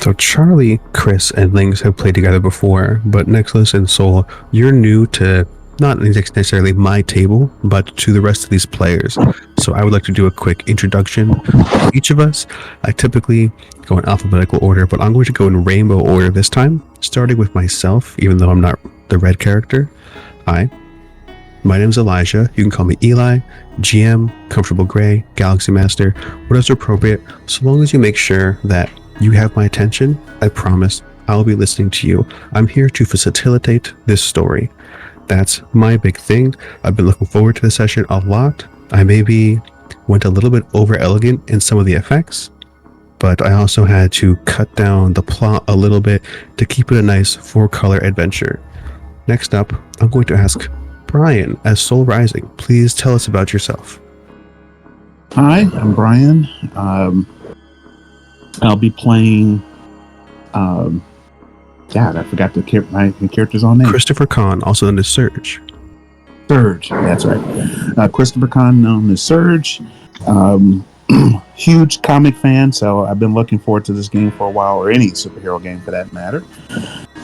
So Charlie, Chris, and Lynx have played together before, but Nexus and Soul, you're new to not necessarily my table, but to the rest of these players. So I would like to do a quick introduction of each of us. I typically go in alphabetical order, but I'm going to go in rainbow order this time, starting with myself, even though I'm not the red character. Hi, my name's Elijah. You can call me Eli, GM, Comfortable Gray, Galaxy Master, whatever's appropriate, so long as you make sure that you have my attention. I promise I'll be listening to you. I'm here to facilitate this story. That's my big thing. I've been looking forward to the session a lot. I maybe went a little bit over elegant in some of the effects, but I also had to cut down the plot a little bit to keep it a nice 4-color adventure. Next up, I'm going to ask Brian as Soul Rising. Please tell us about yourself. Hi, I'm Brian. I'll be playing. I forgot the character's on name. Christopher Kahn, also known as Surge. Surge, that's right. Christopher Kahn, known as Surge. Huge comic fan, so I've been looking forward to this game for a while, or any superhero game for that matter.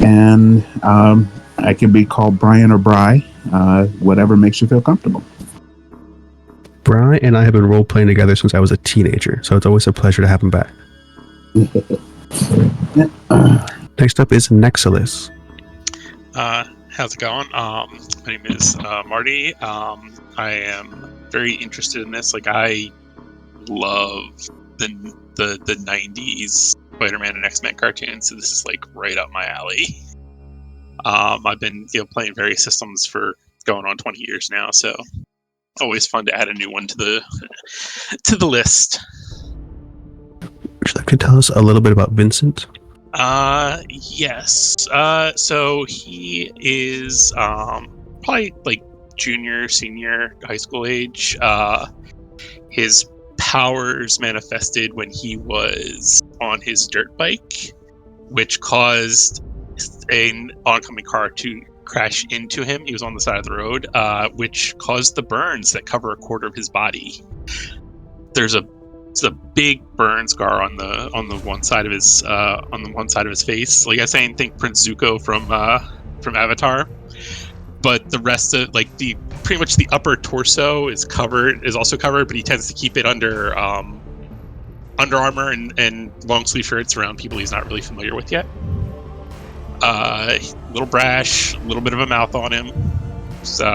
And I can be called Brian or Bri, whatever makes you feel comfortable. Bri and I have been role-playing together since I was a teenager, so it's always a pleasure to have him back. Next up is Nexilus. How's it going? My name is Marty. I am very interested in this. Like, I love the 90s Spider-Man and X-Men cartoons, so this is like right up my alley. I've been playing various systems for going on 20 years now, so always fun to add a new one to the list. Would you like to tell us a little bit about Vincent? Yes. So he is probably like junior, senior high school age. His powers manifested when he was on his dirt bike, which caused an oncoming car to crash into him. He was on the side of the road, which caused the burns that cover a quarter of his body. There's a big burn scar on the one side of his face. Like I was saying, think Prince Zuko from Avatar. But the rest of pretty much the upper torso is also covered, but he tends to keep it under Under Armour and long sleeve shirts around people he's not really familiar with yet. Little brash, a little bit of a mouth on him,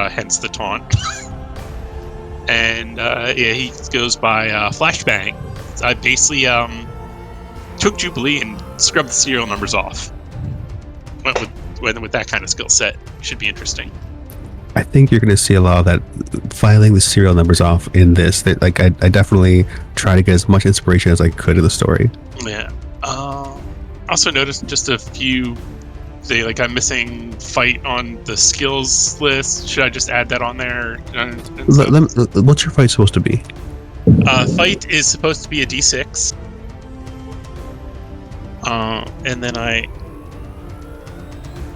hence the taunt. And he goes by Flashbang. I basically took Jubilee and scrubbed the serial numbers off. Went with that kind of skill set. Should be interesting. I think you're going to see a lot of that, filing the serial numbers off in this. I definitely try to get as much inspiration as I could of the story. Yeah. Also noticed just a few. I'm missing fight on the skills list. Should I just add that on there? What's your fight supposed to be? Fight is supposed to be a D6. And then I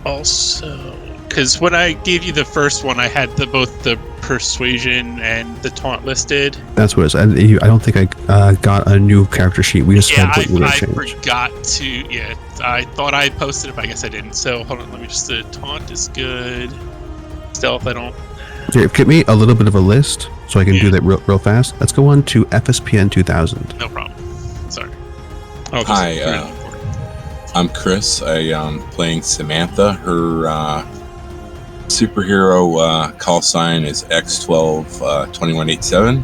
also, because when I gave you the first one, I had both the persuasion and the taunt listed. That's what it is. I don't think I got a new character sheet. We just had what I forgot to. Yeah, I thought I posted it, but I guess I didn't. So hold on, let me just. The taunt is good. Stealth, I don't. Okay, give me a little bit of a list so I can do that real fast. Let's go on to FSPN 2000. No problem. Sorry. Hi, I'm Chris. I am playing Samantha. Her superhero call sign is X12 2187.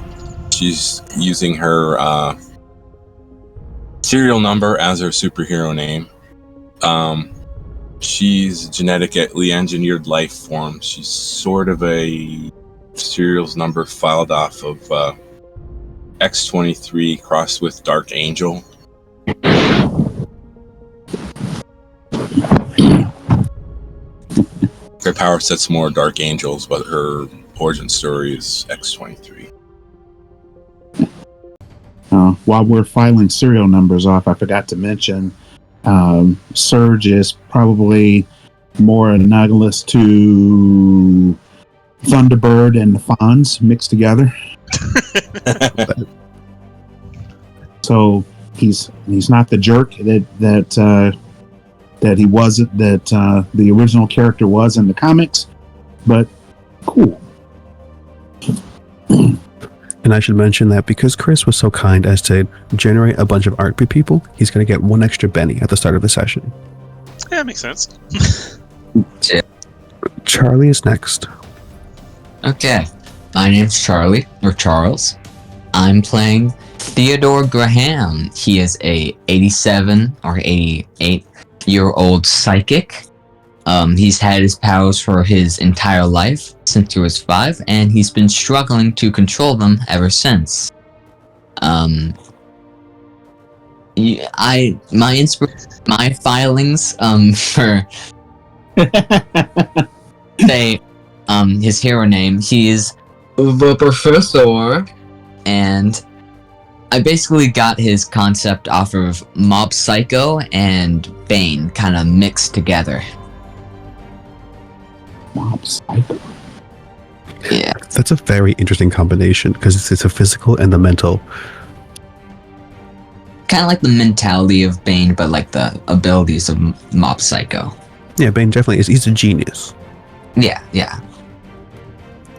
She's using her serial number as her superhero name. She's genetically engineered life form. She's sort of a serials number filed off of X23 crossed with Dark Angel. Her power set's more Dark Angels, but her origin story is X23. While we're filing serial numbers off, I forgot to mention Surge is probably more analogous to Thunderbird and the Fonz mixed together. So he's not the jerk that he wasn't, that the original character was in the comics, but cool. And I should mention that because Chris was so kind as to generate a bunch of art people, he's going to get 1 extra Benny at the start of the session. Yeah, makes sense. Charlie is next. Okay, my name's Charlie, or Charles. I'm playing Theodore Graham. He is a 87 or 88-year-old psychic. He's had his powers for his entire life, since he was 5, and he's been struggling to control them ever since. My filings, for say, his hero name, he is the Professor, and I basically got his concept off of Mob Psycho and Bane kind of mixed together. Mob Psycho. Yeah. That's a very interesting combination because it's a physical and the mental. Kind of like the mentality of Bane, but like the abilities of Mob Psycho. Yeah, Bane definitely is. He's a genius. Yeah, yeah.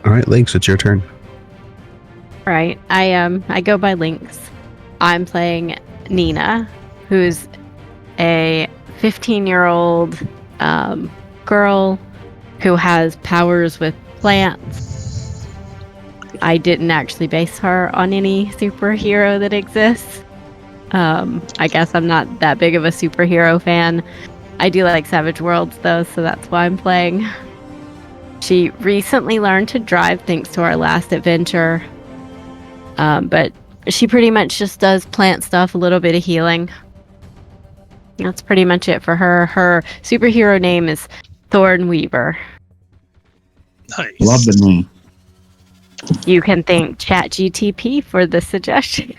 All right, Lynx, it's your turn. All right, I go by Lynx. I'm playing Nina, who's a 15-year-old girl who has powers with plants. I didn't actually base her on any superhero that exists. I guess I'm not that big of a superhero fan. I do like Savage Worlds though, so that's why I'm playing. She recently learned to drive thanks to our last adventure. But she pretty much just does plant stuff, a little bit of healing. That's pretty much it for her. Her superhero name is Thornweaver. Nice. Love the name. You can thank ChatGTP for the suggestion.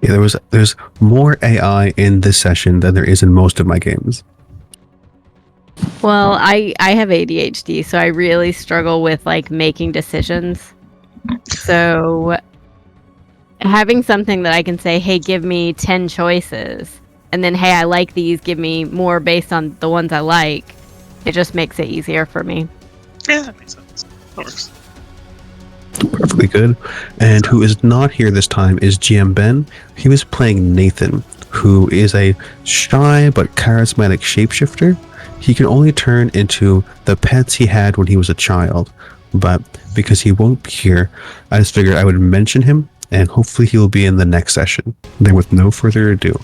Yeah, there's more AI in this session than there is in most of my games. Well, I have ADHD, so I really struggle with like making decisions. So having something that I can say, hey, give me 10 choices, and then, hey, I like these, give me more based on the ones I like, it just makes it easier for me. Yeah, that makes sense. That works. Perfectly good. And who is not here this time is GM Ben. He was playing Nathan, who is a shy but charismatic shapeshifter. He can only turn into the pets he had when he was a child, but because he won't be here, I just figured I would mention him, and hopefully he will be in the next session. Then with no further ado,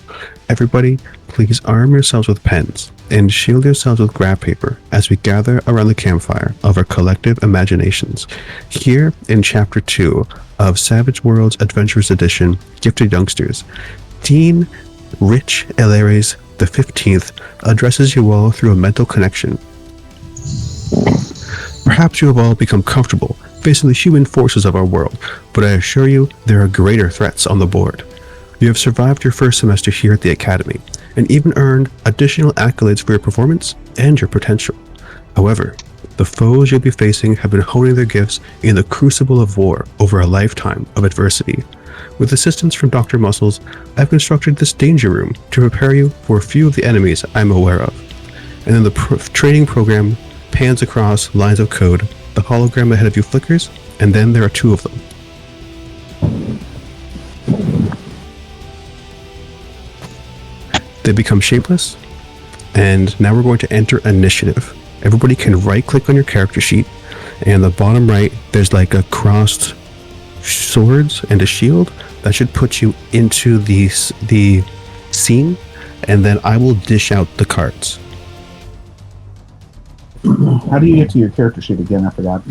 everybody, please arm yourselves with pens and shield yourselves with graph paper as we gather around the campfire of our collective imaginations. Here in Chapter 2 of Savage Worlds Adventurers Edition, Gifted Youngsters, Dean Rich Aeleres XV addresses you all through a mental connection. Perhaps you have all become comfortable facing the human forces of our world, but I assure you there are greater threats on the board. You have survived your first semester here at the Academy, and even earned additional accolades for your performance and your potential. However, the foes you'll be facing have been honing their gifts in the crucible of war over a lifetime of adversity. With assistance from Dr. Muscles, I've constructed this danger room to prepare you for a few of the enemies I'm aware of. And then the training program pans across lines of code. The hologram ahead of you flickers, and then there are 2 of them. They become shapeless, and now we're going to enter initiative. Everybody can right-click on your character sheet, and the bottom right, there's like a crossed swords and a shield that should put you into the scene, and then I will dish out the cards. How do you get to your character sheet again? I forgot.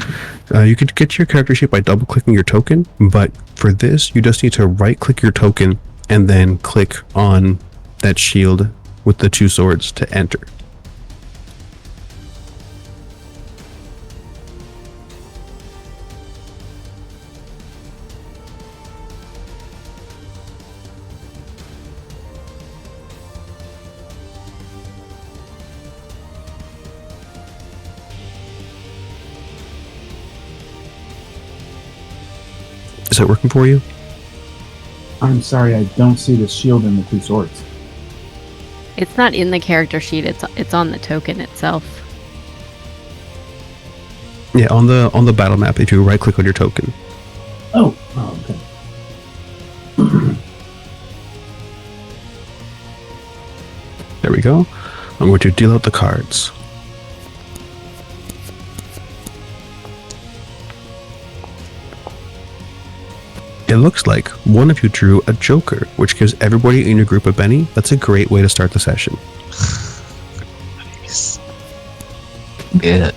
You could get to your character sheet by double-clicking your token, but for this, you just need to right-click your token and then click on that shield with the 2 swords to enter. Is that working for you? I'm sorry, I don't see the shield and the two swords. It's not in the character sheet. It's on the token itself. Yeah, on the battle map, if you right click on your token. Oh, okay. There we go. I'm going to deal out the cards. It looks like one of you drew a Joker, which gives everybody in your group a Benny. That's a great way to start the session. Nice. Good.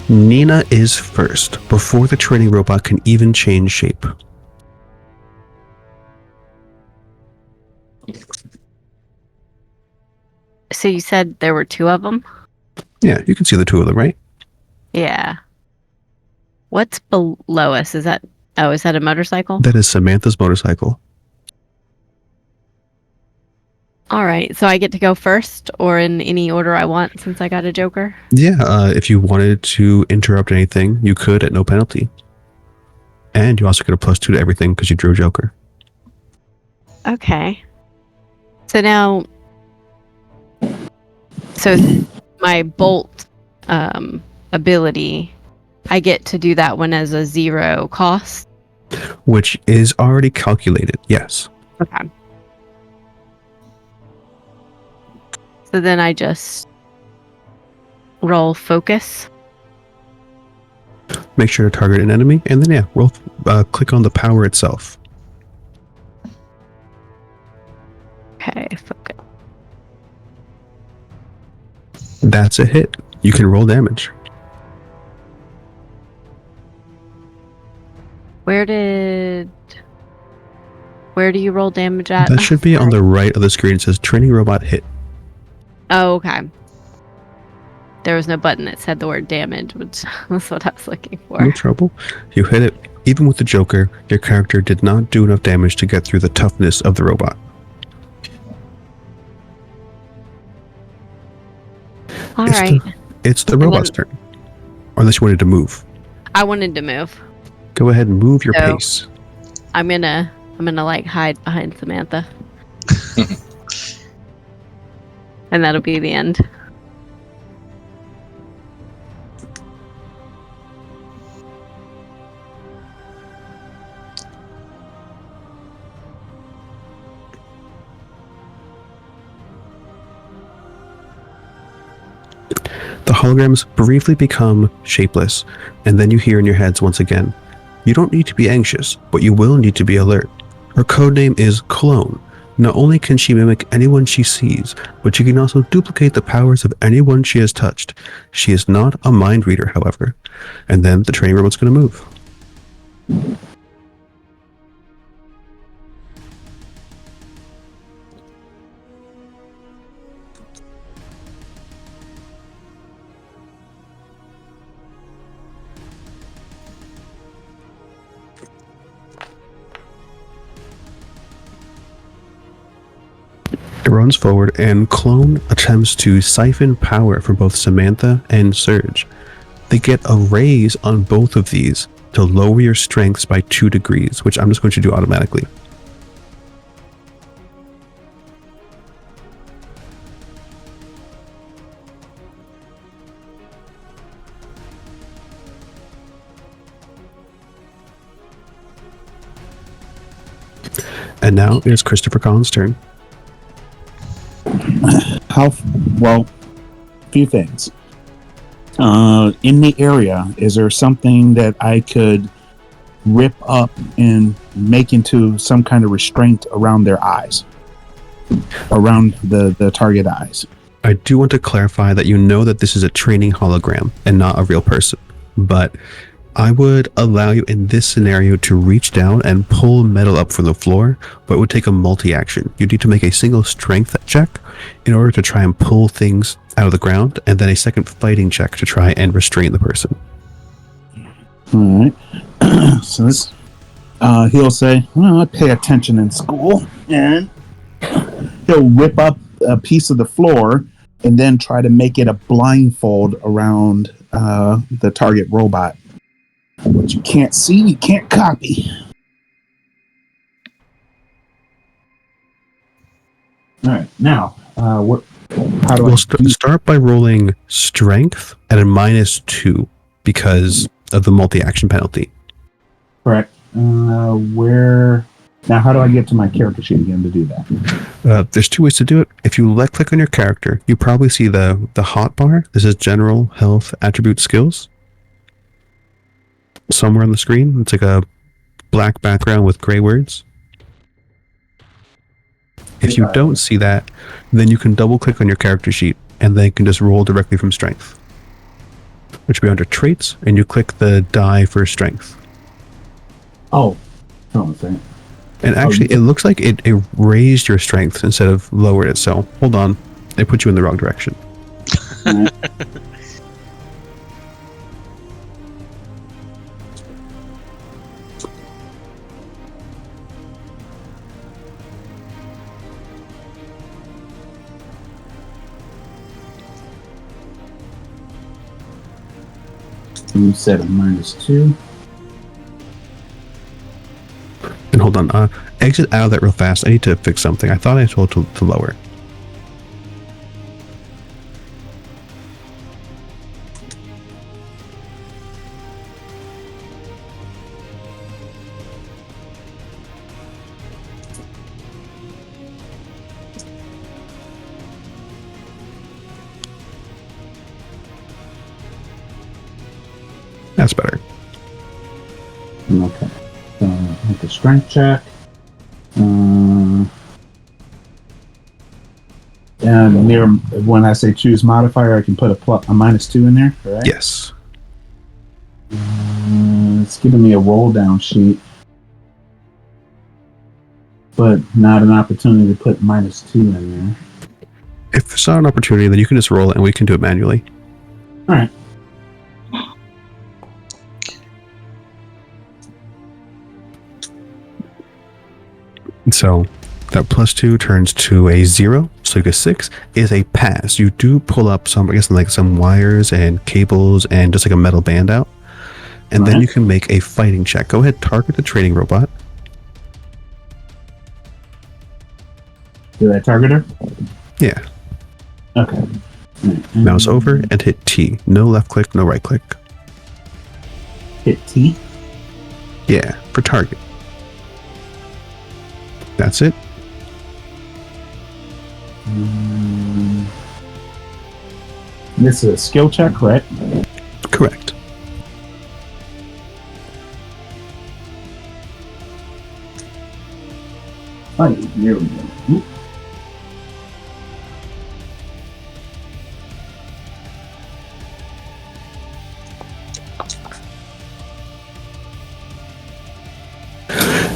Nina is first, before the training robot can even change shape. So you said there were two of them? Yeah, you can see the two of them, right? Yeah. What's below us? Is that a motorcycle? That is Samantha's motorcycle. All right. So I get to go first or in any order I want since I got a Joker? Yeah, if you wanted to interrupt anything, you could at no penalty. And you also get a +2 to everything because you drew a Joker. Okay. So now, my bolt ability, I get to do that one as a 0 cost. Which is already calculated, yes. Okay. So then I just roll focus. Make sure to target an enemy, and then roll. Click on the power itself. Okay, focus. That's a hit. You can roll damage. Where do you roll damage at? That should be on the right of the screen. It says training robot hit. Oh, okay. There was no button that said the word damage, which was what I was looking for. No trouble. You hit it. Even with the Joker, your character did not do enough damage to get through the toughness of the robot. All right. It's the robot's turn. Or unless you wanted to move. I wanted to move. Go ahead and move your So- pace. I'm gonna like hide behind Samantha. And that'll be the end. The holograms briefly become shapeless, and then you hear in your heads once again, you don't need to be anxious, but you will need to be alert. Her codename is Clone. Not only can she mimic anyone she sees, but she can also duplicate the powers of anyone she has touched. She is not a mind reader, however. And then the training robot's going to move. It runs forward, and Clone attempts to siphon power from both Samantha and Surge. They get a raise on both of these to lower your strengths by 2 degrees, which I'm just going to do automatically. And now it is Christopher Collins' turn. Few things. In the area, is there something that I could rip up and make into some kind of restraint around their eyes? Around the target eyes? I do want to clarify that you know that this is a training hologram and not a real person, but I would allow you in this scenario to reach down and pull metal up from the floor, but it would take a multi-action. You need to make a single strength check in order to try and pull things out of the ground, and then a second fighting check to try and restrain the person. All right. So this, he'll say, well, I pay attention in school, and he'll rip up a piece of the floor and then try to make it a blindfold around the target robot. What you can't see, you can't copy. All right. Now, what? How do We'll I do? start by rolling strength at a -2 because of the multi-action penalty. Correct. Where? Now, how do I get to my character sheet again to do that? There's two ways to do it. If you left click on your character, you probably see the hot bar. This is general health attribute skills. Somewhere on the screen, it's like a black background with gray words. If you don't see that, then you can double click on your character sheet and then you can just roll directly from strength, which will be under traits, and you click the die for strength. Oh, hold on a second. And actually, it looks like it raised your strength instead of lowered it. So hold on, they put you in the wrong direction. Right. You said a -2. And hold on, exit out of that real fast. I need to fix something. I thought I told to lower. That's better. Okay. So make a strength check. And near when I say choose modifier, I can put a -2 in there, correct? Yes. It's giving me a roll down sheet, but not an opportunity to put -2 in there. If it's not an opportunity, then you can just roll it and we can do it manually. All right. So that +2 turns to a 0, so a 6 is a pass. You do pull up some wires and cables and just like a metal band out, and then Right. you can make a fighting check. Go ahead, target the training robot. Did I target her? Yeah. Okay. Right. Mouse over and hit T. No left click, no right click. Hit T. Yeah, for target. That's it. This is a skill check, correct? Correct. Oh, there we go.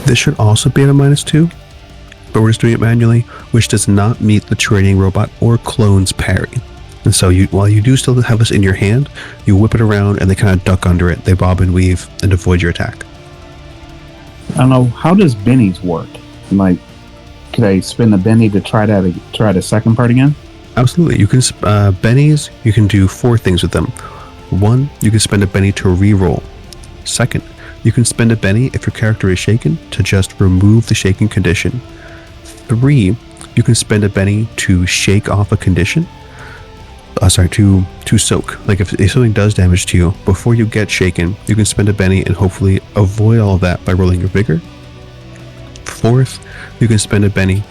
This should also be at a -2, but we're just doing it manually, which does not meet the training robot or clone's parry. And so while you do still have this in your hand, you whip it around and they kind of duck under it. They bob and weave and avoid your attack. I don't know. How does bennies work? Like, could I spin a benny to try the second part again? Absolutely. You can bennies. You can do 4 things with them. 1, you can spend a benny to re-roll. 2nd, you can spend a benny if your character is shaken to just remove the shaking condition. 3, you can spend a benny to shake off a condition. To soak. Like if something does damage to you before you get shaken, you can spend a benny and hopefully avoid all of that by rolling your vigor. 4th, you can spend a benny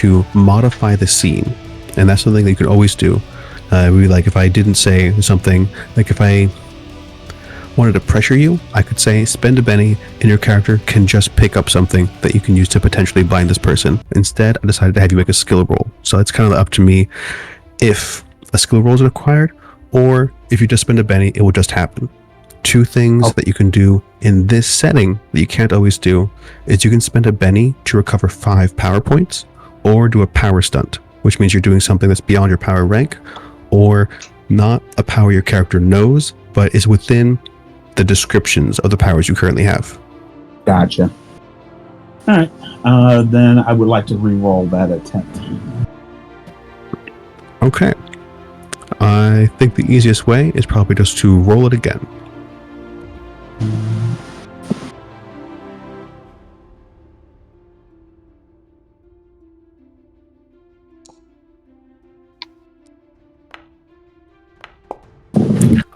to modify the scene, and that's something that you can always do. Like if I didn't say something, like if I wanted to pressure you, I could say spend a benny and your character can just pick up something that you can use to potentially bind this person. Instead, I decided to have you make a skill roll. So it's kind of up to me if a skill roll is required, or if you just spend a benny, it will just happen. 2 things that you can do in this setting that you can't always do is you can spend a benny to recover 5 power points, or do a power stunt, which means you're doing something that's beyond your power rank, or not a power your character knows, but is within the descriptions of the powers you currently have. Gotcha. All right. Then I would like to re-roll that attempt. Okay. I think the easiest way is probably just to roll it again.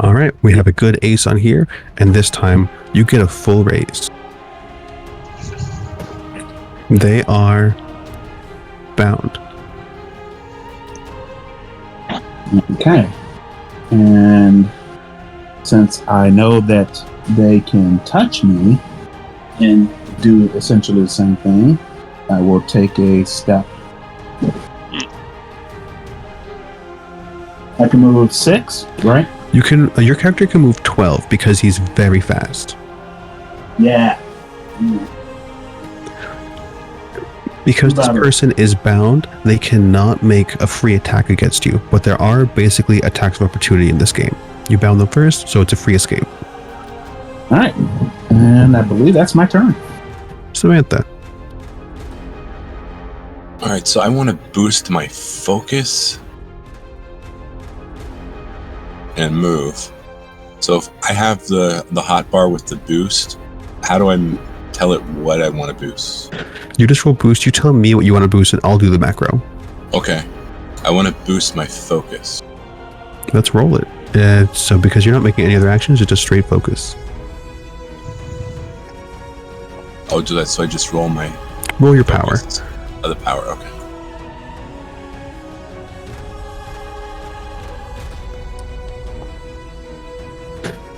All right, we have a good ace on here, and this time you get a full raise. They are bound. Okay. And since I know that they can touch me and do essentially the same thing, I will take a step. I can move 6, right? You can. Your character can move 12 because he's very fast. Yeah. Because this Got it. person is bound, they cannot make a free attack against you, but there are basically attacks of opportunity in this game. You bound them first, so it's a free escape. All right. And I believe that's my turn. Samantha. All right, so I want to boost my focus and move. So if I have the hot bar with the boost, how do I tell it what I want to boost? You just roll boost, you tell me what you want to boost, and I'll do the macro. Okay, I want to boost my focus. Let's roll it. So because you're not making any other actions, it's just straight focus. I'll do that, so I just roll my Roll your power. focus. Oh, the power, okay.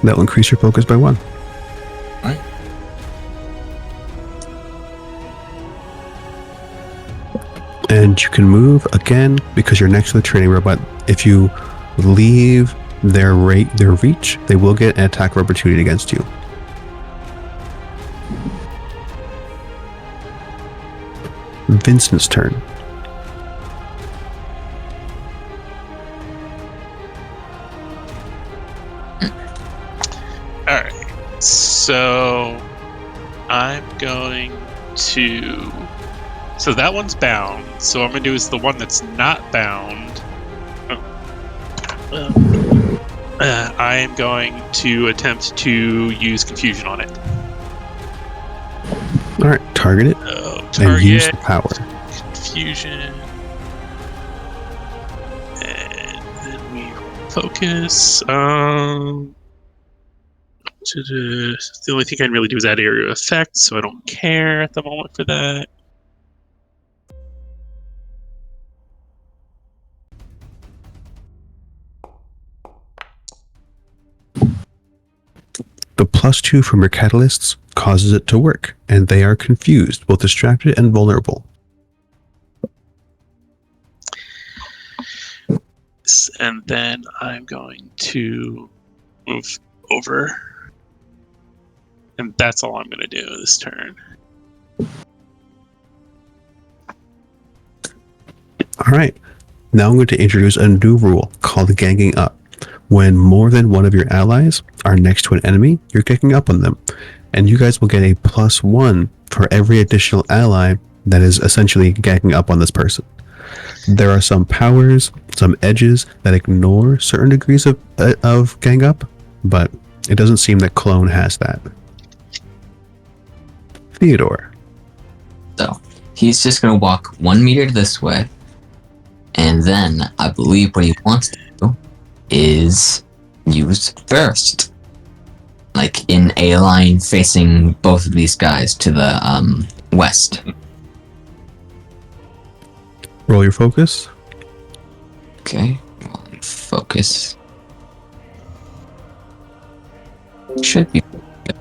That will increase your focus by 1. Right. And you can move again because you're next to the training robot. If you leave their reach, they will get an attack of opportunity against you. Vincent's turn. All right. So I'm going to. So that one's bound. So what I'm gonna do is the one that's not bound. I am going to attempt to use confusion on it. All right, target it and use the Target power. confusion, and then we focus. The only thing I can really do is add area of effect, so I don't care at the moment for that. The +2 from your catalysts causes it to work, and they are confused, both distracted and vulnerable. And then I'm going to move over. And that's all I'm going to do this turn. All right, now I'm going to introduce a new rule called ganging up. When more than one of your allies are next to an enemy, you're ganging up on them, and you guys will get a +1 for every additional ally that is essentially ganging up on this person. There are some powers, some edges that ignore certain degrees of gang up, but it doesn't seem that Clone has that. Theodore. So he's just gonna walk 1 meter this way, and then I believe what he wants to do is use burst, like in a line facing both of these guys to the west. Roll your focus. Okay, focus. Should be good.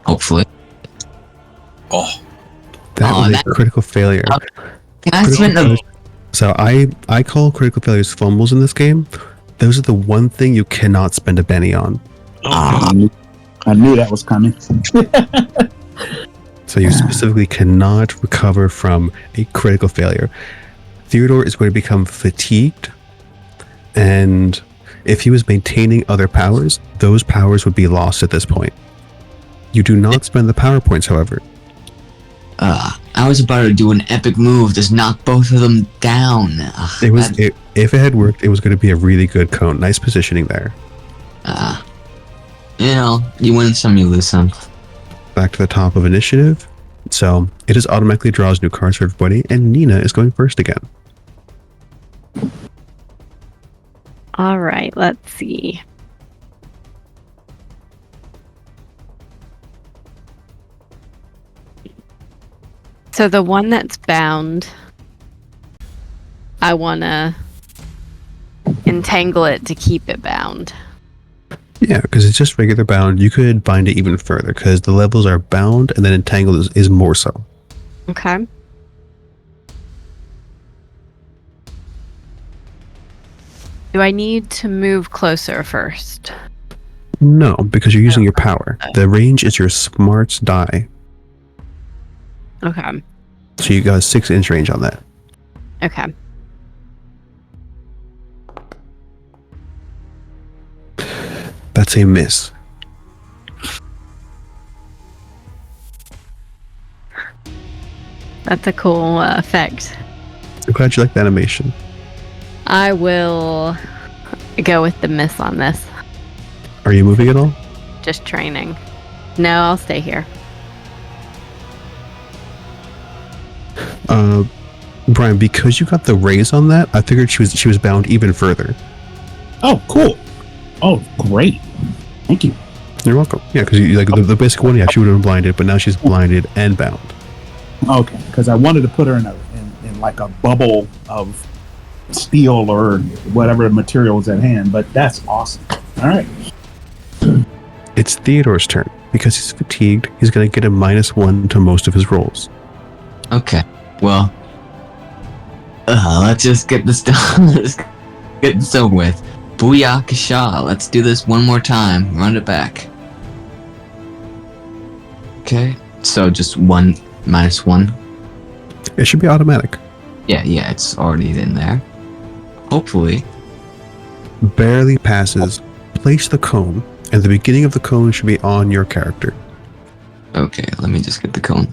Hopefully. Oh, That Oh, was that- a critical failure. Can I spend the So I call critical failures fumbles in this game. Those are the one thing you cannot spend a Benny on. I knew that was coming. So you specifically cannot recover from a critical failure. Theodore is going to become fatigued, and if he was maintaining other powers, those powers would be lost at this point. You do not spend the power points, however. I was about to do an epic move, just knock both of them down. If it had worked, it was going to be a really good cone. Nice positioning there. You know, you win some, you lose some. Back to the top of initiative. So it just automatically draws new cards for everybody, and Nina is going first again. All right, let's see. So the one that's bound, I want to entangle it to keep it bound. Yeah, because it's just regular bound. You could bind it even further because the levels are bound and then entangled is more so. Okay. Do I need to move closer first? No, because you're using your power. The range is your smarts die. Okay. So you got a 6-inch range on that. Okay. That's a miss. That's a cool effect. I'm glad you like the animation. I will go with the miss on this. Are you moving at all? Just training. No, I'll stay here. Brian, because you got the raise on that, I figured she was bound even further. Oh, cool. Oh, great. Thank you. You're welcome. Yeah, because like the basic one, yeah, she would have been blinded, but now she's blinded and bound. Okay, because I wanted to put her in like a bubble of steel or whatever material is at hand, but that's awesome. All right. It's Theodore's turn. Because he's fatigued, he's going to get a -1 to most of his rolls. Okay. Well, let's just get this done. Let's get this over with. Booyah Kasha. Let's do this one more time. Run it back. Okay. So just one -1. It should be automatic. Yeah, it's already in there. Hopefully. Barely passes. Place the cone, and the beginning of the cone should be on your character. Okay, let me just get the cone.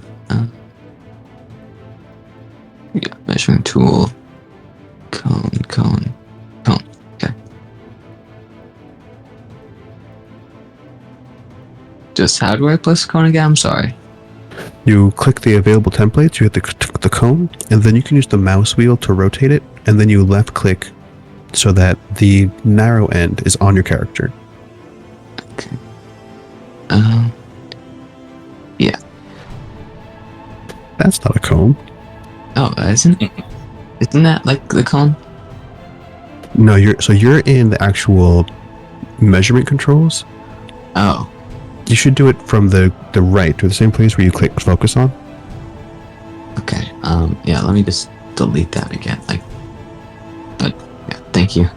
Yeah, measuring tool. Cone. Okay. Just how do I place the cone again? I'm sorry. You click the available templates, you hit the cone, and then you can use the mouse wheel to rotate it, and then you left click so that the narrow end is on your character. Okay. Yeah. That's not a cone. Oh, isn't that like the cone? No, you're in the actual measurement controls. Oh. You should do it from the right, or the same place where you click focus on. Okay. Yeah, let me just delete that again. But yeah, thank you.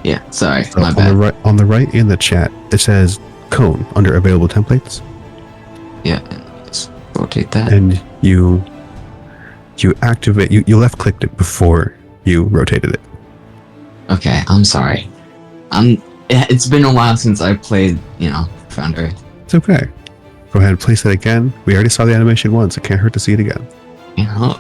Yeah, sorry, So my bad. on the right in the chat, it says cone under available templates, Yeah, just rotate that. and you activate. You left clicked it before you rotated it. Okay, I'm sorry. It's been a while since I played, Foundry. It's okay. Go ahead and place it again. We already saw the animation once. It can't hurt to see it again. Yeah,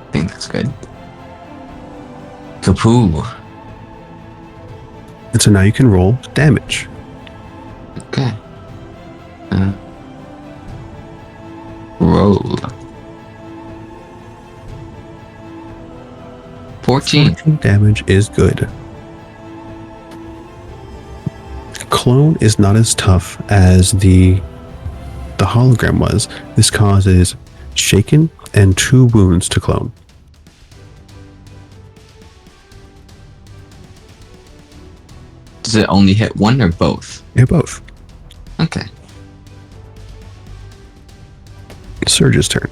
I think that's good. Kapoo. And so now you can roll damage. Okay. Roll. 14. Damage is good. Clone is not as tough as the hologram was. This causes shaken and 2 wounds to clone. Does it only hit one or both? Yeah, both. Okay. Surge's turn.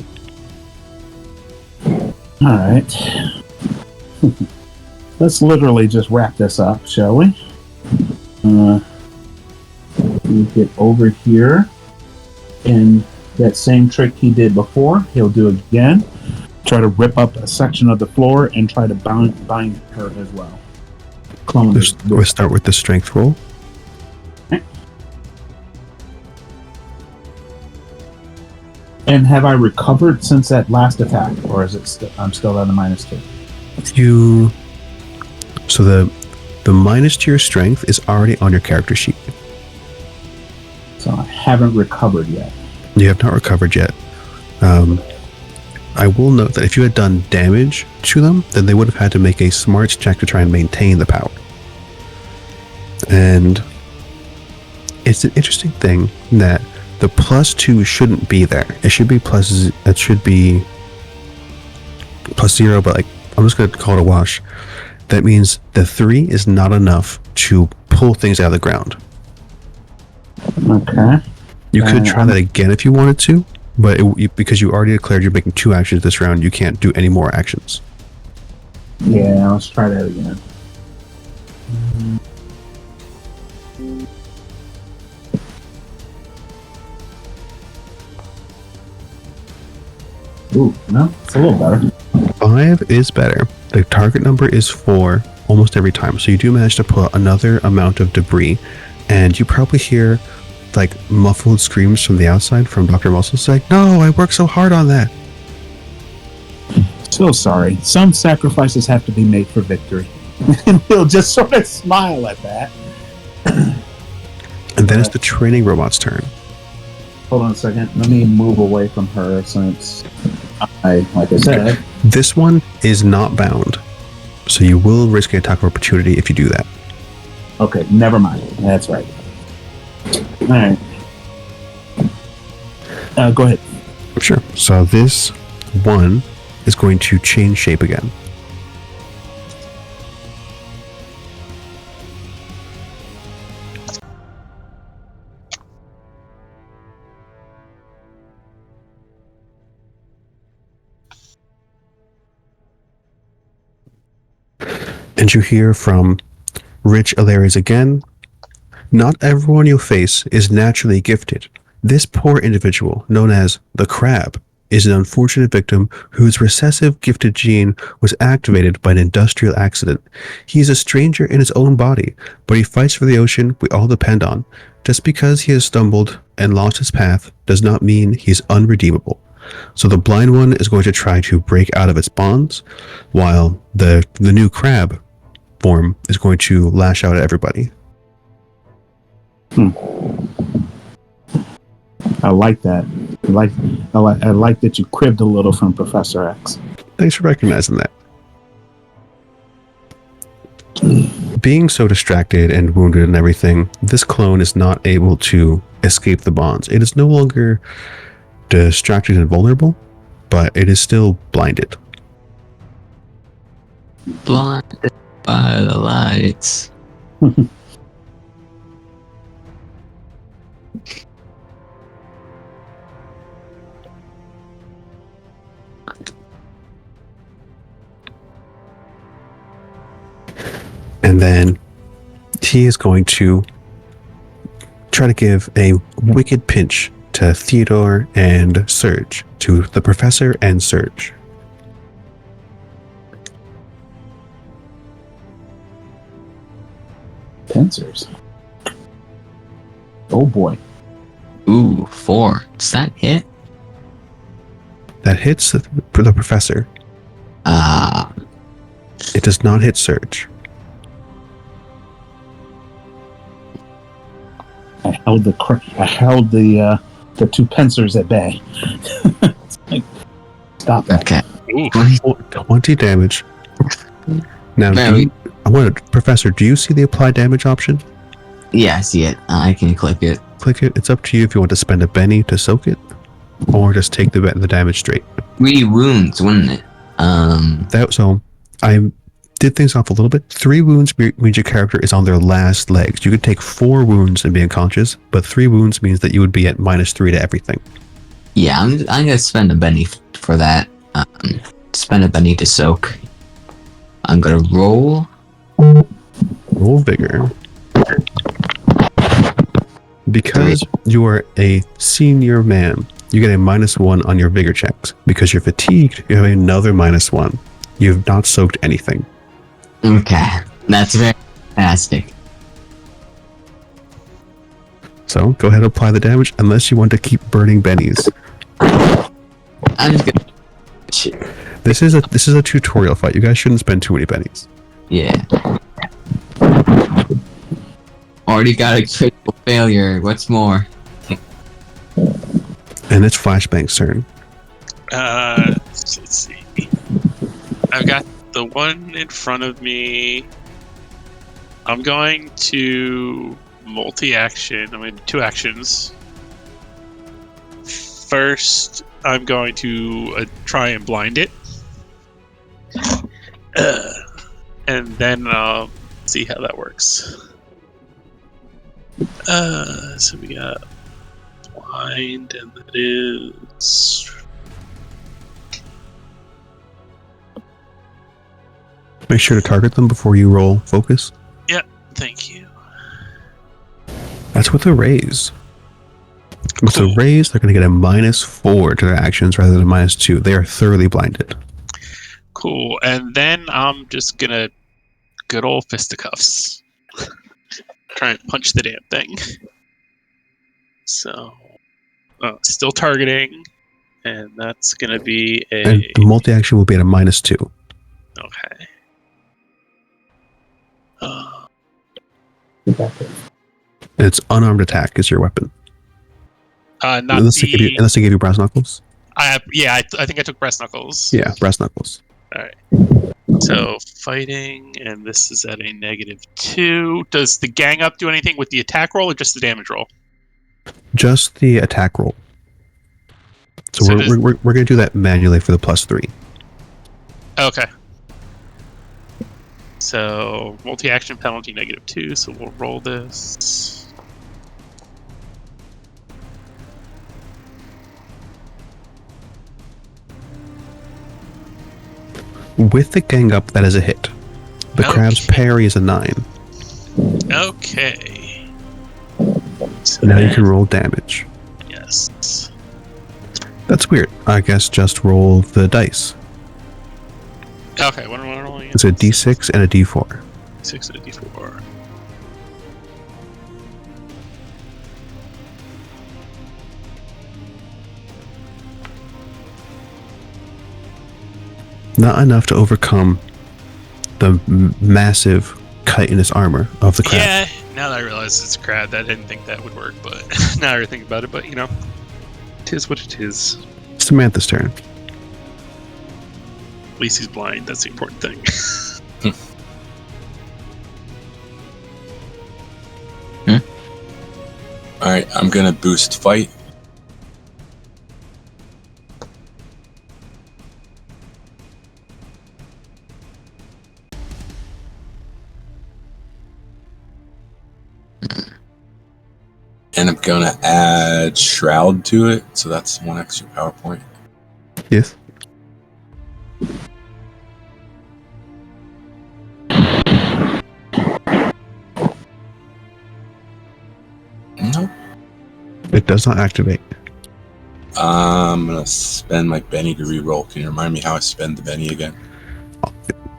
All right. Let's literally just wrap this up, shall we? Let me get over here. And that same trick he did before, he'll do again. Try to rip up a section of the floor and try to bind her as well. Clone. We'll start with the strength roll. And have I recovered since that last attack, or is it? I'm still at a -2. So the minus to your strength is already on your character sheet. So I haven't recovered yet. You have not recovered yet. I will note that if you had done damage to them, then they would have had to make a smarts check to try and maintain the power. And It's an interesting thing that the +2 shouldn't be there. It should be +0, but like I'm just gonna call it a wash. That means the 3 is not enough to pull things out of the ground. Okay. You could try that again if you wanted to, but because you already declared you're making 2 actions this round, you can't do any more actions. Yeah, let's try that again. Ooh, no, it's a little better. 5 is better. The target number is 4 almost every time, so you do manage to pull out another amount of debris, and you probably hear like muffled screams from the outside from Dr. Muscle saying, "No, I worked so hard on that." So sorry. Some sacrifices have to be made for victory. And he'll just sort of smile at that. And then it's the training robot's turn. Hold on a second. Let me move away from her since like I said. This one is not bound, so you will risk an attack of opportunity if you do that. Okay, never mind. That's right. All right. Go ahead. Sure. So this one is going to change shape again. And you hear from Rich Aeleres again. Not everyone you'll face is naturally gifted. This poor individual, known as the Crab, is an unfortunate victim whose recessive gifted gene was activated by an industrial accident. He is a stranger in his own body, but he fights for the ocean we all depend on. Just because he has stumbled and lost his path does not mean he's unredeemable. So the blind one is going to try to break out of its bonds, while the new crab form is going to lash out at everybody. I like that. I like that you cribbed a little from Professor X. Thanks for recognizing that. Being so distracted and wounded and everything, this clone is not able to escape the bonds. It is no longer distracted and vulnerable, but it is still blinded. Blinded by the lights. And then he is going to try to give a wicked pinch to Theodore and Serge, to the professor and Serge. Pincers. Oh boy. Ooh, 4. Does that hit? That hits the professor. It does not hit Serge. I held the 2 pincers at bay. It's like, stop that. Okay. Ooh. 20 damage. Now, Professor, do you see the apply damage option? Yeah, I see it. I can click it. Click it. It's up to you if you want to spend a Benny to soak it, or just take the damage straight. 3 wounds, wouldn't it? So I did things off a little bit. 3 wounds means your character is on their last legs. You could take 4 wounds and be unconscious, but 3 wounds means that you would be at -3 to everything. Yeah, I'm gonna spend a Benny for that. Spend a Benny to soak. I'm gonna roll. Roll vigor. Because you are a senior man, you get a -1 on your vigor checks. Because you're fatigued, you have another -1. You have not soaked anything. Okay, that's very fantastic. So go ahead and apply the damage, unless you want to keep burning bennies. I'm just gonna. This is a tutorial fight. You guys shouldn't spend too many bennies. Yeah. Already got a critical failure. What's more? And it's Flashbang's turn. Let's see. I've got the one in front of me. I'm going to multi-action. I'm going to do 2 actions. First, I'm going to try and blind it. And then see how that works. So we got blind, and that is... Make sure to target them before you roll focus. Yep, thank you. That's with a raise. With a Cool. raise, they're going to get a -4 to their actions rather than -2. They are thoroughly blinded. Cool, and then I'm just gonna good old fisticuffs. Try and punch the damn thing. So, still targeting, and that's gonna be a... And the multi-action will be at a -2. Okay. And it's unarmed attack is your weapon. Not Unless they give you brass knuckles. I think I took brass knuckles. Yeah, brass knuckles. All right. So fighting, and this is at a -2. Does the gang up do anything with the attack roll or just the damage roll? Just the attack roll. So, So we're going to do that manually for the +3. Okay. So multi-action penalty -2. So we'll roll this. With the gang up, that is a hit. The crab's Okay. parry is a 9. Okay. So Now you can roll damage. Yes. That's weird. I guess just roll the dice. Okay. What am I rolling? It's a D6 and a D4. 6 and a D4. Not enough to overcome the massive cut in his armor of the crab. Yeah. Now that I realize it's a crab, I didn't think that would work, but now I think about it. But it is what it is. Samantha's turn. At least he's blind. That's the important thing. Alright, I'm gonna boost fight. And I'm gonna add Shroud to it, so that's 1 extra power point. Yes. Nope. It does not activate. I'm gonna spend my Benny to reroll. Can you remind me how I spend the Benny again?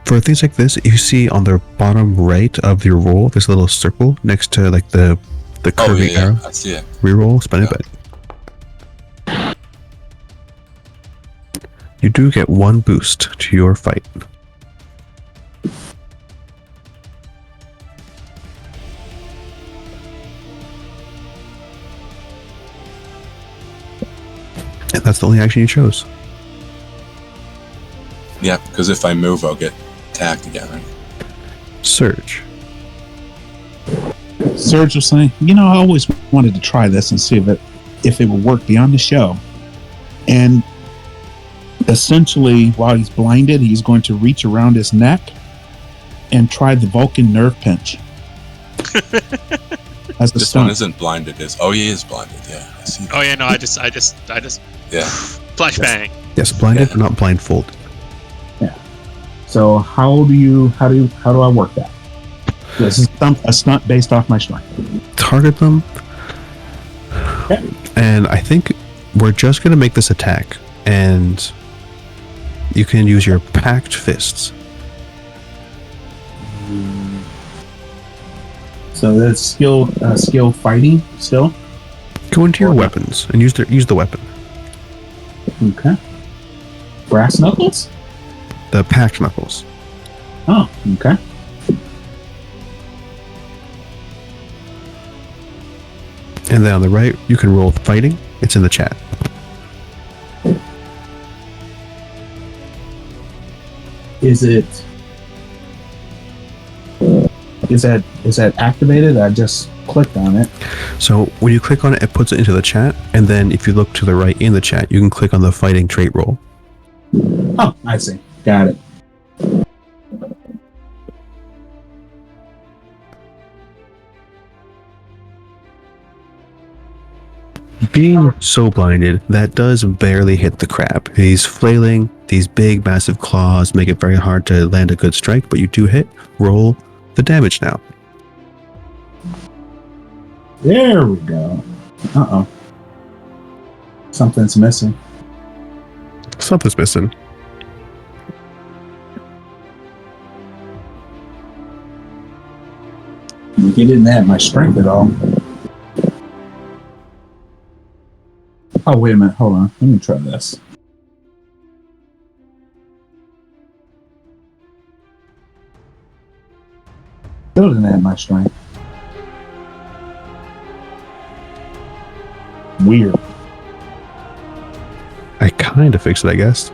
For things like this, you see on the bottom right of your roll, there's a little circle next to like the curvy arrow. I see it. Reroll, spend it back. You do get 1 boost to your fight. And that's the only action you chose. Yeah, because if I move, I'll get attacked again, right? Surge. Serge was saying, I always wanted to try this and see if it would work beyond the show. And essentially, while he's blinded, he's going to reach around his neck and try the Vulcan nerve pinch. As a This one stunt. isn't blinded. He is blinded. Yeah, I see. Oh yeah, no, I just Yeah. flashbang. Yes, blinded, Yeah. but not blindfolded. So how do I work that? This is a stunt based off my strength. Target them. Okay. And I think we're just going to make this attack. And you can use your packed fists. So that's skill fighting still. Go into your weapons and use the weapon. Okay. Brass knuckles? The packed knuckles. Oh, okay. And then on the right, you can roll fighting. It's in the chat. Is that activated? I just clicked on it. So when you click on it, it puts it into the chat, and then if you look to the right in the chat, you can click on the fighting trait roll. Oh, I see. Got it. Being so blinded, that does barely hit the crab. He's flailing. These big, massive claws make it very hard to land a good strike, but you do hit. Roll the damage now. There we go. Uh-oh. Something's missing. Something's missing. He didn't add my strength at all. Oh, wait a minute. Hold on. Let me try this. Still didn't add my strength. Weird. I kind of fixed it, I guess.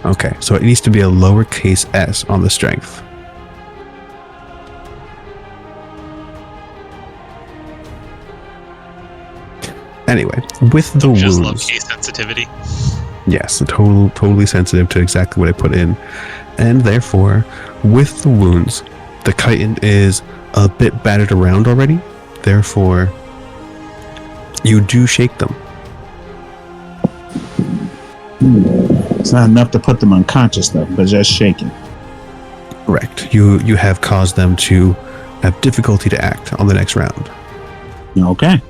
Okay, so it needs to be a lowercase s on the strength. Anyway, with the Just love wounds, case sensitivity. yes, totally sensitive to exactly what I put in, and therefore, with the wounds, the chitin is a bit battered around already. Therefore, you do shake them. It's not enough to put them unconscious, though, but just shaking. Correct. You have caused them to have difficulty to act on the next round. Okay.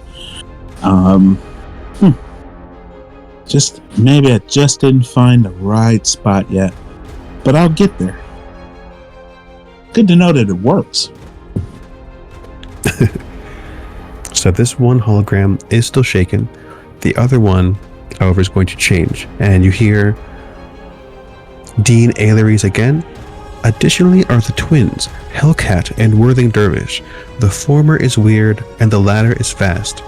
Just maybe I just didn't find the right spot yet, but I'll get there. Good to know that it works. So this one hologram is still shaken. The other one, however, is going to change, and you hear Dean Aeleres again. Additionally are the twins, Hellcat and Worthing Dervish. The former is weird, and the latter is fast.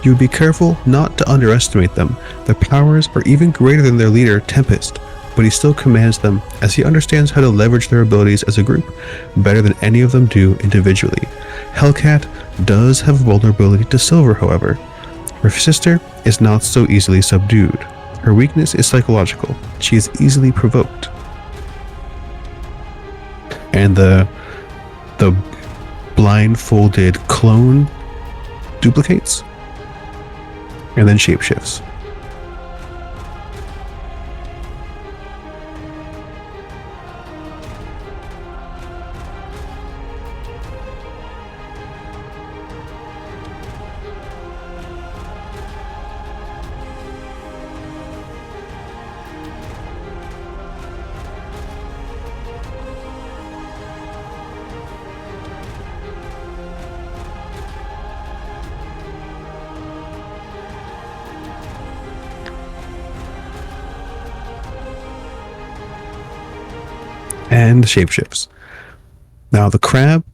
You would be careful not to underestimate them. Their powers are even greater than their leader, Tempest, but he still commands them, as he understands how to leverage their abilities as a group, better than any of them do individually. Hellcat does have vulnerability to silver, however. Her sister is not so easily subdued. Her weakness is psychological. She is easily provoked. And the blindfolded clone duplicates and then shapeshifts. And shapeshifts. Now, the crab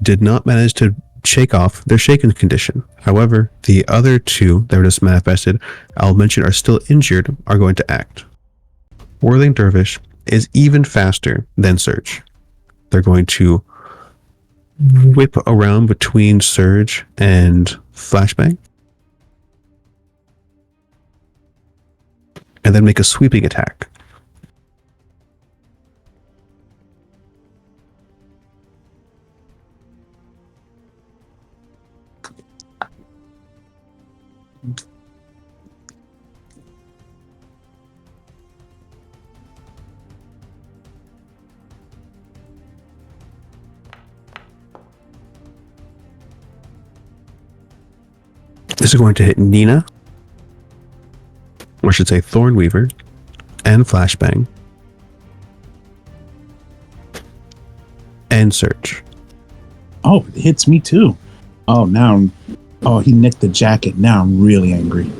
did not manage to shake off their shaken condition. However, the other two that were just manifested, I'll mention are still injured, are going to act. Whirling Dervish is even faster than Surge. They're going to whip around between Surge and Flashbang, and then make a sweeping attack. This is going to hit Nina, or I should say Thornweaver, and Flashbang, and Surge. Oh, it hits me too. Oh, oh, he nicked the jacket. Now I'm really angry.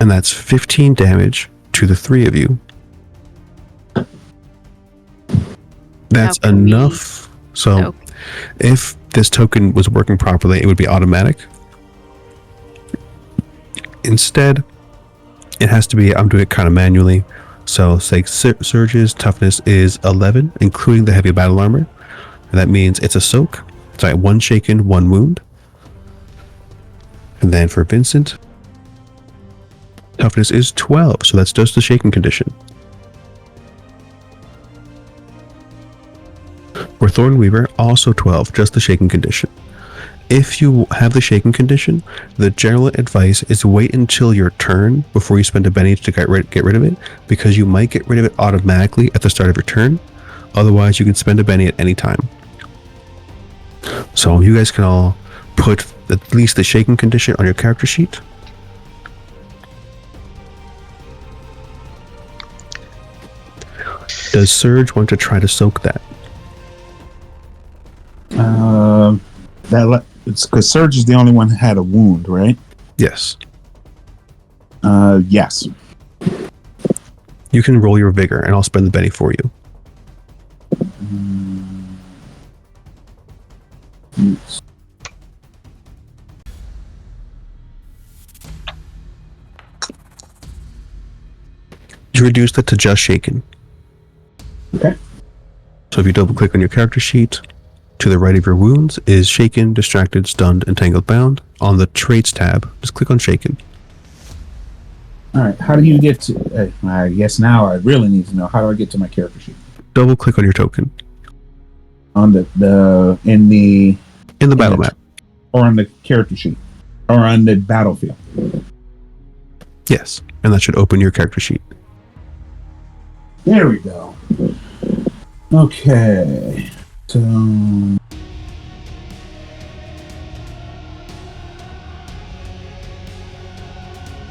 And that's 15 damage to the three of you. That's enough. So if this token was working properly, it would be automatic. Instead, it has to be, I'm doing it kind of manually. So, say Surge's toughness is 11, including the heavy battle armor. And that means it's a soak. Sorry, 1 shaken, 1 wound. And then for Vincent, toughness is 12, so that's just the shaken condition. For Thornweaver, also 12, just the shaken condition. If you have the shaken condition, the general advice is wait until your turn before you spend a Benny to get rid of it, because you might get rid of it automatically at the start of your turn. Otherwise, you can spend a Benny at any time. So you guys can all put at least the shaken condition on your character sheet. Does Surge want to try to soak that? It's because Surge is the only one who had a wound, right? Yes. Yes. You can roll your vigor, and I'll spend the Benny for you. You reduced it to just shaken. Okay. So if you double click on your character sheet, to the right of your wounds is shaken, distracted, stunned, entangled, bound. On the traits tab, just click on shaken. All right. How do you get to? I guess now I really need to know. How do I get to my character sheet? Double click on your token On the in the battle map. or on the character sheet, or on the battlefield. Yes, and that should open your character sheet. There we go. Okay. So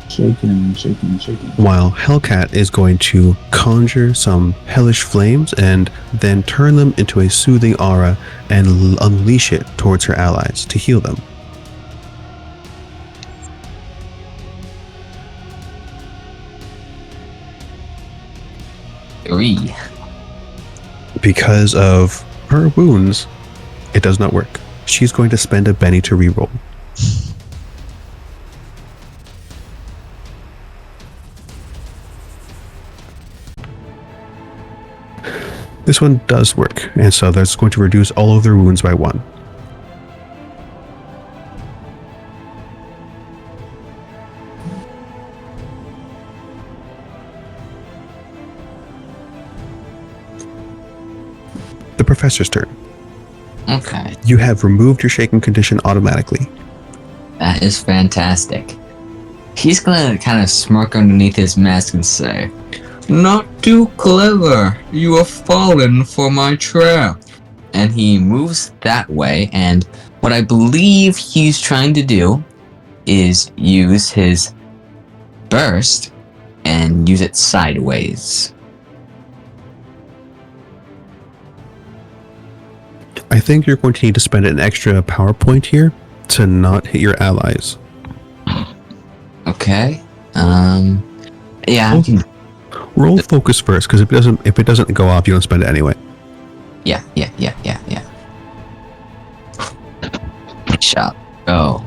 shaking. While Hellcat is going to conjure some hellish flames and then turn them into a soothing aura and unleash it towards her allies to heal them. Three. Because of her wounds, it does not work. She's going to spend a Benny to reroll. This one does work, and so that's going to reduce all of their wounds by 1. The professor's turn. Okay. You have removed your shaken condition automatically. That is fantastic. He's gonna kind of smirk underneath his mask and say, "Not too clever. You have fallen for my trap." And he moves that way, and what I believe he's trying to do is use his burst and use it sideways. I think you're going to need to spend an extra power point here to not hit your allies. Okay. Yeah, I can. Roll focus first, because if it doesn't go off, you don't spend it anyway. Yeah. Shot. Go.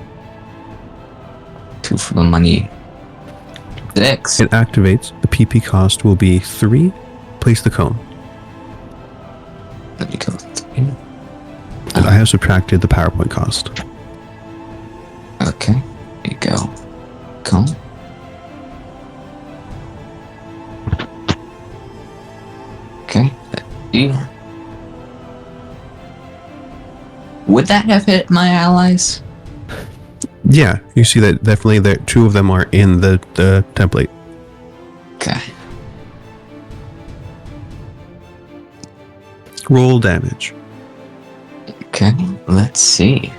2 for the money. 6. It activates. The PP cost will be 3. Place the cone. Let me go. And I have subtracted the PowerPoint cost. Okay. There you go. Come. Okay. Yeah. Would that have hit my allies? Yeah, you see that definitely that 2 of them are in the template. Okay. Roll damage. Okay. Let's see.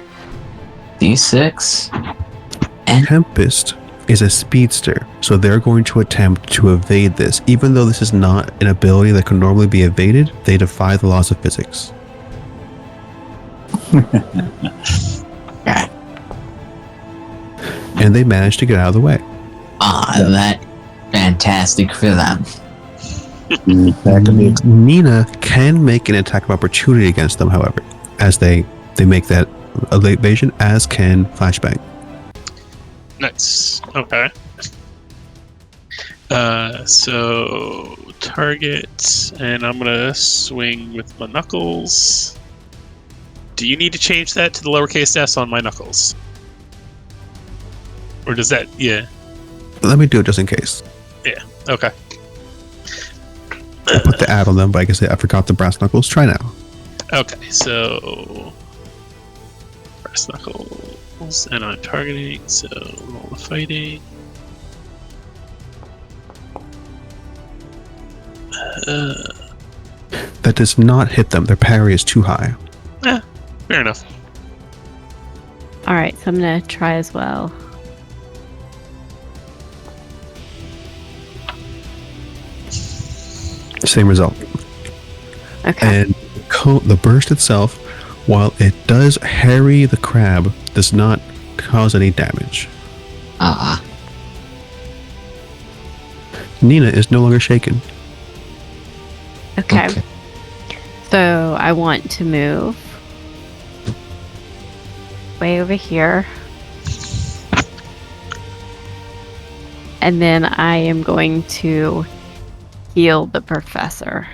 D6. And Tempest is a speedster, so they're going to attempt to evade this. Even though this is not an ability that can normally be evaded, they defy the laws of physics. And they manage to get out of the way. that fantastic for them. That could be Nina can make an attack of opportunity against them, however, as they make that evasion, as can Flashbang. Nice. Okay. So target, and I'm gonna swing with my knuckles. Do you need to change that to the lowercase s on my knuckles? Or does that, yeah. Let me do it just in case. Okay. I put the add on them, but I guess I forgot the brass knuckles. Try now. Okay, so brass knuckles, and I'm targeting, so roll the fighting. That does not hit them. Their parry is too high. Fair enough. All right, so I'm gonna try as well. Same result. Okay. And the burst itself, while it does harry the crab, does not cause any damage. Ah. Nina is no longer shaken. Okay. So I want to move way over here. And then I am going to heal the professor.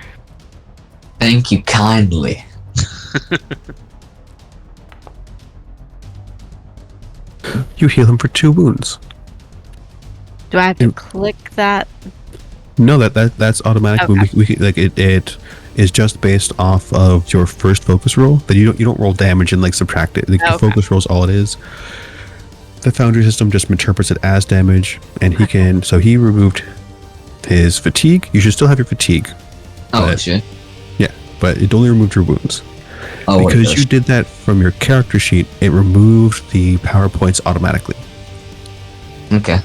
Thank you kindly. You heal him for 2 wounds. Do I have to click that? No, that's automatic. Okay. We like it is just based off of your first focus roll. That you don't roll damage and like subtract it. Like, the focus roll is all it is. The Foundry system just interprets it as damage, and he can. So he removed his fatigue. You should still have your fatigue. Oh, But- shit. Yeah, but it only removed your wounds. Oh, Because you did that from your character sheet, it removed the power points automatically. Okay.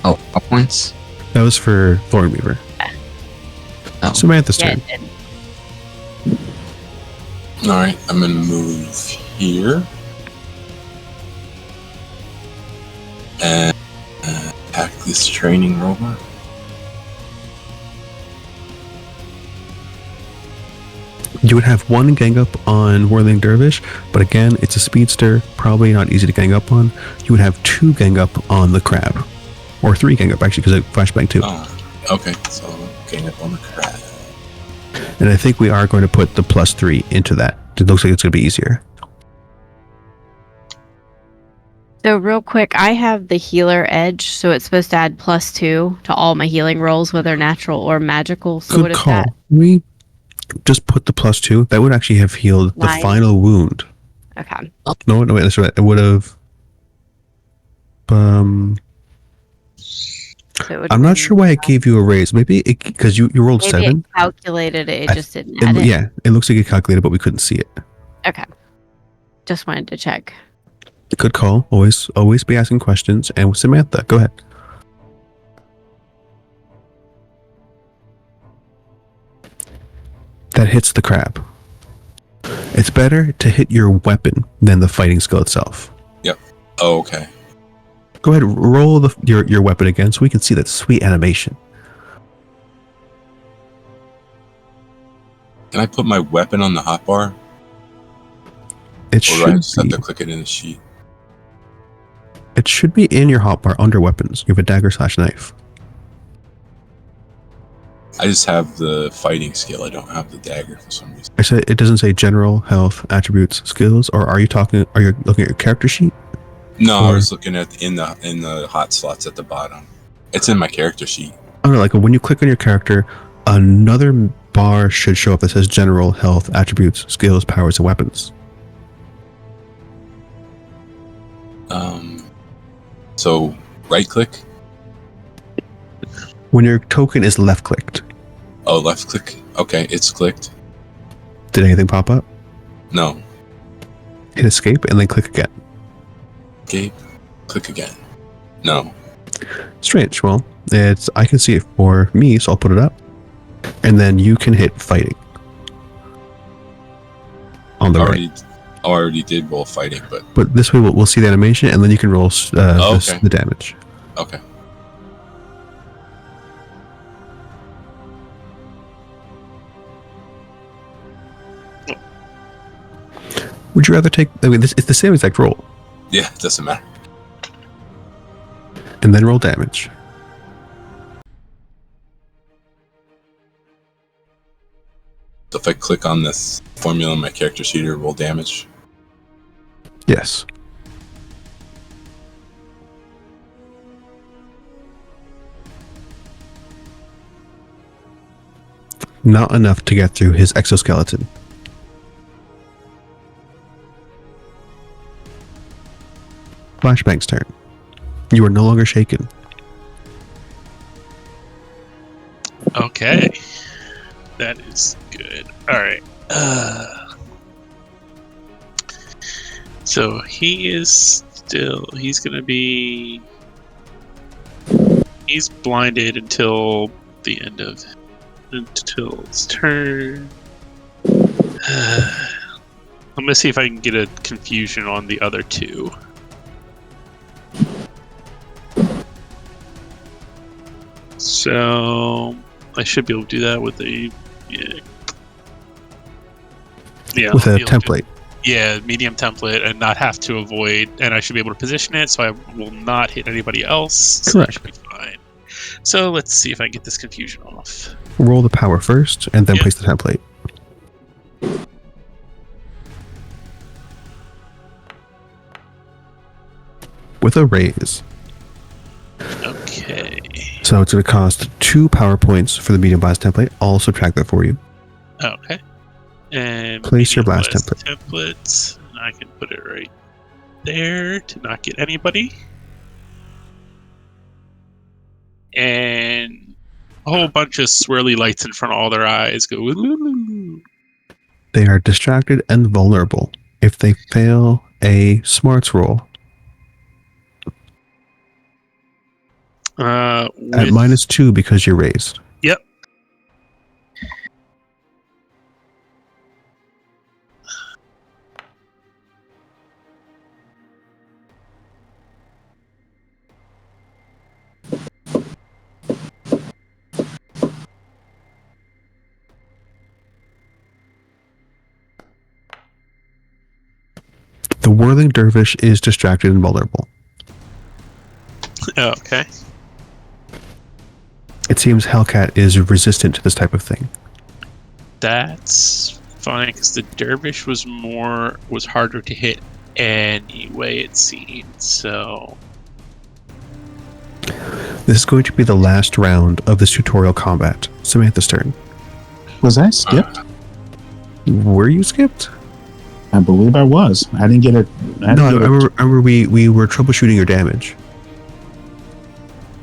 Oh, points? That was for Thornweaver. Oh. Samantha's Yeah, turn. it did. Alright, I'm gonna move here. And attack this training robot. You would have 1 gang up on Whirling Dervish, but again, it's a speedster, probably not easy to gang up on. You would have 2 gang up on the crab. Or 3 gang up, actually, because it flashbang too. Oh, okay. So gang up on the crab. And I think we are going to put the +3 into that. It looks like it's going to be easier. So real quick, I have the healer edge, so it's supposed to add +2 to all my healing rolls, whether natural or magical. So what Good is call. that? We just put the +2. That would actually have healed the 9. final wound. Okay. No, wait, that's right. It would have. So it would I'm not be- sure why it gave you a raise. Maybe because you rolled Maybe 7. it calculated it. It just didn't add it. Yeah, it looks like it calculated, but we couldn't see it. Okay. Just wanted to check. Good call. Always be asking questions. And with Samantha, go ahead. That hits the crab. It's better to hit your weapon than the fighting skill itself. Oh, okay. Go ahead, roll your weapon again so we can see that sweet animation. Can I put my weapon on the hotbar? It Or do I should just have be. to click it in the sheet? It should be in your hotbar under weapons. You have a dagger/knife. I just have the fighting skill. I don't have the dagger for some reason. I said it doesn't say general, health, attributes, skills, or are you looking at your character sheet? No, I Or- was looking at in the hot slots at the bottom. It's in my character sheet. I don't know, like when you click on your character, another bar should show up that says general, health, attributes, skills, powers, and weapons. So right click. When your token is left clicked, Oh, left click. Okay, it's clicked. did anything pop up? No. Hit escape and then click again. Escape. Click again. No. Strange. Well, I can see it for me, so I'll put it up. And then you can hit fighting. On the right. I already did roll fighting, But this way we'll see the animation and then you can roll okay. the damage. okay. Would you rather take, it's the same exact roll. Yeah, it doesn't matter. And then roll damage. if I click on this formula on my character sheet, to roll damage. Yes. Not enough to get through his exoskeleton. Flashbang's turn. You are no longer shaken. Okay. That is good. Alright. So he is still... He's gonna be... He's blinded until the end of... Until his turn. I'm gonna see if I can get a confusion on the other two. So I should be able to do that with a With a template. Medium template, and not have to avoid, and I should be able to position it so I will not hit anybody else. So that should be fine. So let's see if I can get this confusion off. Roll the power first, and then place the template. With a raise. Okay. So it's going to cost 2 power points for the medium blast template. I'll subtract that for you. Okay. And Place your medium blast template. I can put it right there to not get anybody. And a whole bunch of swirly lights in front of all their eyes go. Woo-hoo-hoo. They are distracted and vulnerable. If they fail a smarts roll at -2 because you're raised. Yep. The whirling dervish is distracted and vulnerable. Okay. It seems Hellcat is resistant to this type of thing. That's fine because the dervish was harder to hit anyway, it seemed. So This is going to be the last round of this tutorial combat. Samantha's turn. Was I skipped? Were you skipped? I believe I was. I didn't get it. I remember we were troubleshooting your damage.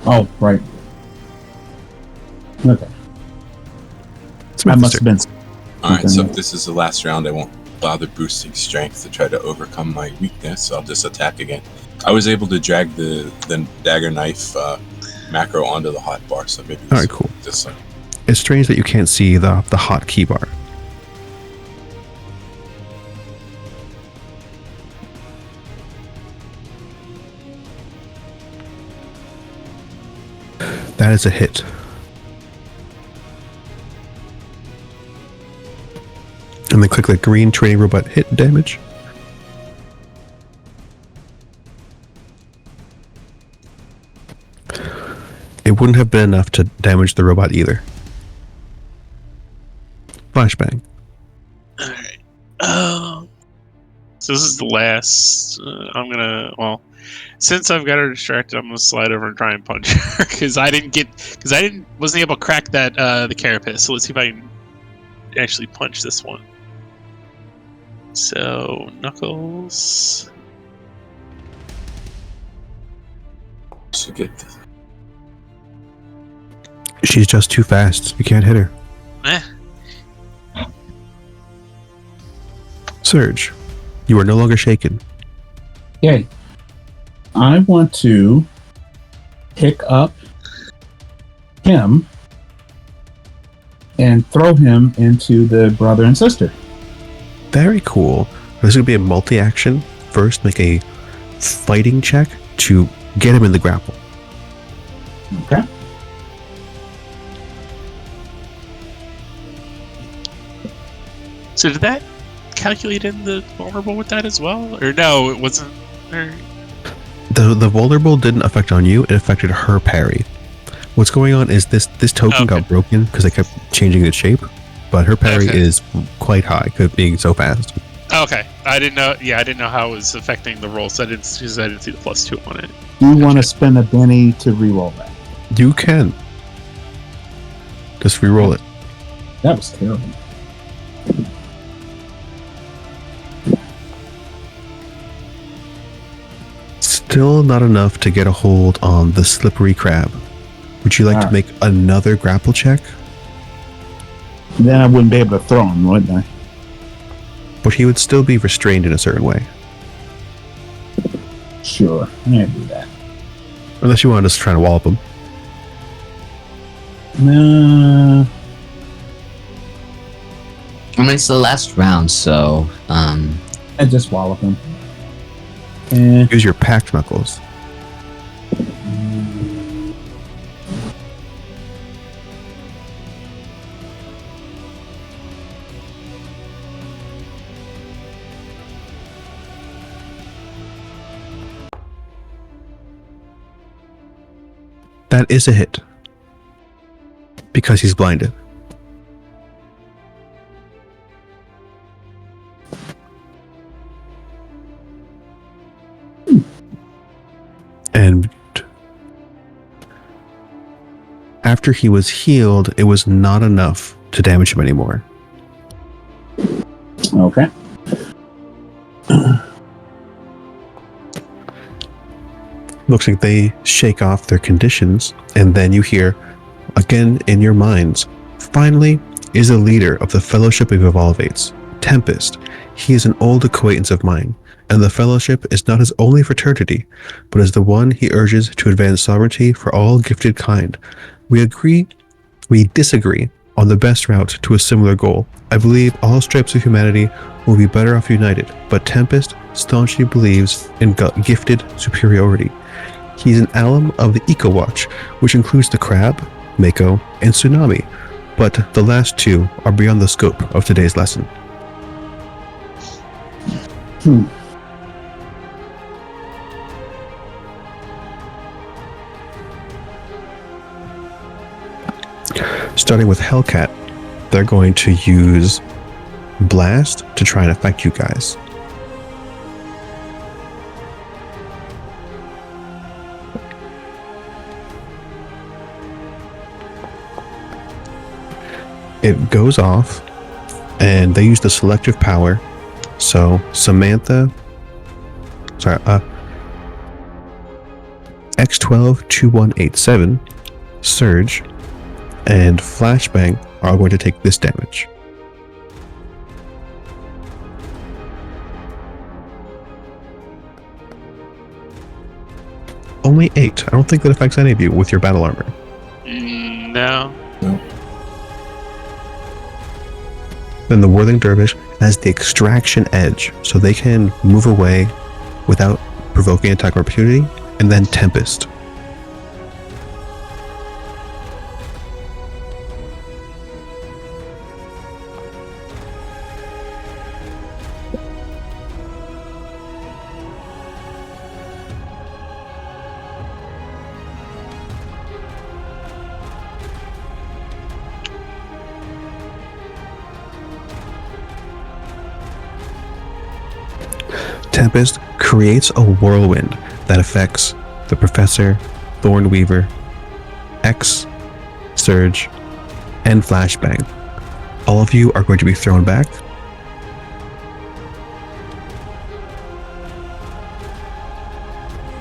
Oh, right. Okay. I Samantha's must have turn. been. Alright, so if this is the last round, I won't bother boosting strength to try to overcome my weakness. I'll just attack again. I was able to drag the dagger knife macro onto the hotbar, so maybe Alright, cool. This one. It's strange that you can't see the hot key bar. That is a hit. And then click the green training robot hit damage. It wouldn't have been enough to damage the robot either. Flashbang. alright. So this is the last. I'm gonna since I've got her distracted, I'm gonna slide over and try and punch her because wasn't able to crack that the carapace. So let's see if I can actually punch this one. So knuckles. So get this. She's just too fast. You can't hit her. Surge. You are no longer shaken. Okay. I want to pick up him and throw him into the brother and sister. Very cool. This is going to be a multi-action. First, make a fighting check to get him in the grapple. Okay. So did that calculate in the vulnerable with that as well, or no? It wasn't. Or... The vulnerable didn't affect on you. It affected her parry. What's going on is this token got broken because they kept changing its shape. but her parry Okay. is quite high, being so fast. Okay, I didn't know. Yeah, I didn't know how it was affecting the roll, so I didn't see the +2 on it. Do you want to spend a Benny to reroll that? You can just re-roll it. That was terrible. Still not enough to get a hold on the slippery crab. Would you like to make another grapple check? Then I wouldn't be able to throw him, wouldn't I? But he would still be restrained in a certain way. Sure, I'm gonna do that. Unless you want to just try to wallop him. No. I mean, it's the last round, so I just wallop him. Use your packed knuckles. That is a hit. Because he's blinded. And after he was healed, it was not enough to damage him anymore. Okay. Looks like they shake off their conditions, and then you hear, again in your minds, finally is a leader of the Fellowship of Evolvates, Tempest. He is an old acquaintance of mine, and the Fellowship is not his only fraternity, but is the one he urges to advance sovereignty for all gifted kind. We disagree on the best route to a similar goal. I believe all stripes of humanity will be better off united, but Tempest staunchly believes in gifted superiority. He's an alum of the Eco Watch, which includes the Crab, Mako, and Tsunami, but the last two are beyond the scope of today's lesson. Starting with Hellcat, they're going to use Blast to try and affect you guys. It goes off, and they use the selective power. So Samantha, X12 2187, Surge, and Flashbang are going to take this damage. Only 8. I don't think that affects any of you with your battle armor. No. Then the Whirling Dervish has the Extraction Edge, so they can move away without provoking attack opportunity, and then Tempest. Tempest creates a whirlwind that affects the Professor, Thornweaver, X, Surge, and Flashbang. All of you are going to be thrown back.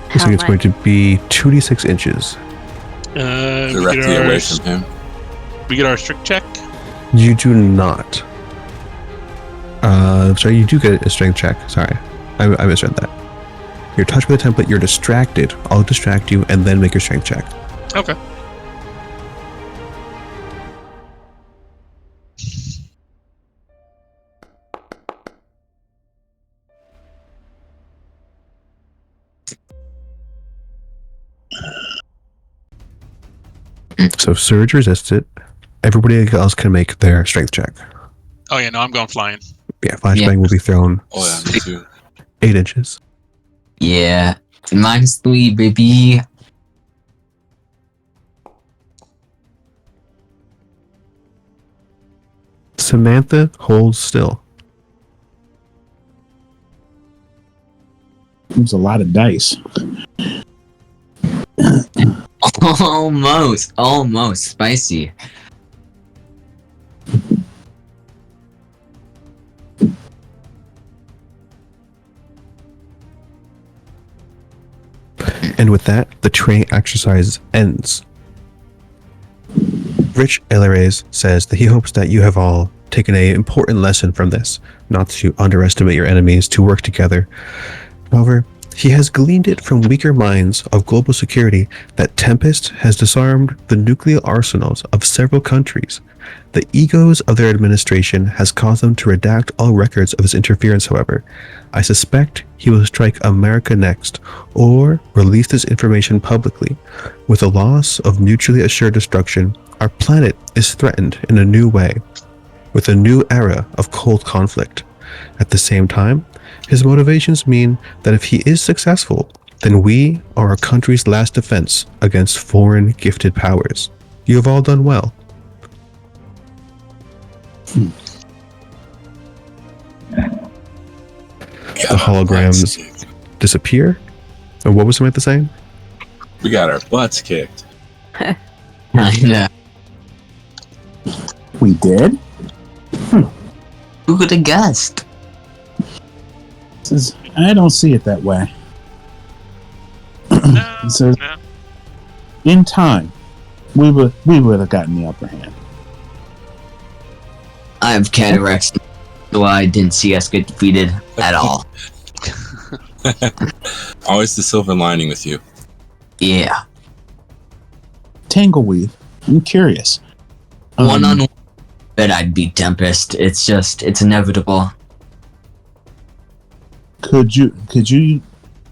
Looks like it's going to be 2d6 inches. Directly away from him. We get our strict check. You do not. Sorry, you do get a strength check. Sorry, I misread that. You're touched with a template, you're distracted. I'll distract you and then make your strength check. Okay. So Surge resists it. Everybody else can make their strength check. Oh yeah, no, I'm going flying. Yeah, Flashbang will be thrown Oh yeah, me too. 8 inches. yeah, -3, baby. Samantha holds still. There's a lot of dice. Almost spicy. And with that, the training exercise ends. Rich Aeleres says that he hopes that you have all taken an important lesson from this, not to underestimate your enemies, to work together. However, he has gleaned it from weaker minds of global security that Tempest has disarmed the nuclear arsenals of several countries. The egos of their administration has caused them to redact all records of his interference, however. I suspect he will strike America next, or release this information publicly. With the loss of mutually assured destruction, our planet is threatened in a new way, with a new era of cold conflict. At the same time, his motivations mean that if he is successful, then we are our country's last defense against foreign gifted powers. You have all done well. The holograms disappear. And what was Samantha saying? We got our butts kicked. I know. We did? Who could have guessed? I don't see it that way. No, So- no. In time, we would have gotten the upper hand. I have cataracts, so I didn't see us get defeated at all. Always the silver lining with you. Yeah. Tangleweave. I'm curious. One on one, bet I'd beat Tempest. It's inevitable. Could you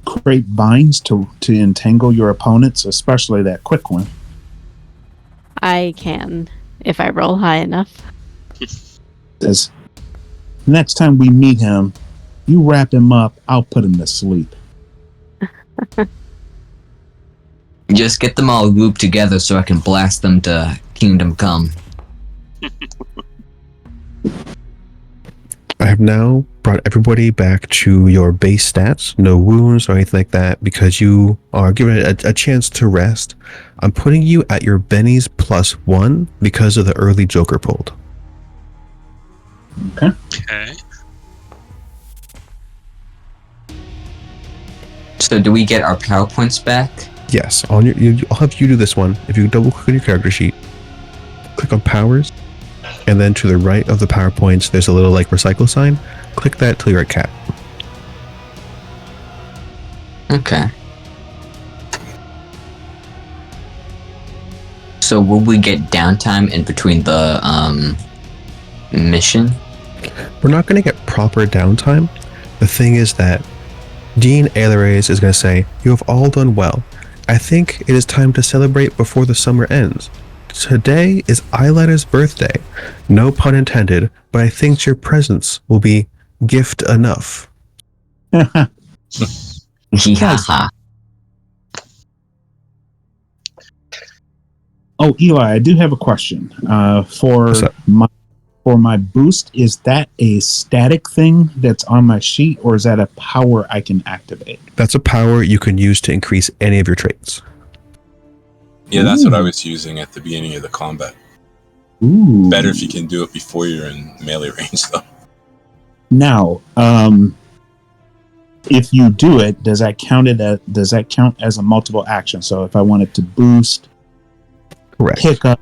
create vines to entangle your opponents, especially that quick one? I can, if I roll high enough. Says, next time we meet him, you wrap him up, I'll put him to sleep. Just get them all looped together so I can blast them to Kingdom Come. I have now brought everybody back to your base stats, no wounds or anything like that, because you are given a chance to rest. I'm putting you at your Benny's +1 because of the early Joker pulled. Okay. So do we get our PowerPoints back? Yes, on I'll have you do this one. If you double click on your character sheet, click on powers, and then to the right of the PowerPoints, there's a little like recycle sign. Click that till you're at cap. Okay. So will we get downtime in between the mission? We're not going to get proper downtime. The thing is that Dean Aeleres is going to say, "You have all done well. I think it is time to celebrate before the summer ends. Today is Aeleres' birthday. No pun intended, but I think your presence will be gift enough." Yeah. Oh, Eli, I do have a question. What's up? For my boost, is that a static thing that's on my sheet, or is that a power I can activate? That's a power you can use to increase any of your traits. Yeah, that's what I Ooh. was using at the beginning of the combat. Ooh. Better if you can do it before you're in melee range, though. Now, if you do it, does that count as a multiple action? So if I wanted to boost, Correct. pick up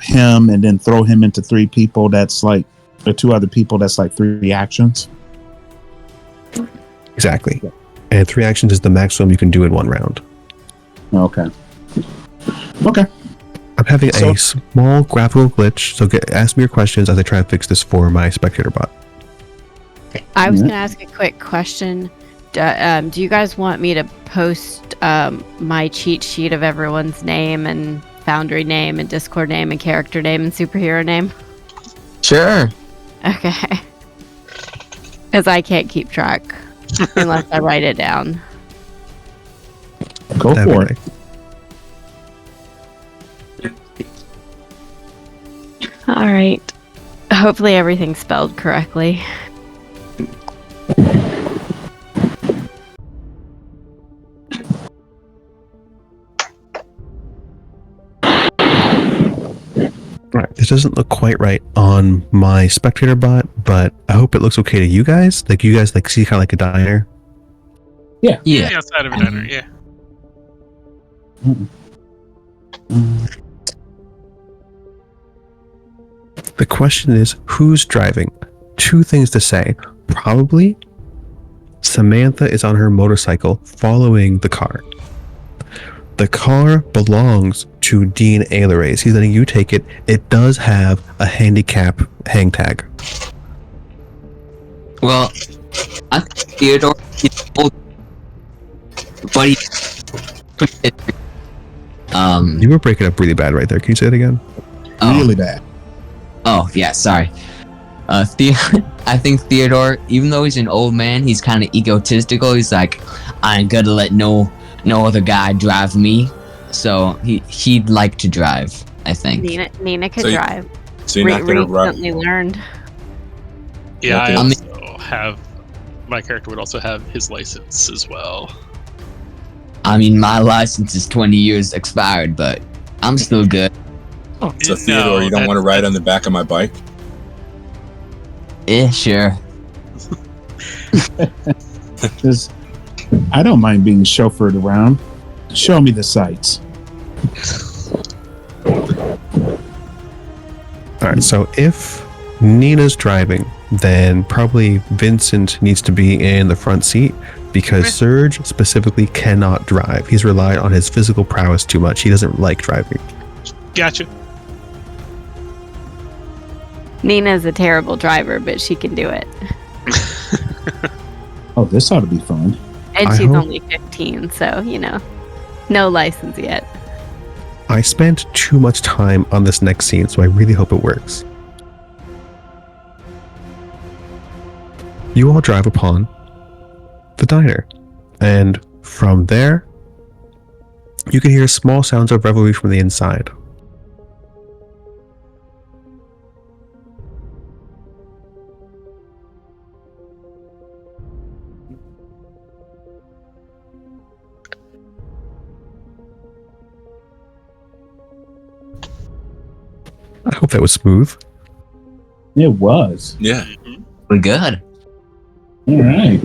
him, and then throw him into three people, that's like, or two other people, that's like 3 actions. Exactly. And 3 actions is the maximum you can do in 1 round. Okay. I'm having So- a small graphical glitch, so ask me your questions as I try and fix this for my spectator bot. I was Yeah. going to ask a quick question. Do you guys want me to post my cheat sheet of everyone's name and Foundry name and Discord name and character name and superhero name? Sure. Okay. Because I can't keep track unless I write it down. Go That'd for be it. All right. Hopefully everything's spelled correctly. Right. This doesn't look quite right on my spectator bot, but I hope it looks okay to you guys. Like you guys see kind of like a diner. Yeah, outside of a diner, yeah. The question is, who's driving? Two things to say. Probably Samantha is on her motorcycle following the car. The car belongs to Dean Aeleres. He's letting you take it. It does have a handicap hang tag. Well, I think Theodore is old, but he. You were breaking up really bad right there. Can you say it again? Really bad. Oh yeah, sorry. I think Theodore, even though he's an old man, he's kind of egotistical. He's like, I ain't gonna let no other guy drive me. So he'd like to drive, I think. Nina could So drive. So you're not gonna run. Recently learned. Yeah, I Okay. also have. My character would also have his license as well. I mean, my license is 20 years expired, but I'm still good. So Theodore, you don't want to ride on the back of my bike? Yeah, sure. Just, I don't mind being chauffeured around. Show me the sights. All right. So if Nina's driving, then probably Vincent needs to be in the front seat because Serge specifically cannot drive. He's relied on his physical prowess too much. He doesn't like driving. Gotcha. Nina's a terrible driver, but she can do it. Oh, this ought to be fun. And I she's hope- only 15, so, no license yet. I spent too much time on this next scene, so I really hope it works. You all drive upon the diner, and from there, you can hear small sounds of revelry from the inside. I hope that was smooth. It was. Yeah. We're good. All right.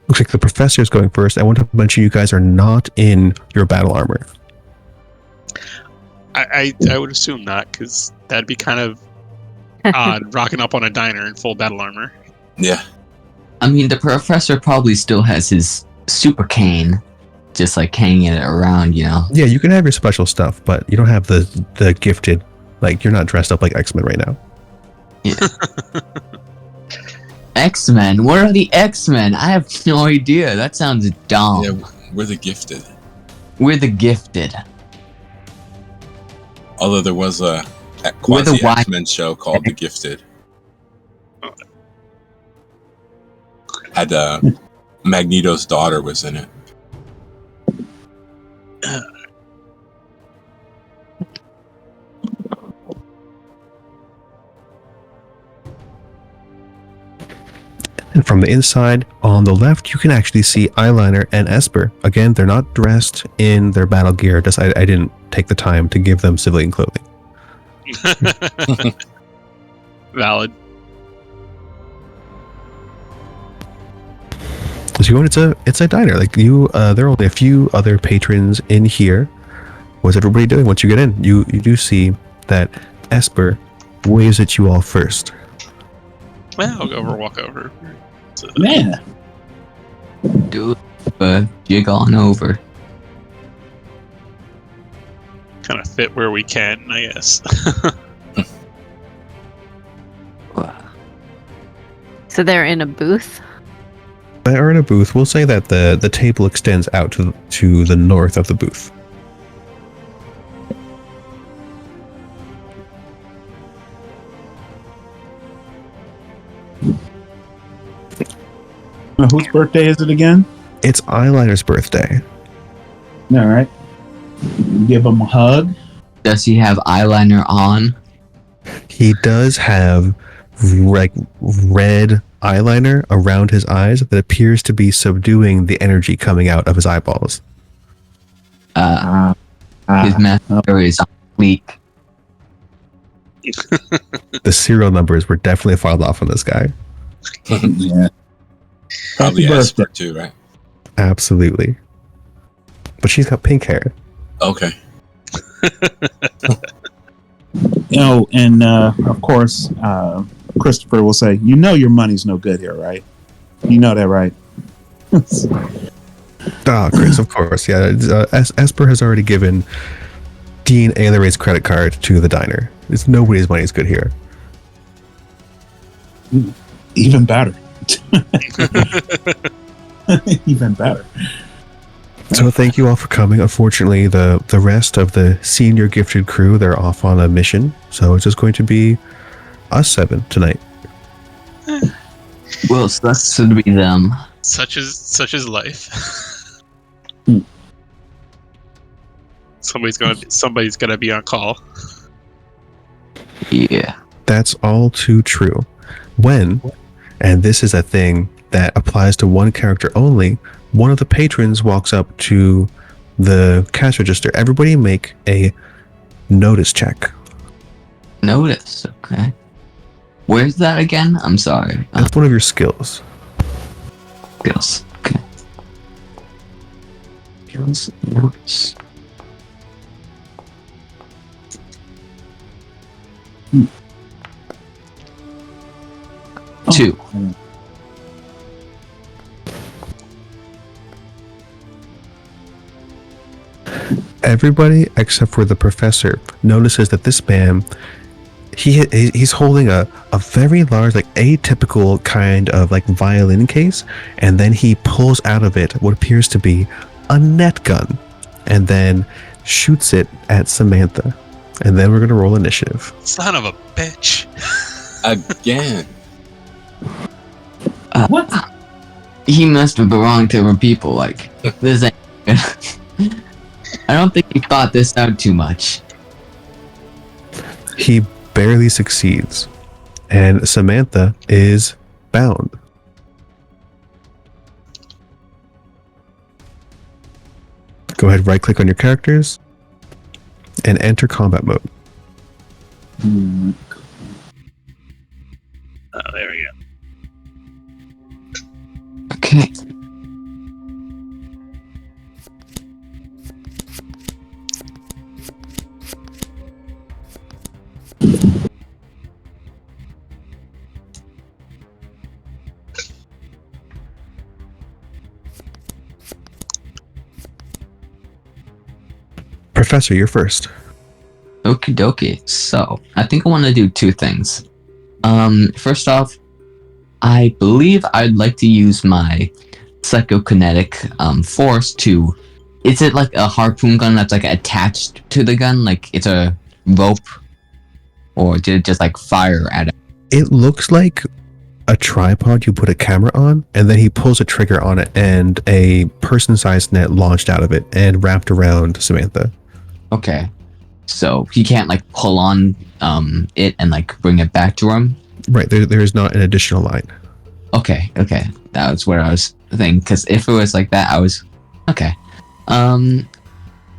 Looks like the professor is going first. I want to mention you guys are not in your battle armor. I would assume not, because that'd be kind of odd, rocking up on a diner in full battle armor. Yeah. I mean, the professor probably still has his super cane, just like hanging it around, Yeah, you can have your special stuff, but you don't have the gifted. Like, you're not dressed up like X-Men right now. X-Men? What are the X-Men? I have no idea. That sounds dumb. Yeah, we're the gifted. We're the gifted. Although there was a We're the quasi white- X-Men show called The Gifted. Had Magneto's daughter was in it. And from the inside, on the left, you can actually see Eyeliner and Esper. Again, they're not dressed in their battle gear. Just I didn't take the time to give them civilian clothing. Valid. So you go in, it's a diner. Like there are only a few other patrons in here. What's everybody doing once you get in? You do see that Esper waves at you all first. Well, I'll go over, walk over. Yeah. Dude, jig on over. Kind of fit where we can, I guess. So they're in a booth? They are in a booth. We'll say that the table extends out to the north of the booth. Now, whose birthday is it again? It's Eyeliner's birthday. All right. Give him a hug. Does he have eyeliner on? He does have like red eyeliner around his eyes that appears to be subduing the energy coming out of his eyeballs. His mascara is on fleek. The serial numbers were definitely filed off on this guy. Yeah. Probably Happy Esper birthday. too, right? Absolutely. But she's got pink hair. Okay. And of course, Christopher will say, your money's no good here, right? You know that, right? Chris, of course. Yeah, Esper has already given Dean Aeleres' credit card to the diner. It's nobody's money is good here. Even better. Even better. So thank you all for coming. Unfortunately, the rest of the senior gifted crew, they're off on a mission. So it's just going to be us 7 tonight. Well, so that should be them. Such is life. Somebody's gonna be on call. Yeah. That's all too true. When, and this is a thing that applies to one character only, one of the patrons walks up to the cash register. Everybody make a notice check. Notice. Okay. Where's that again? I'm sorry. That's one of your skills. Skills. Okay. Skills. Notice. Oh. 2. Everybody except for the professor notices that this man, he's holding a very large, like atypical kind of like violin case, and then he pulls out of it what appears to be a net gun, and then shoots it at Samantha. And then we're gonna roll initiative. Son of a bitch. Again. What? He must have belonged to different people. Like, this ain't I don't think he thought this out too much. He barely succeeds, and Samantha is bound. Go ahead, right click on your characters and enter combat mode. Oh, there we go. Okay. Professor, you're first. Okie dokie. So, I think I want to do 2 things. First off, I believe I'd like to use my psychokinetic force to... Is it like a harpoon gun that's like attached to the gun? Like it's a rope? Or did it just like fire at it? It looks like a tripod you put a camera on, and then he pulls a trigger on it, and a person-sized net launched out of it and wrapped around Samantha. Okay. So he can't like pull on it and like bring it back to him? Right, there is not an additional line. Okay. That was what I was thinking. Because if it was like that, I was... Okay.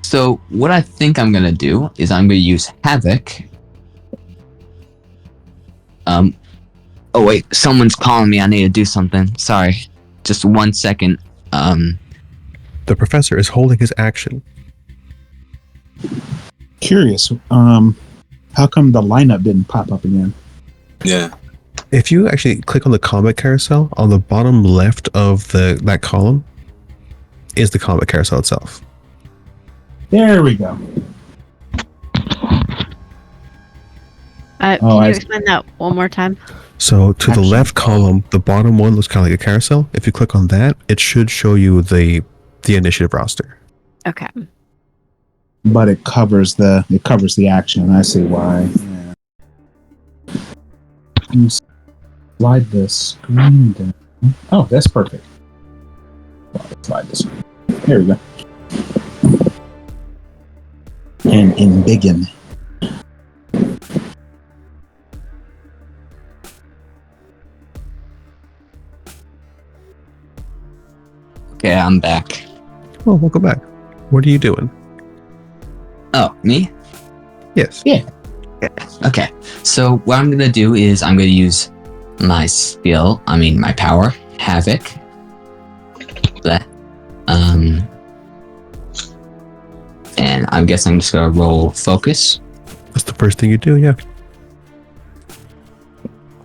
So what I think I'm going to do is I'm going to use Havoc. Oh wait, someone's calling me. I need to do something. Sorry. Just 1 second. The professor is holding his action. Curious. How come the lineup didn't pop up again? Yeah. If you actually click on the combat carousel, on the bottom left of that column is the combat carousel itself. There we go. Can you explain that one more time? So to the left column, the bottom one looks kind of like a carousel. If you click on that, it should show you the initiative roster. Okay. But it covers the action. I see why. Yeah. Can you slide the screen down? Oh, that's perfect. slide this way. There we go. And embiggen. Okay, I'm back. Oh, welcome back. What are you doing? Oh, me? Yes. Yeah. Okay, so what I'm gonna do is I'm gonna use my my power, Havoc. Bleh. And I guess I'm just gonna roll Focus. That's the first thing you do, yeah.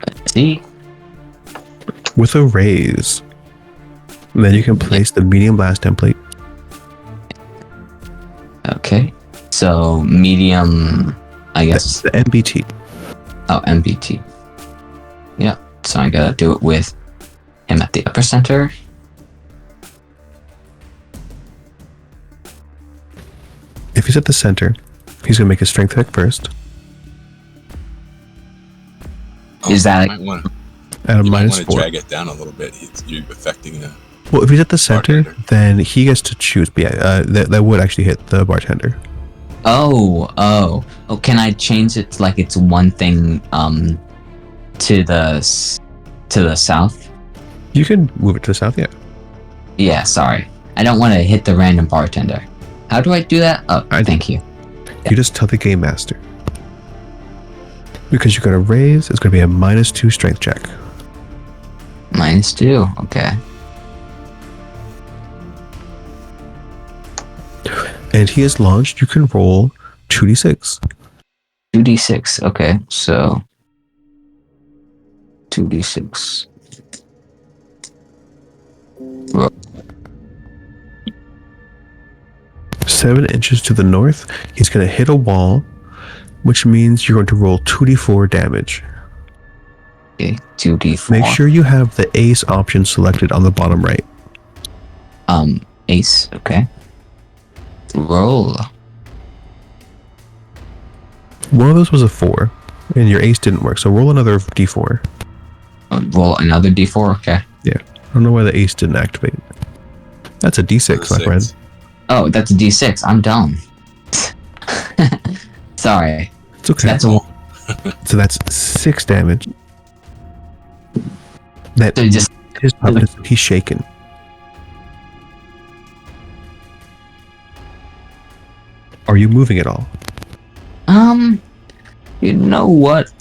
Let's see. With a raise. And then you can place the medium blast template. Okay, so medium, I guess. The MBT. Oh, MBT. Yeah, so I gotta do it with him at the upper center. If he's at the center, he's going to make a strength check first. Is that- You might want At a to -4. drag it down a little bit. You're affecting the. Well, if he's at the center, Bartender. then he gets to choose. But yeah, that would actually hit the bartender. Oh, can I change it to like it's one thing to the south? You can move it to the south, yeah. Yeah, sorry. I don't want to hit the random bartender. How do I do that? Oh, thank you. You just tell the game master. Because you're going to raise, it's going to be a -2 strength check. -2, okay. And he is launched, you can roll 2d6. 2d6, okay, so 2d6. 7 inches to the north, he's going to hit a wall, which means you're going to roll 2d4 damage. Okay, 2d4. Make sure you have the ace option selected on the bottom right. Ace, okay. Roll. One of those was a 4, and your ace didn't work, so roll another d4. Roll another d4, okay. I don't know why the ace didn't activate. That's a d6, my friend. Oh, that's a d6. I'm dumb. Sorry. It's okay. That's a So that's 6 damage. That So just his puppet, he's shaken. Are you moving at all? you know what?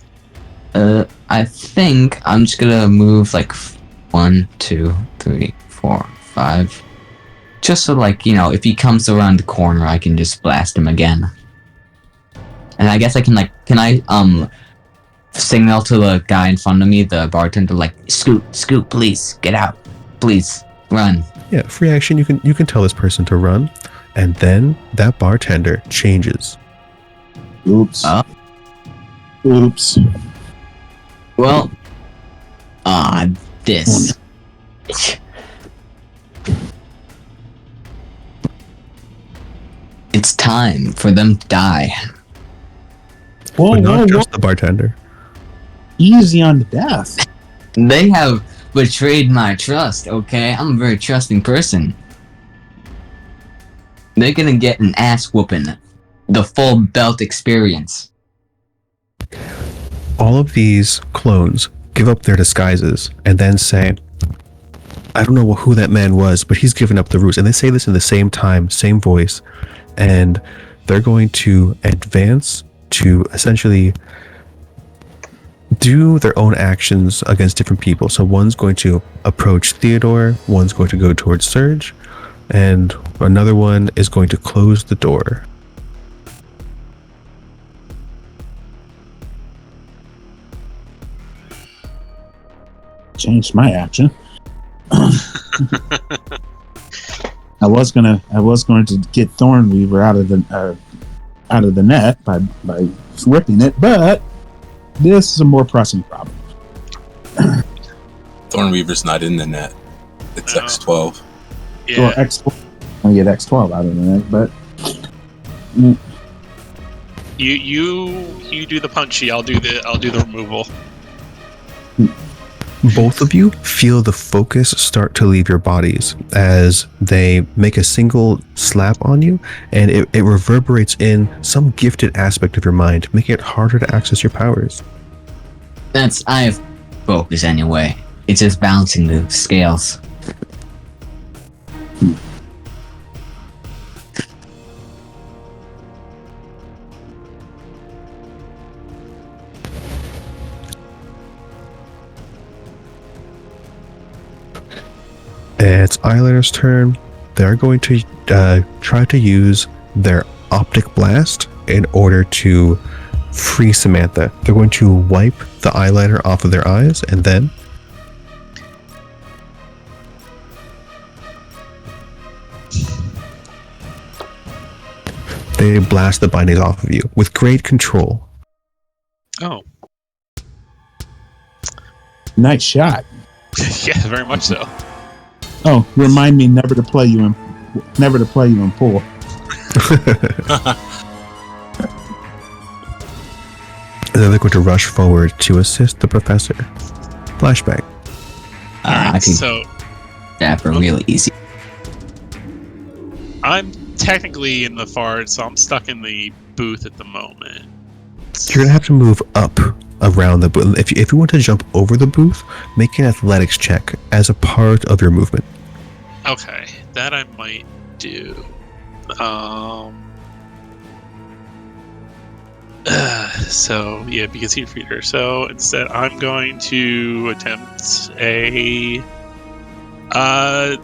I think I'm just gonna move like 1, 2, 3, 4, 5. Just so like, if he comes around the corner, I can just blast him again. And I guess I can signal to the guy in front of me, the bartender, like, scoot, please, get out. Please, run. Yeah, free action. You can tell this person to run, and then that bartender changes. Oops. Oops. Well, this. It's time for them to die. Whoa, But not whoa, just the bartender. Easy on the death. They have betrayed my trust, okay? I'm a very trusting person. They're gonna get an ass whooping. The full belt experience. All of these clones give up their disguises and then say, I don't know who that man was, but he's given up the ruse. And they say this in the same time, same voice. And they're going to advance to essentially do their own actions against different people. So one's going to approach Theodore, one's going to go towards Serge, and another one is going to close the door. Changed my action. I was going to get Thornweaver out of the net by whipping it, but this is a more pressing problem. Thornweaver's not in the net. It's No. X12. Yeah. Or X12. I get X12 out of the net, but You do the punchy. I'll do the removal. Both of you feel the focus start to leave your bodies as they make a single slap on you, and it reverberates in some gifted aspect of your mind, making it harder to access your powers. I have focus anyway. It's just balancing the scales. It's Aeleres' turn. They're going to try to use their optic blast in order to free Samantha. They're going to wipe the eyeliner off of their eyes, and then they blast the bindings off of you with great control. Oh, Nice shot. yeah, very much so. Oh, remind me never to play you in pool. And then they're going to rush forward to assist the professor. Flashback. I can So that for real easy. I'm technically in the far, so I'm stuck in the booth at the moment. You're going to have to move up around the booth. If you want to jump over the booth, make an athletics check as a part of your movement. Okay, that I might do. So yeah, because he's reader. So instead, I'm going to attempt a. I'm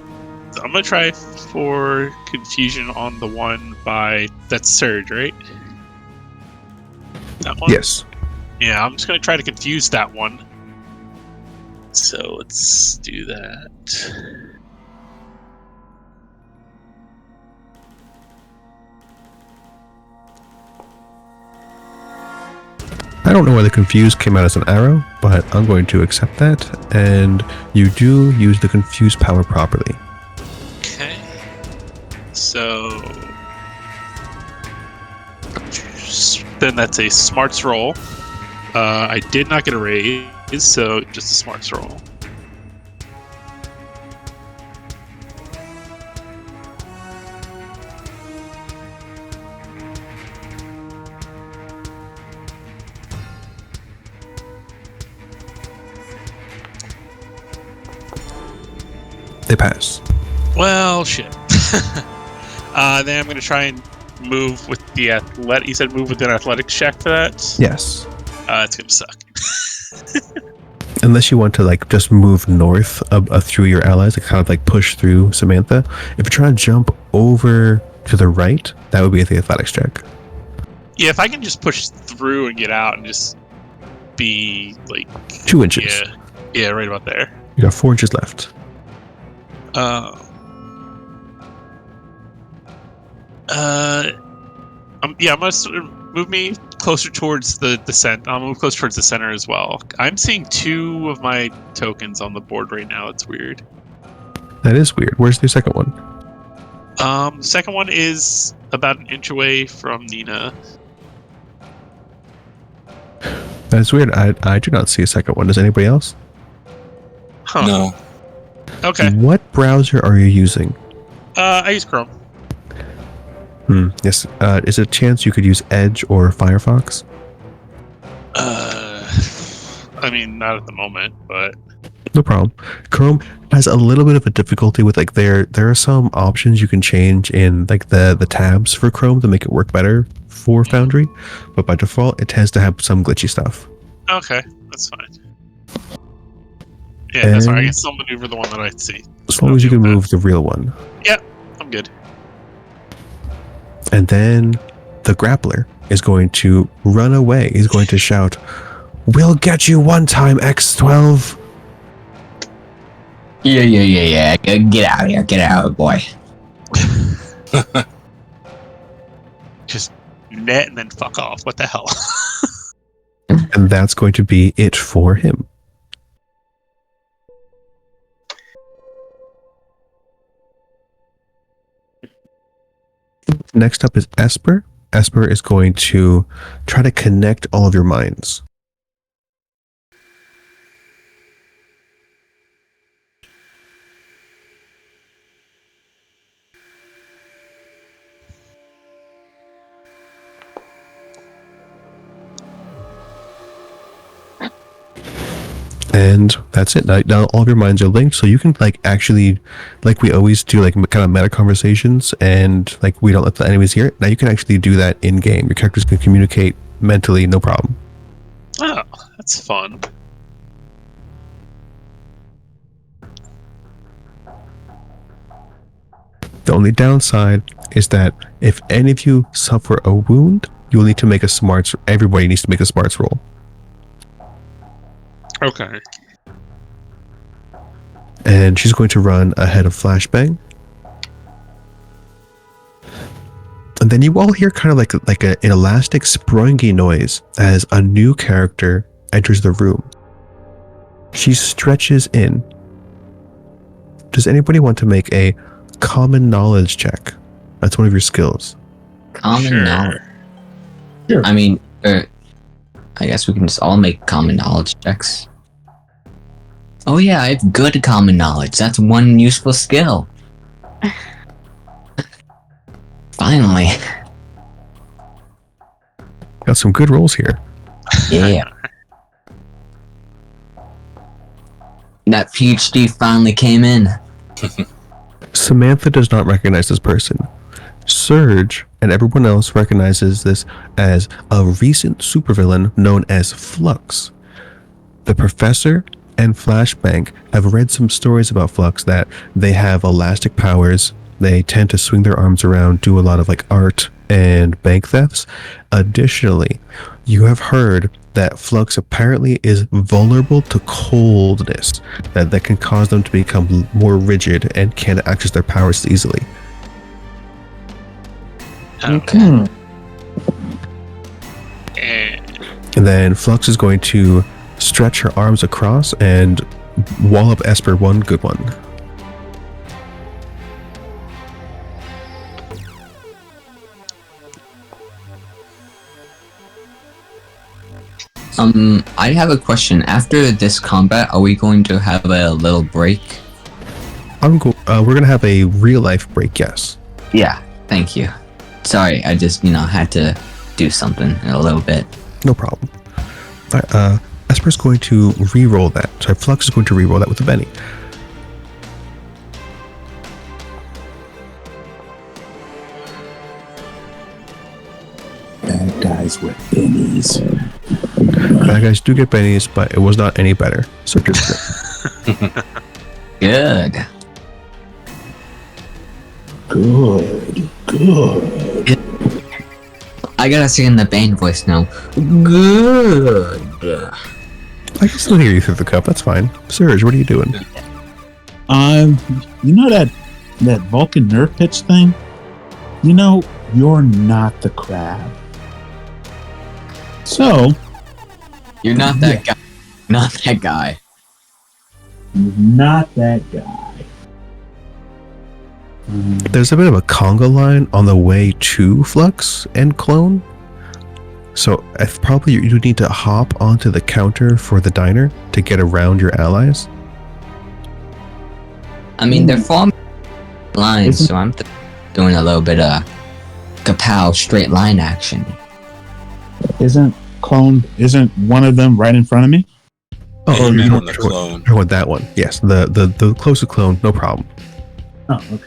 gonna try for confusion on the one by that's Surge, right? That one. Yes. Yeah, I'm just gonna try to confuse that one. So let's do that. I don't know why the confuse came out as an arrow, but I'm going to accept that, and you do use the confuse power properly. Okay. So then that's a smarts roll. I did not get a raise, so just a smarts roll. They pass. Well, shit. Then I'm going to try and move with the athletic. You said move with an athletics check for that? Yes. It's going to suck. Unless you want to just move north through your allies, kind of push through Samantha. If you're trying to jump over to the right, that would be the athletics check. Yeah, if I can just push through and get out and just be 2 inches. Yeah, right about there. You got 4 inches left. I'm gonna sort of move me closer towards the center. I'll move closer towards the center as well. I'm seeing 2 of my tokens on the board right now. It's weird. That is weird. Where's the second one? The second one is about an inch away from Nina. That is weird. I do not see a second one. Does anybody else? Huh. No. Okay. What browser are you using? I use Chrome. Yes. Is it a chance you could use Edge or Firefox? I mean, not at the moment, but No problem. Chrome has a little bit of a difficulty with there are some options you can change in the tabs for Chrome to make it work better for Foundry, but by default it tends to have some glitchy stuff. okay, that's fine. Yeah, that's fine. I can still maneuver the one that I see. As long as you can move the real one. Yeah, I'm good. And then the grappler is going to run away. He's going to shout, "We'll get you one time, X12." Yeah. Get out of here. Get out, boy. Just net and then fuck off. What the hell? And that's going to be it for him. Next up is Esper. Esper is going to try to connect all of your minds. And that's it. Now all of your minds are linked, so you can like actually, like we always do, like kind of meta conversations, and like we don't let the enemies hear it. Now you can actually do that in game. Your characters can communicate mentally, no problem. Oh, that's fun. The only downside is that if any of you suffer a wound, you'll need to make a smarts. Everybody needs to make a smarts roll. Okay. And she's going to run ahead of Flashbang. And then you all hear kind of like an elastic springy noise as a new character enters the room. She stretches in. Does anybody want to make a common knowledge check? That's one of your skills. Common knowledge. Sure. I mean, I guess we can just all make common knowledge checks. Oh yeah, I have good common knowledge. That's one useful skill. Finally. Got some good rolls here. Yeah. That PhD finally came in. Samantha does not recognize this person. Surge and everyone else recognizes this as a recent supervillain known as Flux. The professor and Flashbang have read some stories about Flux that they have elastic powers. They tend to swing their arms around, do a lot of like art and bank thefts. Additionally, you have heard that Flux apparently is vulnerable to coldness, that can cause them to become more rigid and can't access their powers easily. Okay. And then Flux is going to stretch her arms across and wall up Esper one good one. I have a question. After this combat, are we going to have a little break? We're gonna have a real life break, yes. Yeah, thank you. Sorry, I just, had to do something a little bit. No problem. Alright, Esper's going to re-roll that. So Flux is going to re-roll that with a Benny. Bad guys with bennies. Bad guys do get bennies, but it was not any better. So just Good. Good. I gotta sing in the Bane voice now. Good. I can still hear you through the cup. That's fine. Surge, what are you doing? You know that Vulcan nerf pitch thing? You're not the crab. So, You're not that guy. Not that guy. you're not that guy. There's a bit of a conga line on the way to Flux and Clone. So probably you need to hop onto the counter for the diner to get around your allies. I mean, they're forming lines, so I'm doing a little bit of kapow straight line action. Isn't one of them right in front of me? Oh, Amen you on the clone. want that one? Yes, the closest clone, no problem. Oh, okay.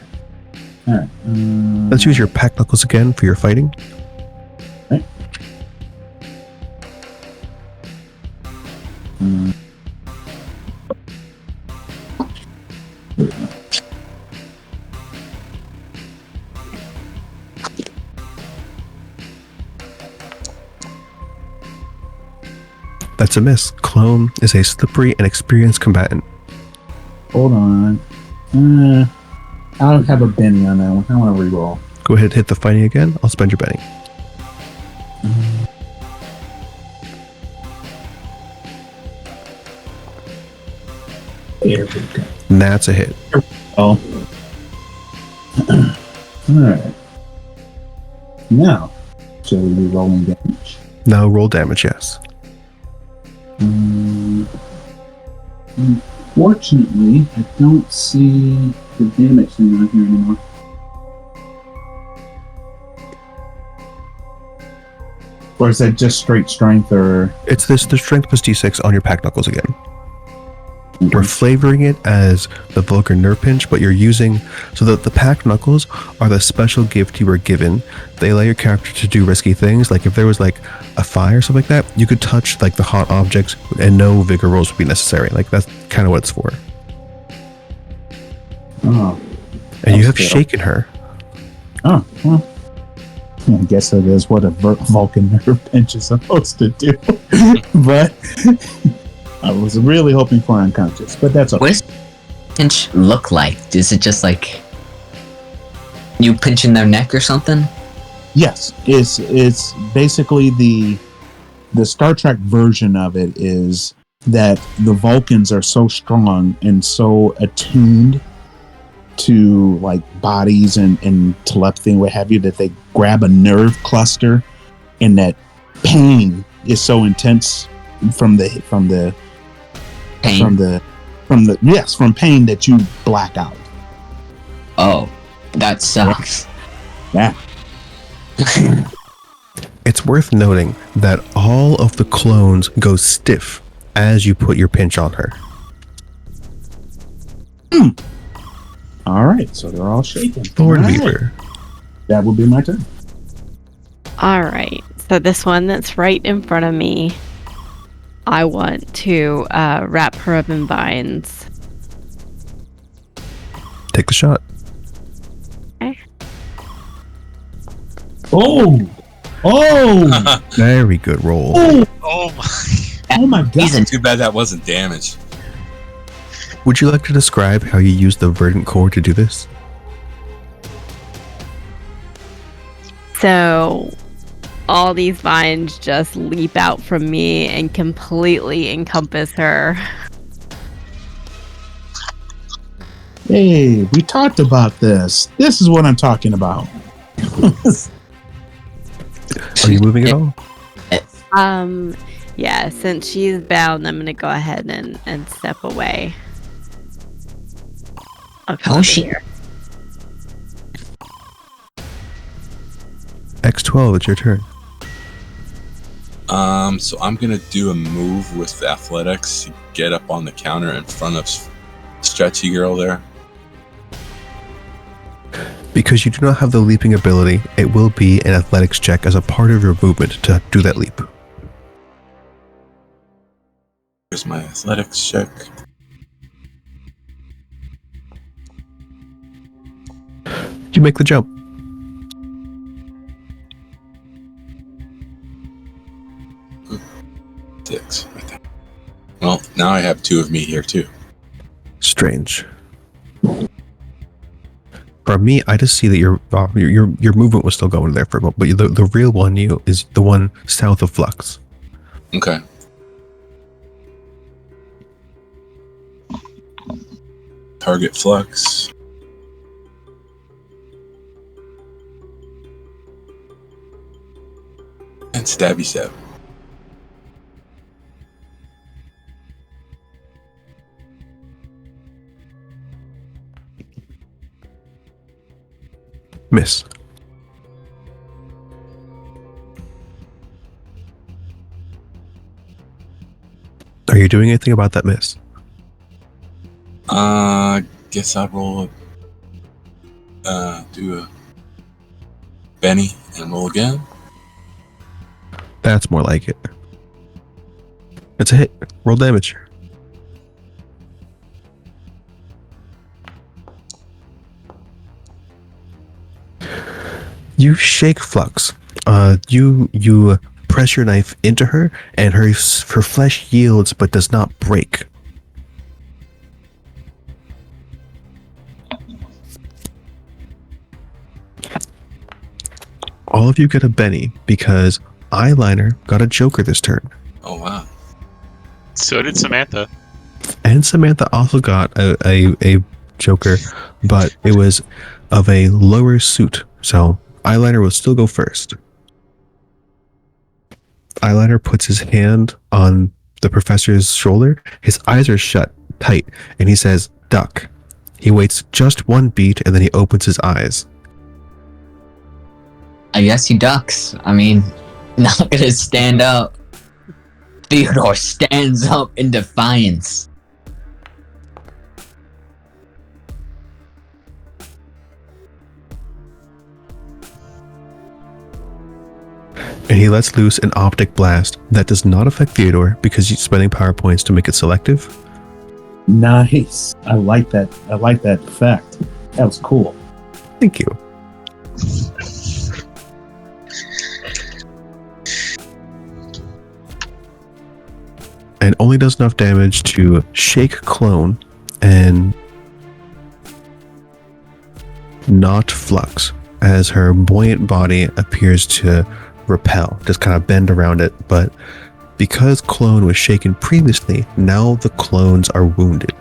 All right. Let's use your pack knuckles again for your fighting. Okay. That's a miss. Clone is a slippery and experienced combatant. Hold on. I don't have a Benny on that one. I want to reroll. Go ahead, hit the fighting again. I'll spend your Benny. There we go. That's a hit. Oh. Alright. Now, shall we be rolling damage? Now roll damage, yes. Unfortunately, I don't see the damage thing on here anymore. Or is that just straight strength, or? It's the strength plus d6 on your pack knuckles again. Okay. We're flavoring it as the Vulgar Nerve Pinch, but you're using... So the pack knuckles are the special gift you were given. They allow your character to do risky things. Like if there was like a fire or something like that, you could touch like the hot objects and no vigor rolls would be necessary. Like that's kind of what it's for. Oh. And you have That's shaken her. Oh, well. I guess that is what a Vulcan nerve pinch is supposed to do. But I was really hoping for unconscious, but that's okay. What does pinch look like? Is it just like you pinching their neck or something? Yes, it's basically the Star Trek version of it is that the Vulcans are so strong and so attuned to like bodies and telepathy and what have you that they grab a nerve cluster, and that pain is so intense from pain that you black out. Oh, that sucks. Yeah. It's worth noting that all of the clones go stiff as you put your pinch on her. All right, so they're all shaking. Thornbeaver. That will be my turn. All right. So this one that's right in front of me, I want to wrap her up in vines. Take the shot. Okay. Oh! Very good roll. Oh my. Oh my god! Too bad that wasn't damage. Would you like to describe how you use the verdant core to do this? So all these vines just leap out from me and completely encompass her. Hey, we talked about this. This is what I'm talking about. Are you moving at all? Yeah, since she's bound, I'm gonna go ahead and step away. Okay. How is she? X12, it's your turn. So I'm gonna do a move with athletics to get up on the counter in front of Stretchy Girl there. Because you do not have the leaping ability, it will be an athletics check as a part of your movement to do that leap. Here's my athletics check. You make the jump. Six. Right there. Well, now I have two of me here too. Strange. For me, I just see that your movement was still going there for a moment, but the real one is the one south of Flux. Okay. Target Flux. And stabby stab. Miss. Are you doing anything about that miss? Guess I'll roll do a Benny and roll again. That's more like it. It's a hit. Roll damage. You shake Flux. You press your knife into her, and her flesh yields but does not break. All of you get a Benny because Eyeliner got a Joker this turn. Oh wow. So did Samantha. And Samantha also got a Joker, but it was of a lower suit. So Eyeliner will still go first. Eyeliner puts his hand on the professor's shoulder. His eyes are shut tight, and he says, "Duck." He waits just one beat, and then he opens his eyes. I guess he ducks. I mean, Not gonna stand up. Theodore stands up in defiance. And he lets loose an optic blast that does not affect Theodore because he's spending power points to make it selective. Nice. I like that. I like that effect. That was cool. Thank you. And only does enough damage to shake Clone and not Flux, as her buoyant body appears to repel, just kind of bend around it. But because Clone was shaken previously, now the clones are wounded.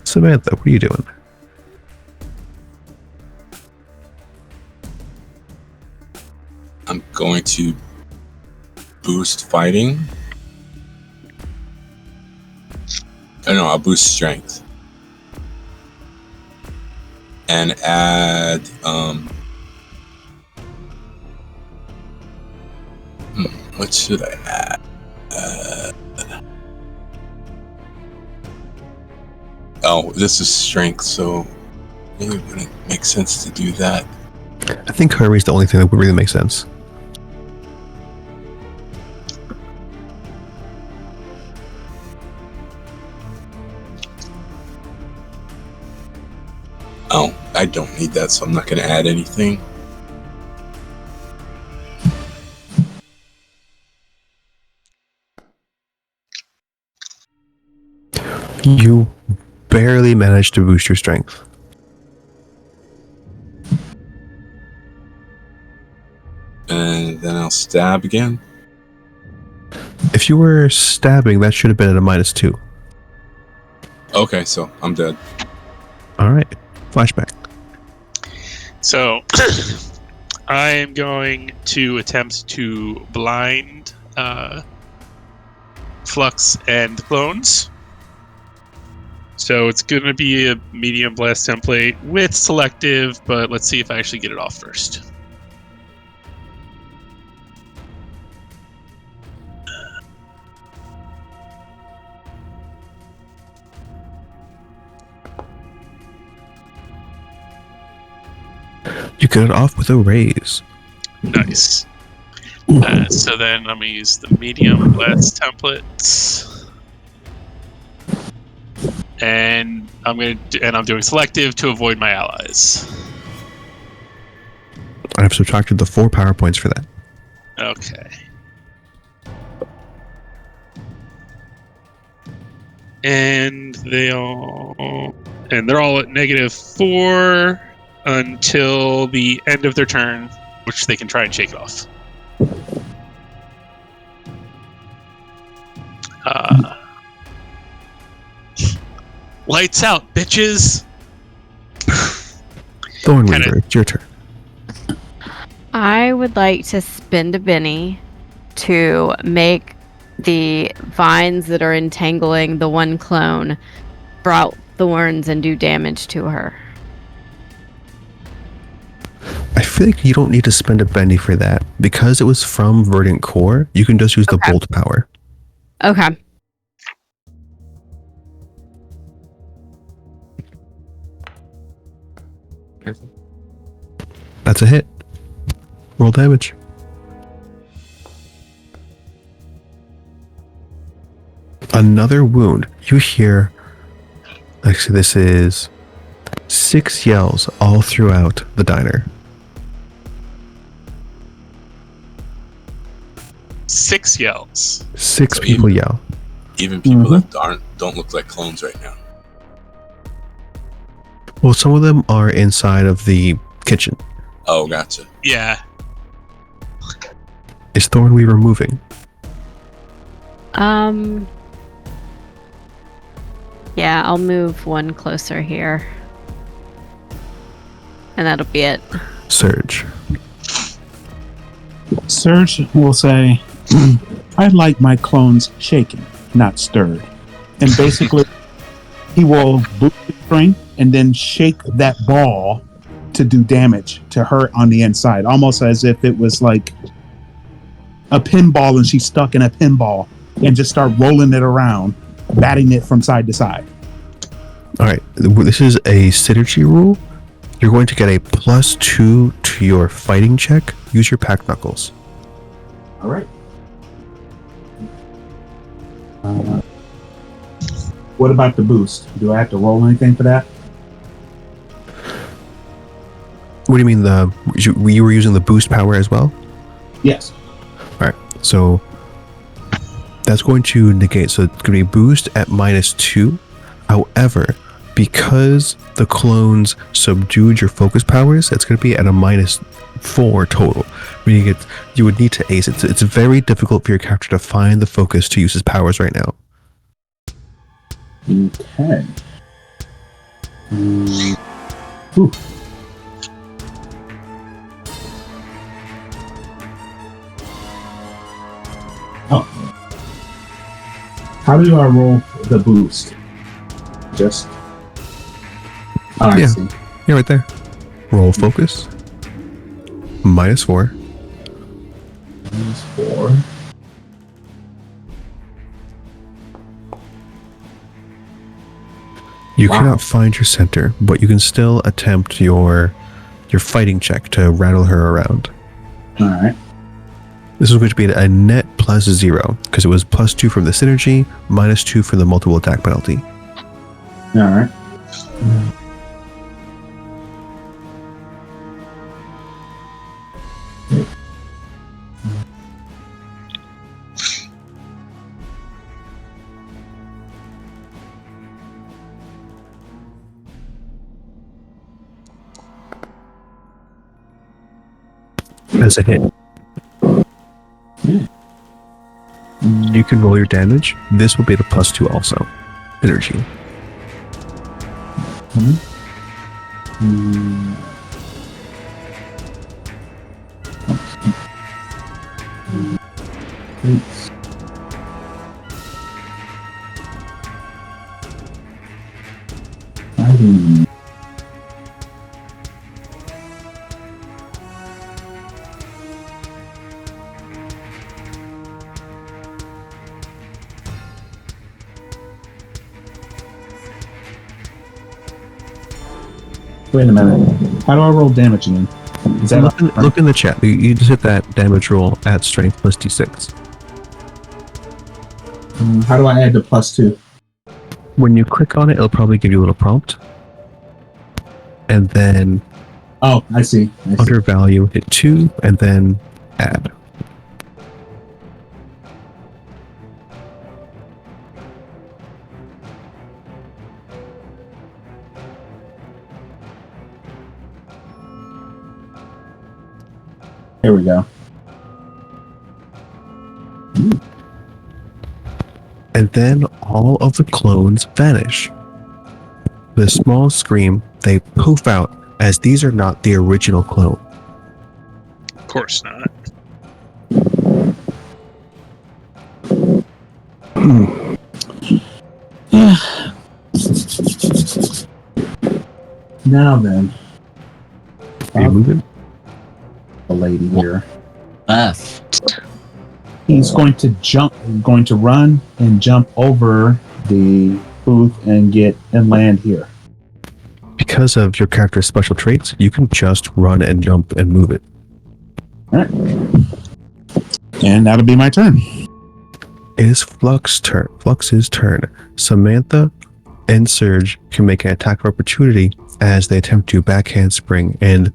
Samantha, what are you doing? I'm going to boost fighting. Oh no, I'll boost strength. And add what should I add? Oh, this is strength, so it wouldn't make sense to do that. I think Hurry's the only thing that would really make sense. Oh, I don't need that, so I'm not going to add anything. You barely managed to boost your strength. And then I'll stab again. If you were stabbing, that should have been at a -2. Okay, so I'm dead. All right. Flashback. So, I am going to attempt to blind Flux and the clones. So it's going to be a medium blast template with selective, but let's see if I actually get it off first. You get it off with a raise. Nice. So then I'm gonna use the medium blast templates, and I'm doing selective to avoid my allies. I've subtracted the 4 power points for that. Okay. And they're all at -4 until the end of their turn, which they can try and shake it off. Lights out, bitches! Thornweaver, it's your turn. I would like to spend a Benny to make the vines that are entangling the one clone sprout thorns and do damage to her. I feel like you don't need to spend a Bendy for that. Because it was from Verdant Core, you can just use the Bolt power. Okay. That's a hit. Roll damage. Another wound. You hear... Actually, this is 6 yells all throughout the diner. 6 yells. 6 So people yell. Even people that don't look like clones right now. Well, some of them are inside of the kitchen. Oh, gotcha. Yeah. Is Thornweaver moving? Yeah, I'll move one closer here. And that'll be it. Surge. Surge will say, I like my clones shaken, not stirred. And basically, he will boost his strength and then shake that ball to do damage to her on the inside, almost as if it was like a pinball and she's stuck in a pinball, and just start rolling it around, batting it from side to side. All right, this is a synergy rule. You're going to get a +2 to your fighting check. Use your pack knuckles. All right. What about the boost? Do I have to roll anything for that? What do you mean you were using the boost power as well? Yes. All right, so that's going to negate. So it's going to be boost at -2. However, because the clones subdued your focus powers, it's going to be at a -4 total. Meaning you would need to ace it. It's very difficult for your character to find the focus to use his powers right now. Okay. Whew. Oh. How do I roll the boost? Just. Oh, I Yeah. see. Yeah, right there. Roll focus. -4. -4. You Wow. cannot find your center, but you can still attempt your fighting check to rattle her around. All right. This is going to be a net +0 because it was +2 from the synergy, -2 from the multiple attack penalty. All right. As a hit. You can roll your damage. This will be the +2 also. Energy. Wait a minute. How do I roll damage again? Is that Look in the chat. You just hit that damage roll at strength +d6. How do I add the +2? When you click on it, it'll probably give you a little prompt. And then Oh, I see. under value, hit 2, and then add. Here we go. And then all of the clones vanish. With a small scream, they poof out as these are not the original clone. Of course not. Now then, Are you moving? the lady here. Left. He's going to run and jump over the booth and land here. Because of your character's special traits, you can just run and jump and move it. All right. And that'll be my turn. It is Flux's turn. Samantha and Surge can make an attack of opportunity as they attempt to backhand spring and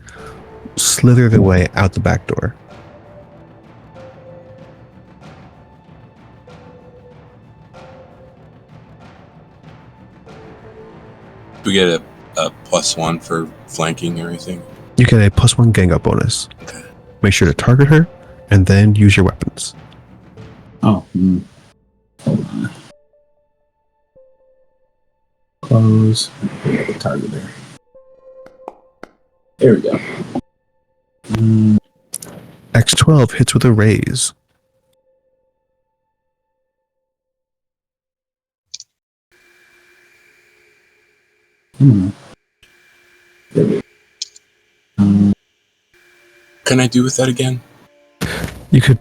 slither their way out the back door. Do we get a +1 for flanking or anything? You get a +1 gang up bonus. Okay. Make sure to target her and then use your weapons. Oh. Hold on. Close. Target there. There we go. X12 hits with a raise. can I do with that again? You could.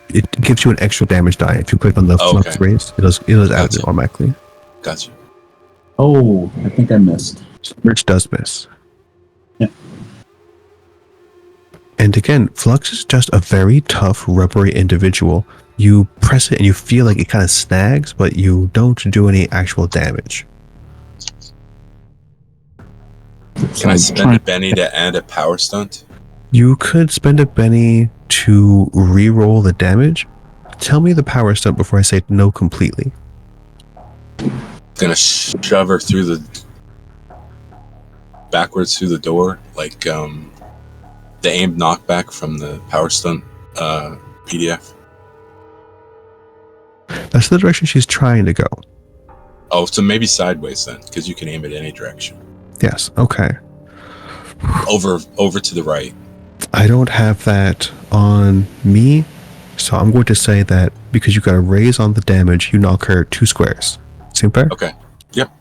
It gives you an extra damage die if you click on the flux Okay. raise. It does add it Gotcha. automatically. Gotcha. Oh, I think I missed. Which does miss. Yeah. And again, Flux is just a very tough, rubbery individual. You press it and you feel like it kind of snags, but you don't do any actual damage. Can I spend a Benny to add a power stunt? You could spend a Benny to re-roll the damage. Tell me the power stunt before I say no completely. Gonna shove her through the backwards through the door, like the aimed knockback from the power stunt PDF. That's the direction she's trying to go. Oh, so maybe sideways then, because you can aim it any direction. Yes, okay. Over to the right. I don't have that on me, so I'm going to say that because you got a raise on the damage, you knock her 2 squares. Seem fair? Okay. Yep.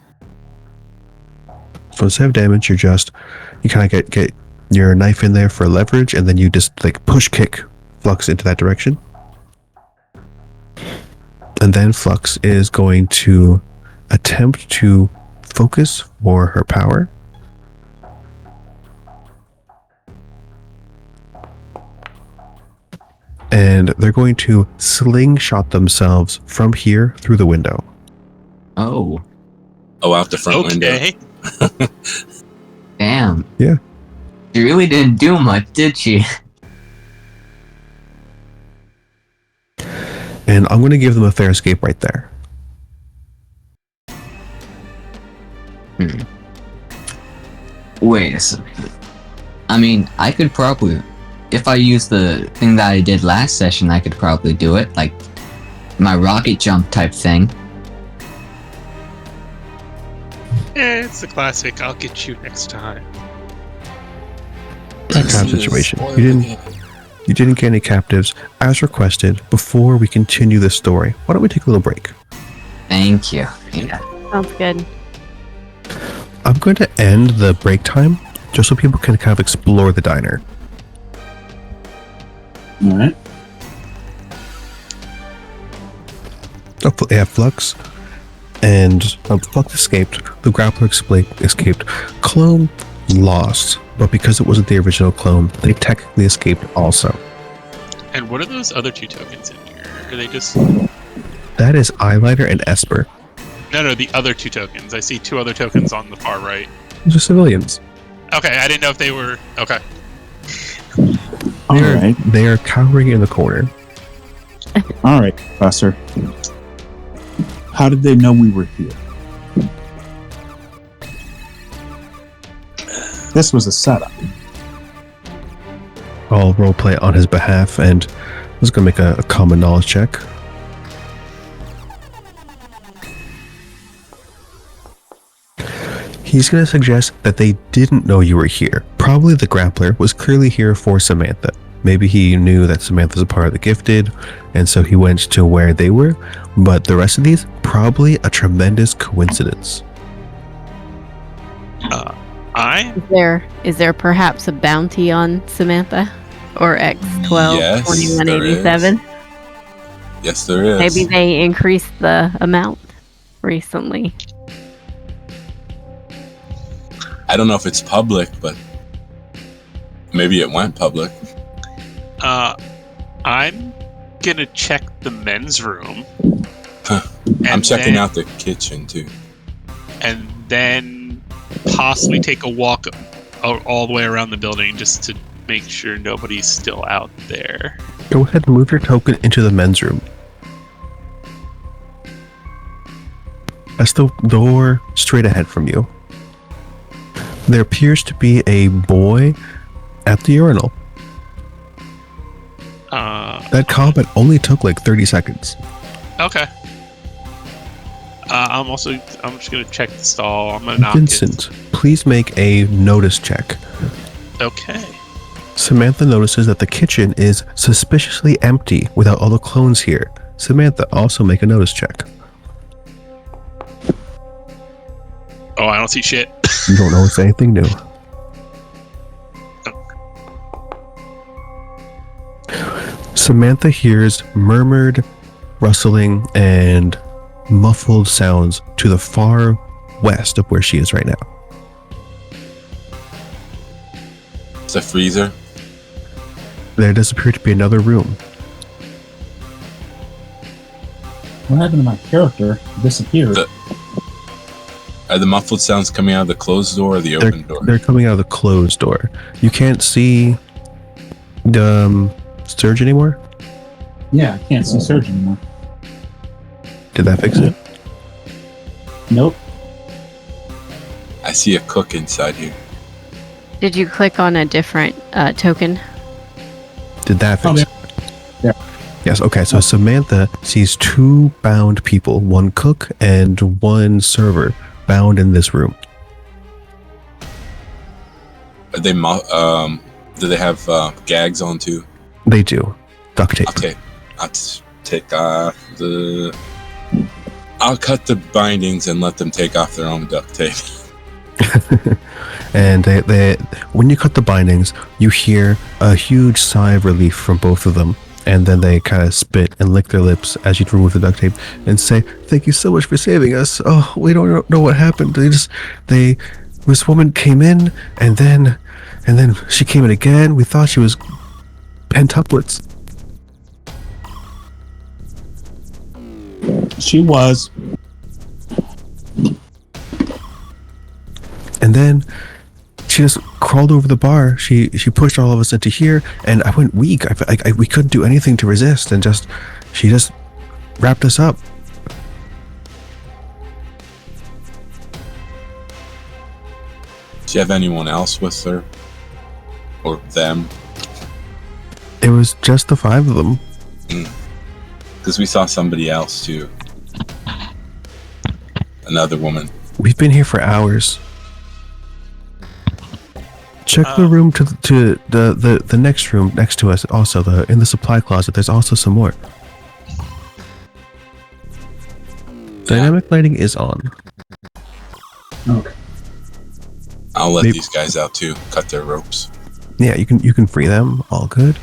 So instead of damage, you kind of get your knife in there for leverage, and then you just like push kick Flux into that direction. And then Flux is going to attempt to focus for her power. And they're going to slingshot themselves from here through the window. Oh, Out the front window. Okay. damn. Yeah. She really didn't do much, did she? And I'm going to give them a fair escape right there. Wait a second. I mean, I could probably, if I use the thing that I did last session, I could probably do it, like my rocket jump type thing. It's the classic. I'll get you next time. That kind of situation. You didn't get any captives as requested. Before we continue this story, why don't we take a little break? Thank you. Yeah. Sounds good. I'm going to end the break time just so people can kind of explore the diner. All right. Oh, yeah, Flux. And Flux escaped. The grappler escaped. Clone lost. But because it wasn't the original clone, they technically escaped also. And what are those other 2 tokens in here? Are they just... That is Eyeliner and Esper. No, the other 2 tokens. I see 2 other tokens on the far right. Those are civilians. Okay, I didn't know if they were... Okay. All right. They are cowering in the corner. All right, Professor. How did they know we were here? This was a setup. I'll roleplay on his behalf, and I was going to make a common knowledge check. He's going to suggest that they didn't know you were here. Probably the grappler was clearly here for Samantha. Maybe he knew that Samantha's a part of the Gifted, and so he went to where they were. But the rest of these, probably a tremendous coincidence. Is there perhaps a bounty on Samantha or X12 Yes, 2187? Yes, there is. Maybe they increased the amount recently. I don't know if it's public, but maybe it went public. I'm gonna check the men's room. I'm checking out the kitchen too. And then possibly take a walk all the way around the building just to make sure nobody's still out there. Go ahead and move your token into the men's room. That's the door straight ahead from you. There appears to be a boy at the urinal. That combat only took like 30 seconds. Okay. I'm just gonna check the stall. I'm gonna knock Vincent, please make a notice check. Okay. Samantha notices that the kitchen is suspiciously empty without all the clones here. Samantha, also make a notice check. Oh, I don't see shit. You don't notice anything new. Samantha hears murmured, rustling, and muffled sounds to the far west of where she is right now. It's a freezer. There does appear to be another room. What happened to my character? Disappeared. Are the muffled sounds coming out of the closed door or the open door? They're coming out of the closed door. You can't see the Surge anymore? Yeah, I can't see Surge anymore. Did that fix it? Nope. I see a cook inside here. Did you click on a different token? Did that fix it? Yeah. Yes, okay, so Samantha sees two bound people, one cook and one server, bound in this room. Are they do they have gags on too? They do. Duct tape. Okay, I'll take off I'll cut the bindings and let them take off their own duct tape. And they when you cut the bindings, you hear a huge sigh of relief from both of them, and then they kind of spit and lick their lips as you remove the duct tape and say, "Thank you so much for saving us. Oh, we don't know what happened. This woman came in, and then she came in again. We thought she was pentuplets." She was. And then she just crawled over the bar. She pushed all of us into here, and I went weak. We couldn't do anything to resist, and she just wrapped us up. Do you have anyone else with her? Or them? It was just the five of them. Because we saw somebody else too. Another woman. We've been here for hours. Check the room to the next room next to us. Also, in the supply closet, there's also some more. Dynamic lighting is on. Okay. I'll let these guys out too. Cut their ropes. Yeah, you can free them. All good.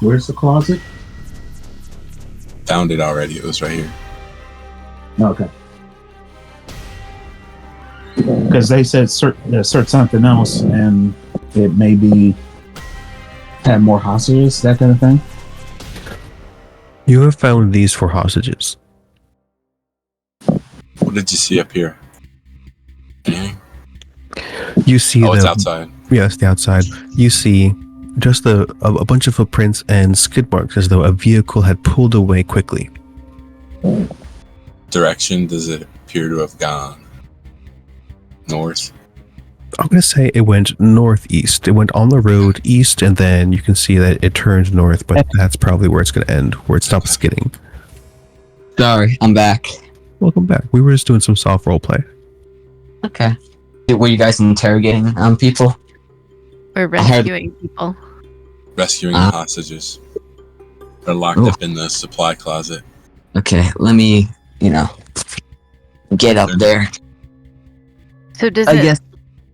Where's the closet? Found it already. It was right here. Okay. Because they said search something else, and it maybe had more hostages, that kind of thing. You have found these 4 hostages. What did you see up here? Anything? You see it's outside. Yes, the outside. You see just a bunch of footprints and skid marks, as though a vehicle had pulled away quickly. Direction does it appear to have gone? North? I'm going to say it went northeast. It went on the road east, and then you can see that it turned north, but that's probably where it's going to end, where it stops skidding. Sorry, I'm back. Welcome back. We were just doing some soft role play. Okay. Were you guys interrogating people? We're rescuing people. Rescuing the hostages. They're locked up in the supply closet. Okay, let me, get up there. So does I it guess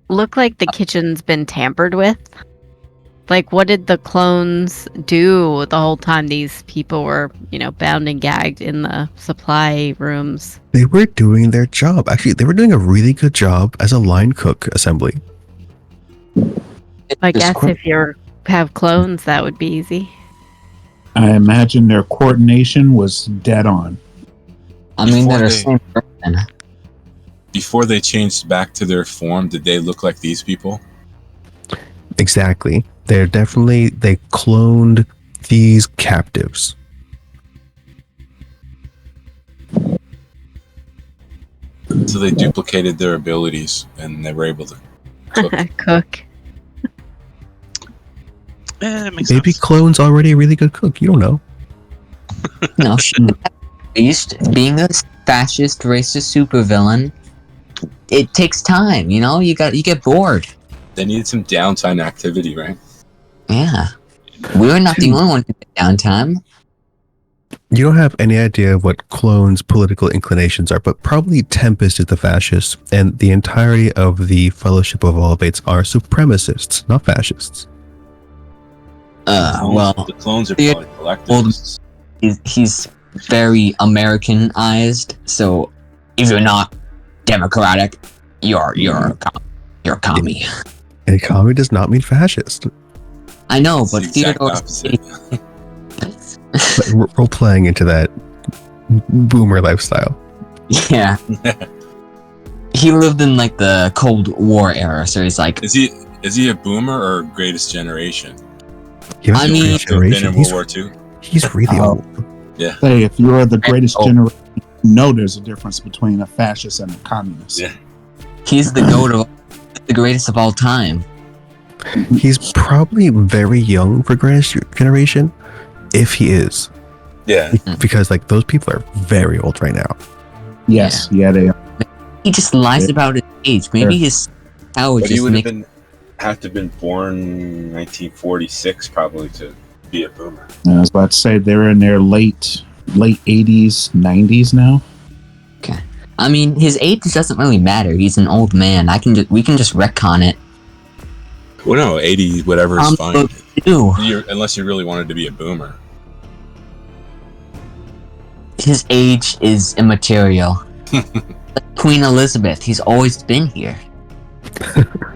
look like the kitchen's been tampered with? Like, what did the clones do the whole time these people were, bound and gagged in the supply rooms? They were doing their job. Actually, they were doing a really good job as a line cook assembly. I guess if you have clones, that would be easy. I imagine their coordination was dead on. I mean, they're the same person. Before they changed back to their form, did they look like these people? Exactly. They cloned these captives. So they duplicated their abilities and they were able to cook. Cook. Makes Maybe sense. Clone's already a really good cook. You don't know. No, being a fascist, racist supervillain, it takes time. You get bored. They needed some downtime activity, right? Yeah, we were not the only one to get downtime. You don't have any idea what Clone's political inclinations are, but probably Tempest is the fascist, and the entirety of the Fellowship of All Fates are supremacists, not fascists. Well, The clones are the probably collectors. he's very Americanized, so if you're not democratic, you're a commie. And economy does not mean fascist. I know, It's but the exact Theodore. opposite. But we're playing into that boomer lifestyle. Yeah. He lived in like the Cold War era, so he's like, Is he a boomer or greatest generation? He I was mean- great To have been generation. in World War II? He's really Oh. old. Say, if you're the greatest Oh. generation, you know there's a difference between a fascist and a communist. Yeah. he's the goat of the greatest of all time. He's probably very young for greatest generation, if he is, Yeah. because like those people are very old right now. Yes, yeah, they are. He just lies Yeah. about his age. Maybe his power But he just would have makes. have to have been born 1946 probably to be a boomer. I was about to say they're in their late 80s, 90s now. I mean, his age doesn't really matter. He's an old man. We can just retcon it. Well, no, 80 whatever is fine. Ew. Unless you really wanted to be a boomer. His age is immaterial. Queen Elizabeth. He's always been here.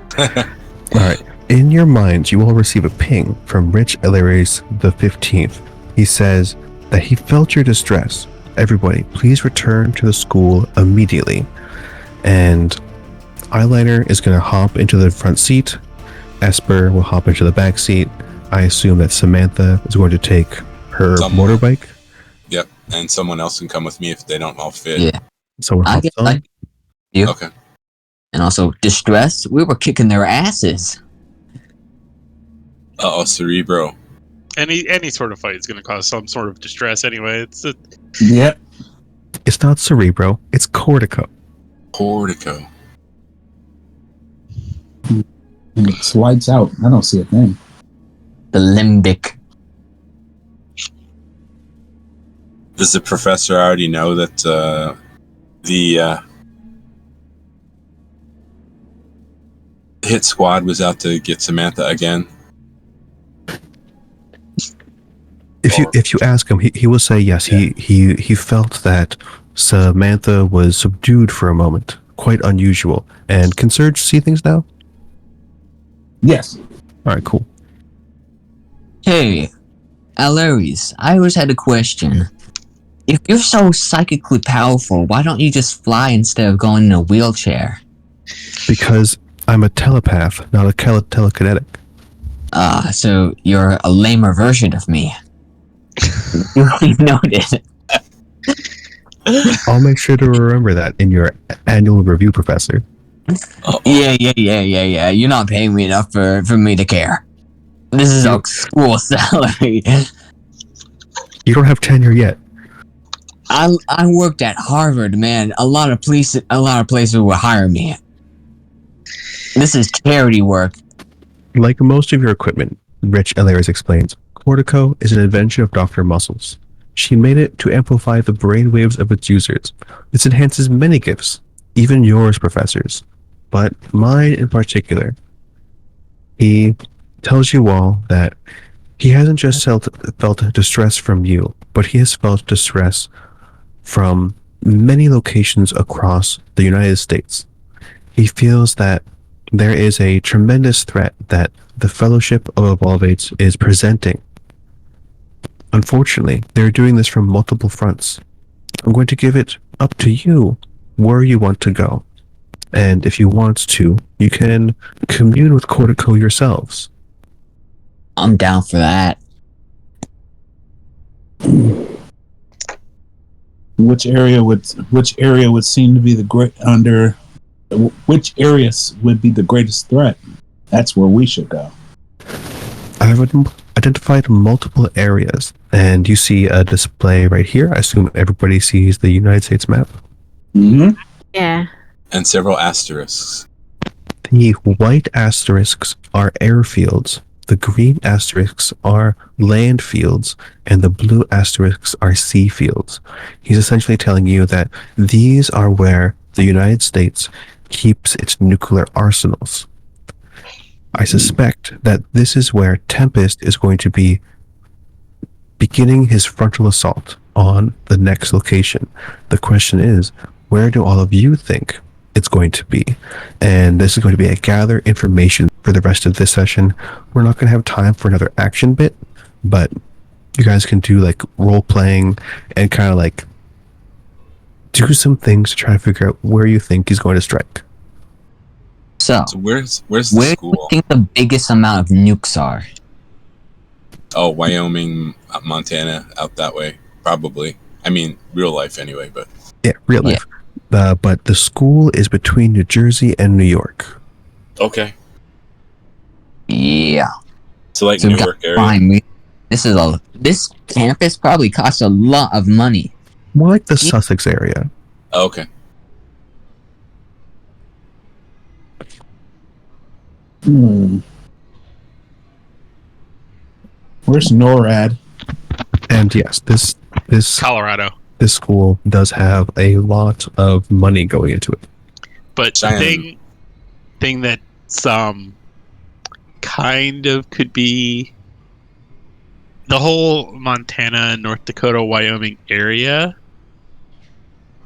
All right. In your minds, you will receive a ping from Rich Aeleres XV. He says that he felt your distress. Everybody, please return to the school immediately. And Eyeliner is going to hop into the front seat. Esper will hop into the back seat. I assume that Samantha is going to take her motorbike. Yep, and someone else can come with me if they don't all fit. Yeah. So we're I hopped get on. like you. Okay. And also distress. We were kicking their asses. Uh-oh, Cerebro. Any sort of fight is going to cause some sort of distress anyway. Yep. It's not Cerebro, it's Cortico. Portico. It's lights out. I don't see a thing. The limbic. Does the professor already know that the hit squad was out to get Samantha again? If you ask him, he will say yes. Yeah. He felt that Samantha was subdued for a moment, quite unusual. And can Surge see things now? Yes. All right, cool. Hey, Aeleres, I always had a question. If you're so psychically powerful, why don't you just fly instead of going in a wheelchair? Because I'm a telepath, not a telekinetic. So you're a lamer version of me. You noted. I'll make sure to remember that in your annual review, Professor. Uh-oh. Yeah. You're not paying me enough for me to care. This is a school salary. You don't have tenure yet. I worked at Harvard, man. A lot of places will hire me. This is charity work. Like most of your equipment, Rich Aeleres explains, Cortico is an invention of Dr. Muscles. She made it to amplify the brainwaves of its users. This enhances many gifts, even yours, professors, but mine in particular. He tells you all that he hasn't just felt distress from you, but he has felt distress from many locations across the United States. He feels that there is a tremendous threat that the Fellowship of Evolvates is presenting. Unfortunately, they're doing this from multiple fronts. I'm going to give it up to you where you want to go. And if you want to, you can commune with Cortico yourselves. I'm down for that. Which area would seem to be which areas would be the greatest threat? That's where we should go. I've identified multiple areas, and you see a display right here. I assume everybody sees the United States map. Mm-hmm. Yeah. And several asterisks. The white asterisks are airfields, the green asterisks are land fields, and the blue asterisks are sea fields. He's essentially telling you that these are where the United States keeps its nuclear arsenals. I suspect that this is where Tempest is going to be beginning his frontal assault on the next location. The question is, where do all of you think it's going to be? And this is going to be a gather information for the rest of this session. We're not going to have time for another action bit, but you guys can do like role playing and kind of like do some things to try to figure out where you think he's going to strike. So where's the where do you school? think the biggest amount of nukes are? Oh, Wyoming, Montana, out that way, probably. I mean, real life anyway, but Yeah, real life. But the school is between New Jersey and New York. okay. Yeah. So like So we Newark got area. fine. This campus probably costs a lot of money. More like the Sussex area. Oh, okay. Where's NORAD? And yes, this Colorado. this school does have a lot of money going into it. But Cheyenne. thing that's kind of could be the whole Montana, North Dakota, Wyoming area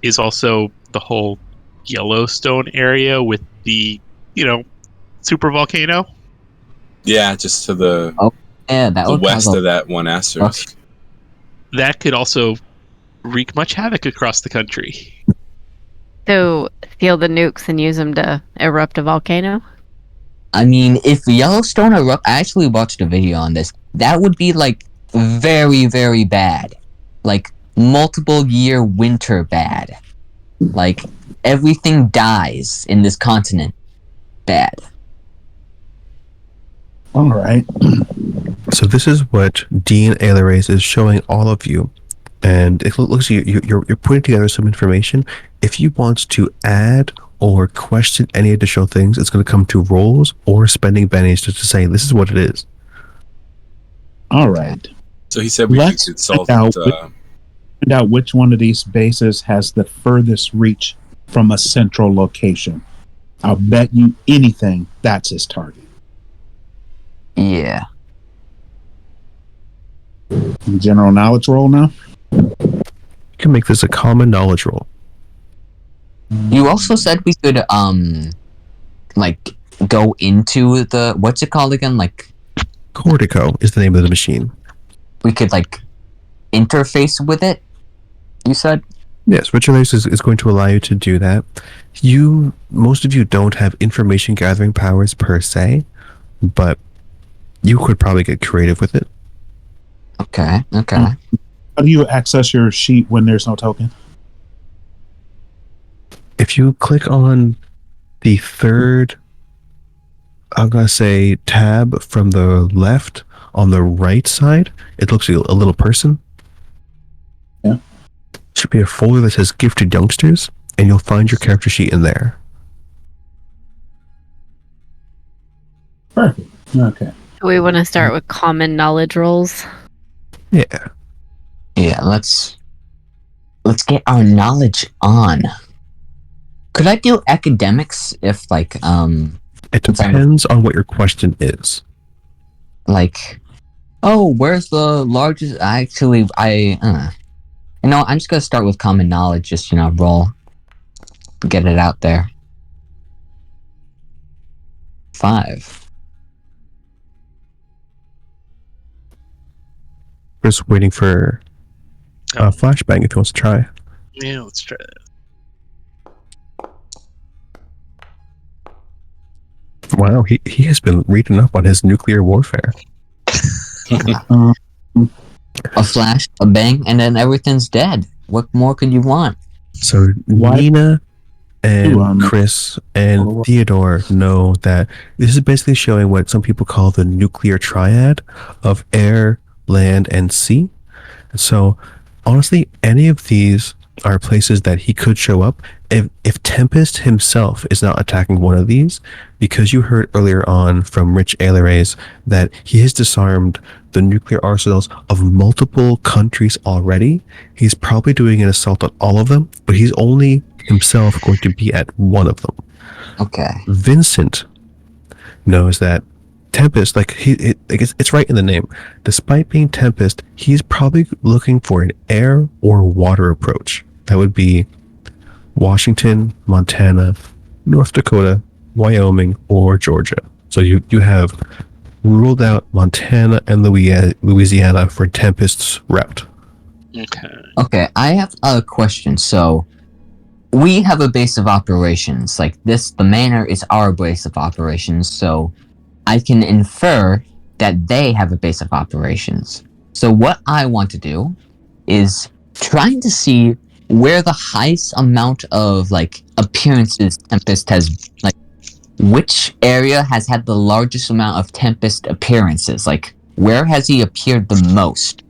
is also the whole Yellowstone area with the, super volcano. Yeah, just to the Yeah, that would west cause of that one asterisk. That could also wreak much havoc across the country. So steal the nukes and use them to erupt a volcano? I mean, if Yellowstone erupt, I actually watched a video on this. That would be like very, very bad. Like multiple year winter bad. Like everything dies in this continent. Bad. All right. So this is what Dean Aeleres is showing all of you, and it looks like you're putting together some information. If you want to add or question any additional things, it's going to come to rolls or spending bennies just to say this is what it is. All right. So he said we Let's could consult. find out which one of these bases has the furthest reach from a central location. I'll bet you anything that's his target. Yeah. General knowledge roll now? You can make this a common knowledge roll. You also said we could like go into the what's it called again? Like Cortico is the name of the machine. we could like interface with it. You said? Yes, Richard is going to allow you to do that. Most of you don't have information gathering powers per se, but you could probably get creative with it. Okay. How do you access your sheet when there's no token? If you click on the third, I'm going to say tab from the left on the right side, it looks like a little person. Yeah. Should be a folder that says Gifted Youngsters, and you'll find your character sheet in there. Perfect. Okay. We want to start with common knowledge rolls. Yeah. Yeah, let's get our knowledge on. Could I do academics if like It depends on what your question is. like where's the largest I'm just gonna start with common knowledge, just roll. Get it out there. 5. Just waiting for a flashbang if he wants to try. Yeah, let's try that. Wow, he has been reading up on his nuclear warfare. A flash, a bang, and then everything's dead. What more could you want? So Why- Nina and Ooh, Chris and Theodore know that this is basically showing what some people call the nuclear triad of air, land, and sea. So honestly, any of these are places that he could show up if Tempest himself is not attacking one of these, because you heard earlier on from Rich Aeleres that he has disarmed the nuclear arsenals of multiple countries already. He's probably doing an assault on all of them, but he's only himself going to be at one of them. Okay. Vincent knows that Tempest, it's right in the name. Despite being Tempest, he's probably looking for an air or water approach. That would be Washington, Montana, North Dakota, Wyoming, or Georgia. So you have ruled out Montana and Louisiana for Tempest's route. Okay. Okay, I have a question. So, we have a base of operations. Like this, the manor is our base of operations. So, I can infer that they have a base of operations. So, what I want to do is trying to see where the highest amount of like appearances Tempest has, like which area has had the largest amount of Tempest appearances. Like where has he appeared the most?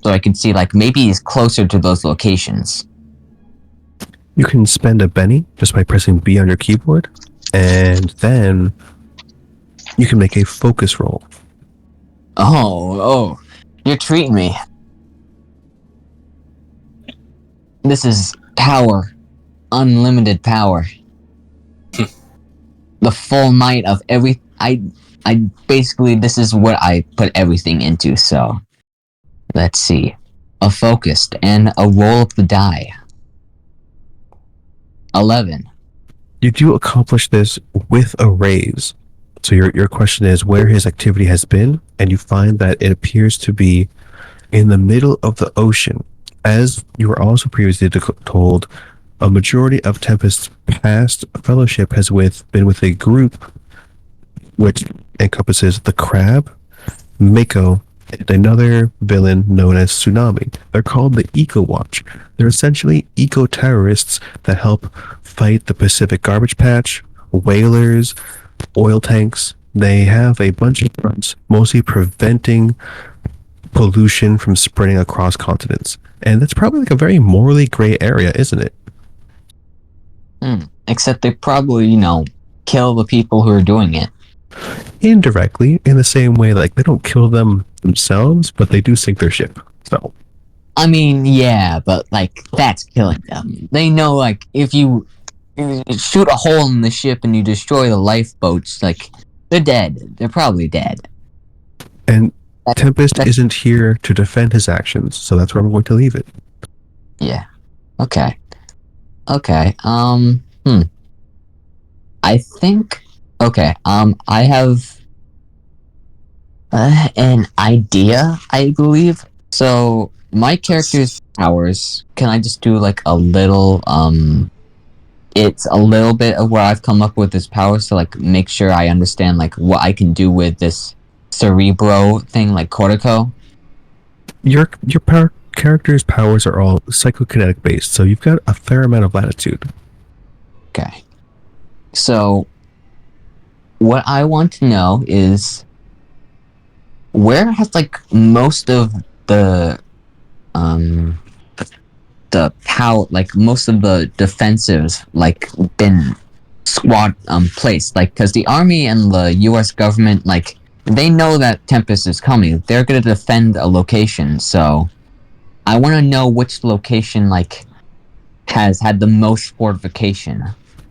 So I can see like maybe he's closer to those locations. You can spend a Benny just by pressing B on your keyboard, and then you can make a focus roll. Oh, you're treating me. This is power. Unlimited power. The full might of I basically, this is what I put everything into, so. Let's see. A focused and a roll of the die. 11. You do accomplish this with a raise. So your question is where his activity has been, and you find that it appears to be in the middle of the ocean. As you were also previously told, a majority of Tempest's past fellowship has been with a group which encompasses the Crab, Mako, and another villain known as Tsunami. They're called the Eco Watch. They're essentially eco-terrorists that help fight the Pacific Garbage Patch, whalers, oil tanks. They have a bunch of fronts, mostly preventing pollution from spreading across continents. And that's probably like a very morally gray area, isn't it? Except they probably, kill the people who are doing it. Indirectly, in the same way, like they don't kill them themselves, but they do sink their ship. So, I mean, yeah, but like that's killing them. They know, like, if you shoot a hole in the ship and you destroy the lifeboats, like they're dead. They're probably dead. and Tempest isn't here to defend his actions, so that's where I'm going to leave it. Yeah. Okay. I think. Okay. I have an idea, I believe. So my character's powers. Can I just do like a little? It's a little bit of where I've come up with his powers to like make sure I understand like what I can do with this cerebro thing, like cortico. Your character's powers are all psychokinetic based, so you've got a fair amount of latitude. Okay. So, what I want to know is where has like most of the power, like most of the defensives, like been squad placed, like because the army and the U.S. government, like they know that Tempest is coming. They're gonna defend a location, so I want to know which location like has had the most fortification.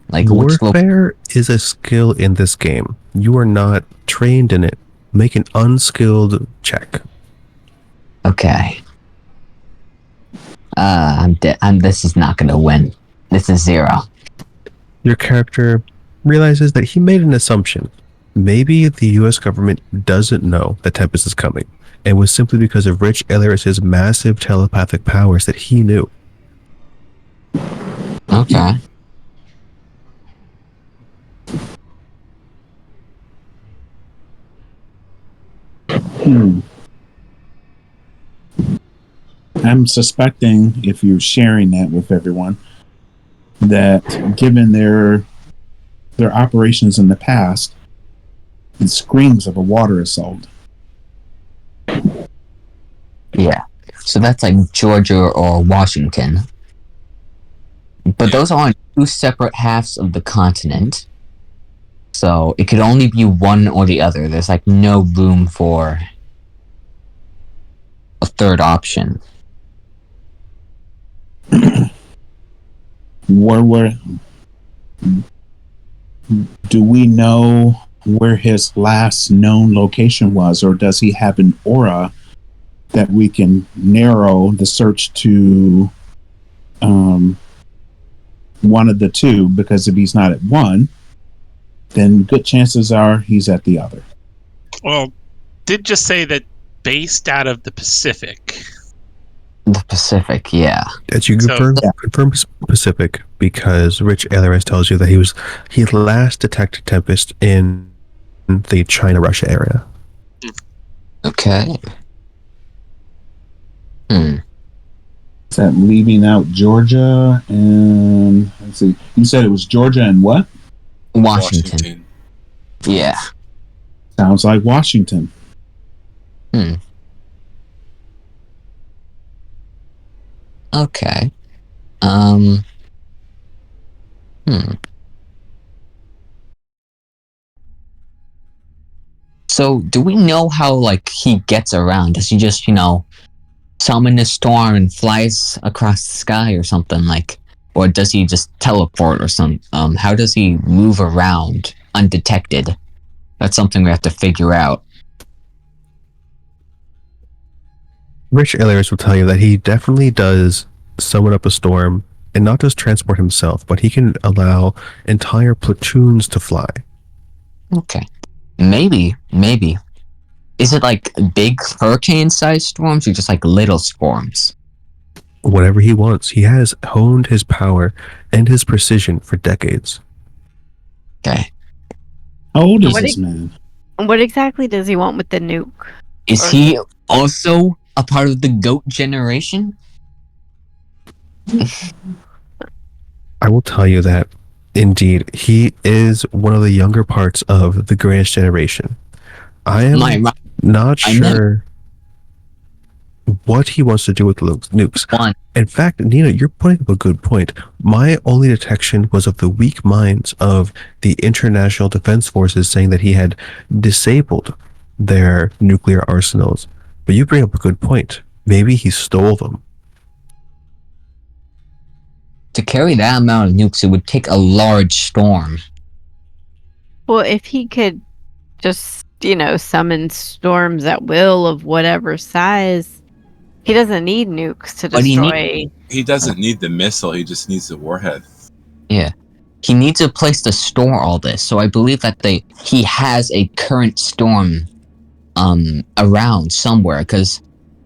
Like Warfare is a skill in this game. You are not trained in it. Make an unskilled check. Okay. I'm dead. This is not gonna win. This is 0. Your character realizes that he made an assumption. Maybe the U.S. government doesn't know that Tempest is coming, and it was simply because of Rich Aeleres' massive telepathic powers that he knew. Okay. I'm suspecting, if you're sharing that with everyone, that given their operations in the past, it screams of a water assault. Yeah. So that's like Georgia or Washington. But those are on 2 separate halves of the continent. So it could only be one or the other. There's like no room for a third option. Do we know where his last known location was, or does he have an aura that we can narrow the search to one of the two? Because if he's not at one, then good chances are he's at the other. Well, did just say that based out of the Pacific. The Pacific, yeah. As you So- confirm Pacific, because Rich Aeleres tells you that he last detected Tempest in the China-Russia area. Okay. Is that leaving out Georgia and let's see? You said it was Georgia and what? Washington. Yeah. Sounds like Washington. Okay. So, do we know how, like, he gets around? Does he just, summon a storm and flies across the sky or something, like, or does he just teleport or something? How does he move around undetected? That's something we have to figure out. Rich Aeleres will tell you that he definitely does summon up a storm, and not just transport himself, but he can allow entire platoons to fly. Okay. Maybe. Is it like big hurricane-sized storms or just like little storms? Whatever he wants. He has honed his power and his precision for decades. Okay. How old is What this man? What exactly does he want with the nuke? Is he also a part of the GOAT generation? I will tell you that, indeed, he is one of the younger parts of the greatest generation. I am not sure what he wants to do with nukes. In fact, Nina, you're putting up a good point. My only detection was of the weak minds of the International Defense Forces saying that he had disabled their nuclear arsenals. But you bring up a good point. Maybe he stole them. To carry that amount of nukes, it would take a large storm. Well, if he could just, summon storms at will of whatever size, he doesn't need nukes to But destroy. He doesn't need the missile. He just needs the warhead. Yeah. He needs a place to store all this. So I believe that he has a current storm around somewhere, because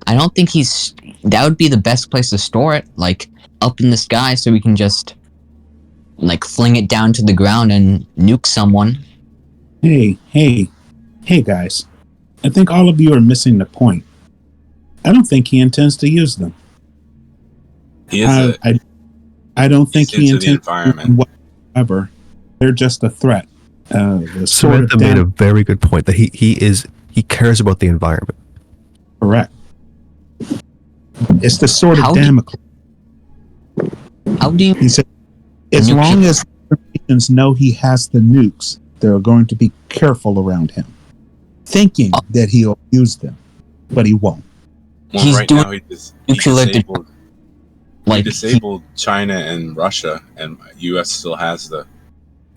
I don't think that would be the best place to store it, like up in the sky, so we can just like fling it down to the ground and nuke someone. Hey guys. I think all of you are missing the point. I don't think he intends to use them. He is I don't think he into the intends environment. whatsoever. They're just a threat. Samantha made a very good point that he cares about the environment. Correct. It's the sword of Damocles. How do you... He said, as long as nations know he has the nukes, they're going to be careful around him, thinking that he'll use them, but he won't. Well, He's right doing now he disabled China and Russia, and U.S. still has the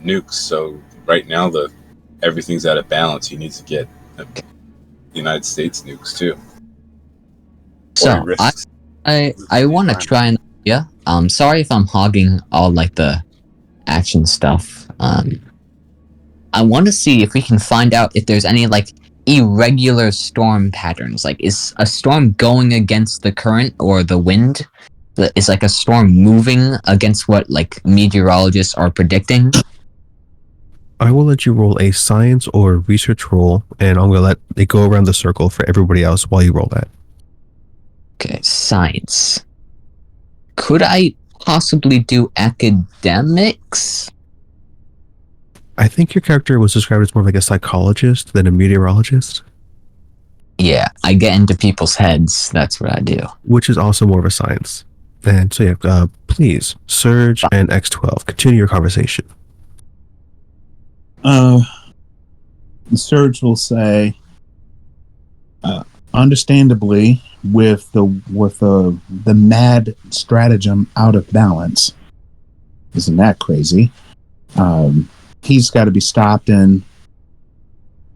nukes. So right now everything's out of balance. He needs to get the United States nukes too. So I want to try and sorry if I'm hogging all like the action stuff. I want to see if we can find out if there's any like irregular storm patterns. Like, is a storm going against the current or the wind? Is like a storm moving against what like meteorologists are predicting? I will let you roll a science or research roll, and I'm going to let it go around the circle for everybody else while you roll that. Okay, science. Could I possibly do academics? I think your character was described as more like a psychologist than a meteorologist. Yeah, I get into people's heads. That's what I do. Which is also more of a science. And so yeah, please, Surge and X12, continue your conversation. Surge will say, understandably, with the mad stratagem out of balance, isn't that crazy? He's got to be stopped, and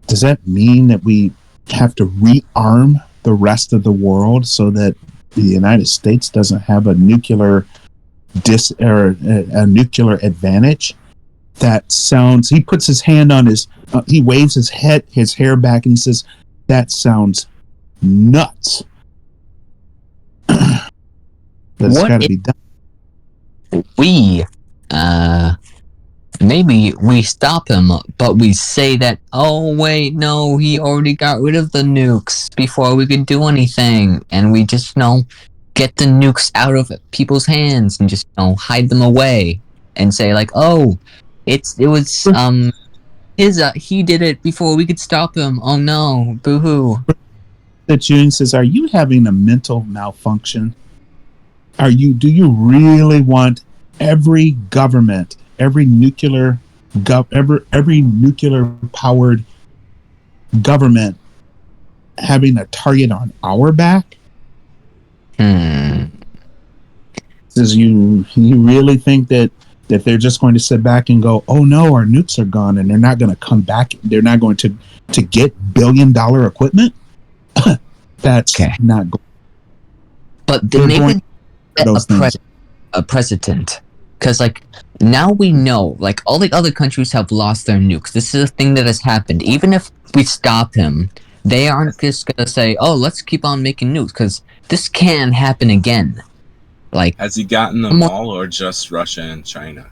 does that mean that we have to rearm the rest of the world so that the United States doesn't have a nuclear a nuclear advantage? That sounds. He puts his hand on his. He waves his hair back, and he says, "That sounds nuts." That's What got to be done. We, maybe we stop him, but we say that, oh wait, no, he already got rid of the nukes before we could do anything, and we just, get the nukes out of people's hands and just, hide them away, and say like, oh, it was, he did it before we could stop him. Oh no, boo-hoo. That June says, "Are you having a mental malfunction? Do you really want every government, every nuclear powered government having a target on our back?" Says, you really think that they're just going to sit back and go, "Oh no, our nukes are gone," and they're not going to come back? They're not going to get billion-dollar equipment? That's Okay. not good. But They're they going maybe set those things. a precedent. Because, now we know, all the other countries have lost their nukes. This is a thing that has happened. Even if we stop him, they aren't just going to say, oh, let's keep on making nukes, because this can happen again. Has he gotten them all, or just Russia and China?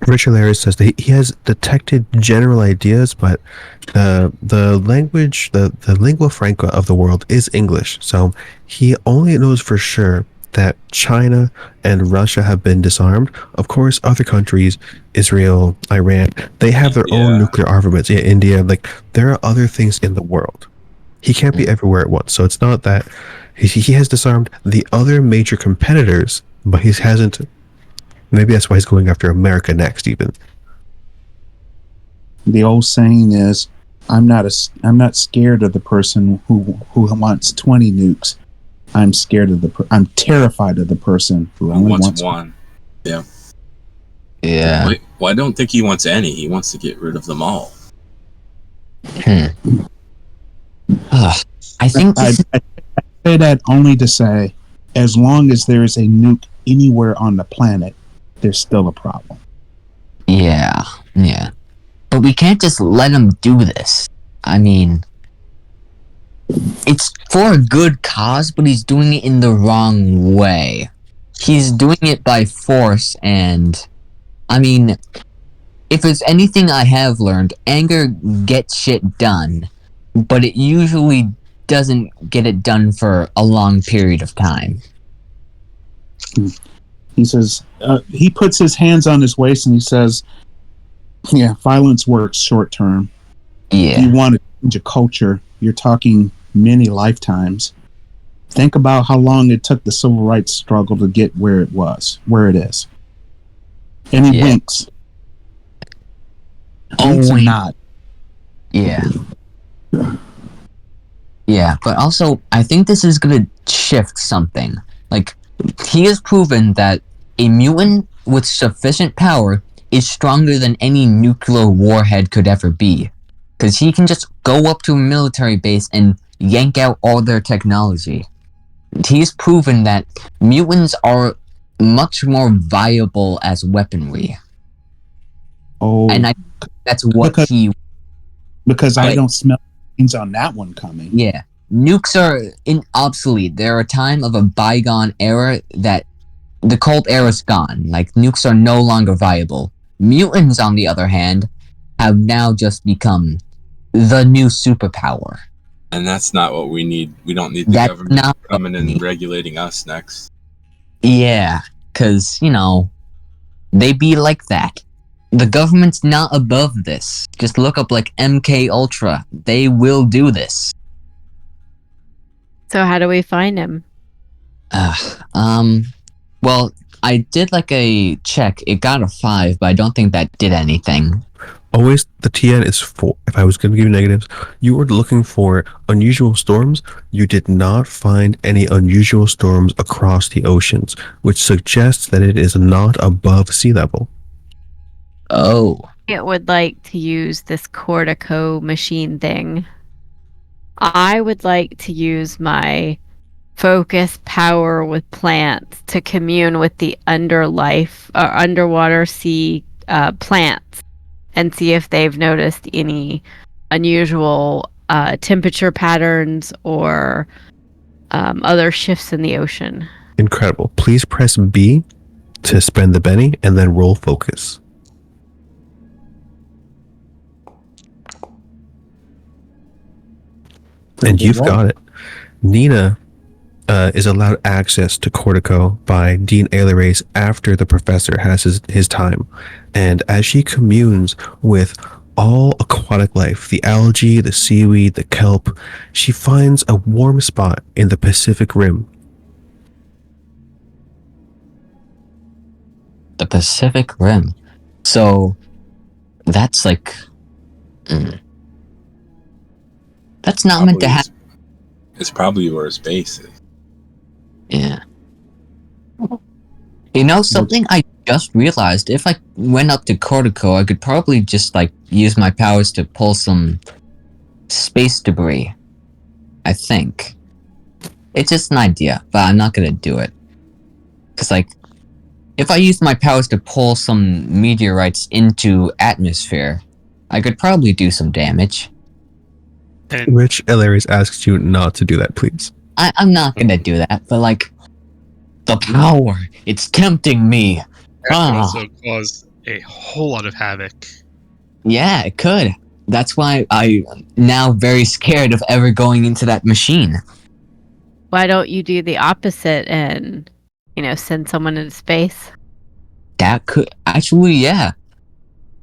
Richard Aeleres says that he has detected general ideas, but the language, the lingua franca of the world is English. So he only knows for sure that China and Russia have been disarmed. Of course, other countries, Israel, Iran, they have their own nuclear armaments. Yeah, India, there are other things in the world. He can't be everywhere at once. So it's not that he has disarmed the other major competitors, but he hasn't. Maybe that's why he's going after America next, even. The old saying is, I'm not scared of the person who wants 20 nukes. I'm terrified of the person who only wants one. Yeah. Yeah. Well, I don't think he wants any. He wants to get rid of them all. I think I say that only to say, as long as there is a nuke anywhere on the planet, there's still a problem. Yeah. But we can't just let him do this. I mean, it's for a good cause, but he's doing it in the wrong way. He's doing it by force, and I mean, if there's anything I have learned, anger gets shit done, but it usually doesn't get it done for a long period of time. He says, he puts his hands on his waist and he says, yeah, violence works short term. Yeah. If you want to change a culture, you're talking many lifetimes. Think about how long it took the civil rights struggle to get where it is. And he winks. Winks and nod. Yeah. Yeah, but also, I think this is gonna shift something. He has proven that a mutant with sufficient power is stronger than any nuclear warhead could ever be. Because he can just go up to a military base and yank out all their technology. He's proven that mutants are much more viable as weaponry. Oh, and that's what because I don't smell things on that one coming. Yeah. Nukes are obsolete. They're a time of a bygone era that the Cold Era's gone. Nukes are no longer viable. Mutants, on the other hand, have now just become the new superpower. And that's not what we need. We don't need the government coming and regulating us next. Yeah, because, they be like that. The government's not above this. Just look up MK Ultra. They will do this. So how do we find him? Well, I did a check. It got a 5, but I don't think that did anything. Always the TN is 4. If I was going to give you negatives, you were looking for unusual storms. You did not find any unusual storms across the oceans, which suggests that it is not above sea level. Oh. would like to use this cortico machine thing. I would like to use my focus power with plants to commune with the underwater sea plants and see if they've noticed any unusual temperature patterns or other shifts in the ocean. Incredible. Please press B to spend the Benny and then roll focus. And you've got it. Nina is allowed access to Cortico by Dean Aeleres after the professor has his time. And as she communes with all aquatic life, the algae, the seaweed, the kelp, she finds a warm spot in the Pacific Rim. The Pacific Rim. So that's like... That's not meant to happen. It's probably where his base is. Yeah. You know something I just realized? If I went up to Cortico, I could probably just like use my powers to pull some space debris. I think. It's just an idea, but I'm not gonna do it. Cause like, if I use my powers to pull some meteorites into atmosphere, I could probably do some damage. And Rich Aeleres asks you not to do that, please. I'm not gonna do that, but like, the power, it's tempting me. that could also cause a whole lot of havoc. Yeah, it could. That's why I'm now very scared of ever going into that machine. Why don't you do the opposite and, send someone into space? That could actually, yeah.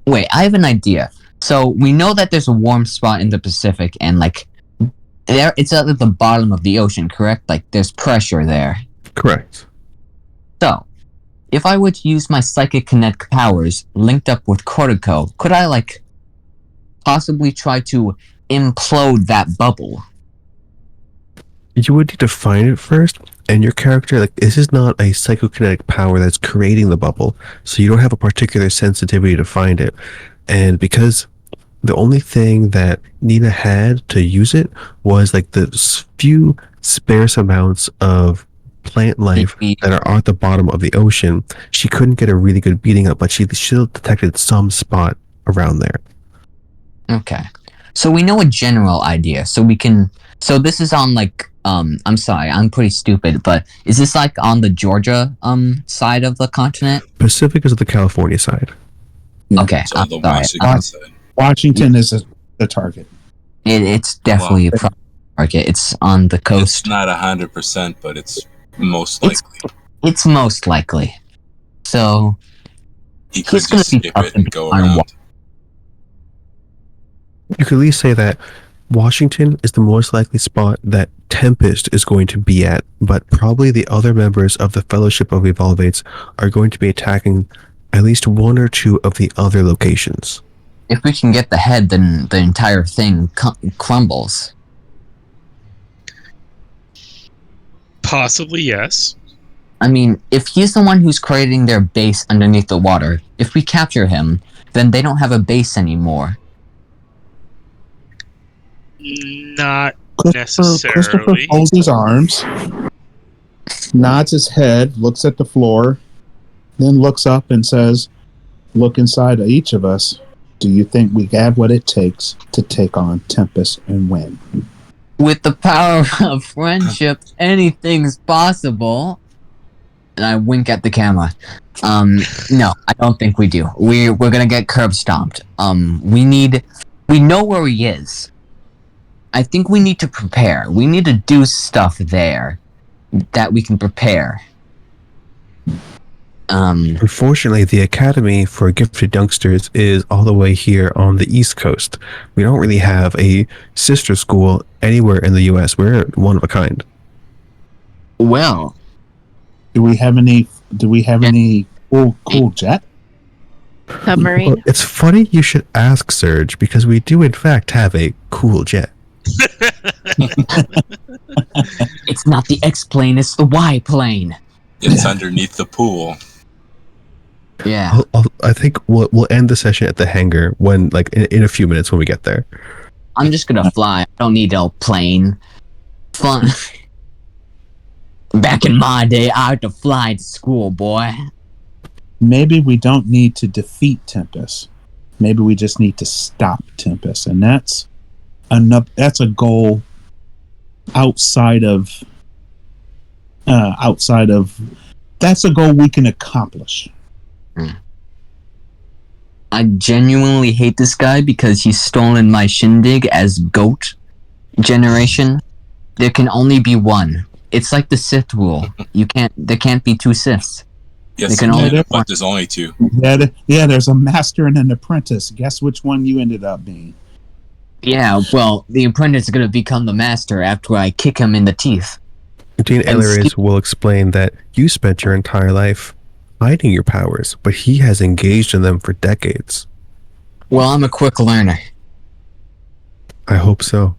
Wait, I have an idea. So we know that there's a warm spot in the Pacific, and like, it's at the bottom of the ocean, correct? Like, there's pressure there. Correct. So, if I were to use my psychic kinetic powers linked up with Cortico, could I like possibly try to implode that bubble? You would need to find it first, and your character, like, this is not a psychokinetic power that's creating the bubble, so you don't have a particular sensitivity to find it. And because the only thing that Nina had to use it was like the few sparse amounts of plant life that are at the bottom of the ocean, she couldn't get a really good beating up, but she still detected some spot around there. Okay. So we know a general idea, so we can... So this is on like... I'm sorry, I'm pretty stupid, but is this like on the Georgia side of the continent? Pacific is the California side. Okay, So I'm the sorry. Washington side. Washington is the target. It's definitely a target. It's on the coast. It's not 100%, but it's most likely. It's most likely. So He could he's gonna just be skip tough it to and go beat on around. You could at least say that Washington is the most likely spot that Tempest is going to be at, but probably the other members of the Fellowship of Evolvates are going to be attacking at least one or two of the other locations. If we can get the head, then the entire thing crumbles. Possibly, yes. I mean, if he's the one who's creating their base underneath the water, if we capture him, then they don't have a base anymore. Not Christopher necessarily. folds his arms, nods his head, looks at the floor, then looks up and says, "Look inside of each of us. Do you think we have what it takes to take on Tempest and win?" With the power of friendship, anything's possible. And I wink at the camera. No, I don't think we do. We're gonna get curb stomped. We know where he is. I think we need to prepare. We need to do stuff there that we can prepare. Unfortunately, the Academy for Gifted Youngsters is all the way here on the East Coast. We don't really have a sister school anywhere in the U.S. We're one of a kind. Well, Do we have any cool jet? Submarine? Well, it's funny you should ask, Serge, because we do in fact have a cool jet. it's not the X-plane, it's the Y-plane. It's underneath the pool. Yeah. I think we'll end the session at the hangar when, like, in a few minutes when we get there. I'm just gonna fly. I don't need no plane. Fun. Back in my day, I had to fly to school, boy. Maybe we don't need to defeat Tempest. Maybe we just need to stop Tempest, and that's a goal outside of that's a goal we can accomplish. I genuinely hate this guy because he's stolen my shindig as GOAT generation. There can only be one. It's like the Sith rule. There can't be two Siths. Yes, They can you only can, have one. but there's only two. Yeah, there's a master and an apprentice. Guess which one you ended up being? Yeah, well, the apprentice is gonna become the master after I kick him in the teeth. Dean And Aeleres will explain that you spent your entire life hiding your powers, but he has engaged in them for decades. Well, I'm a quick learner. I hope so.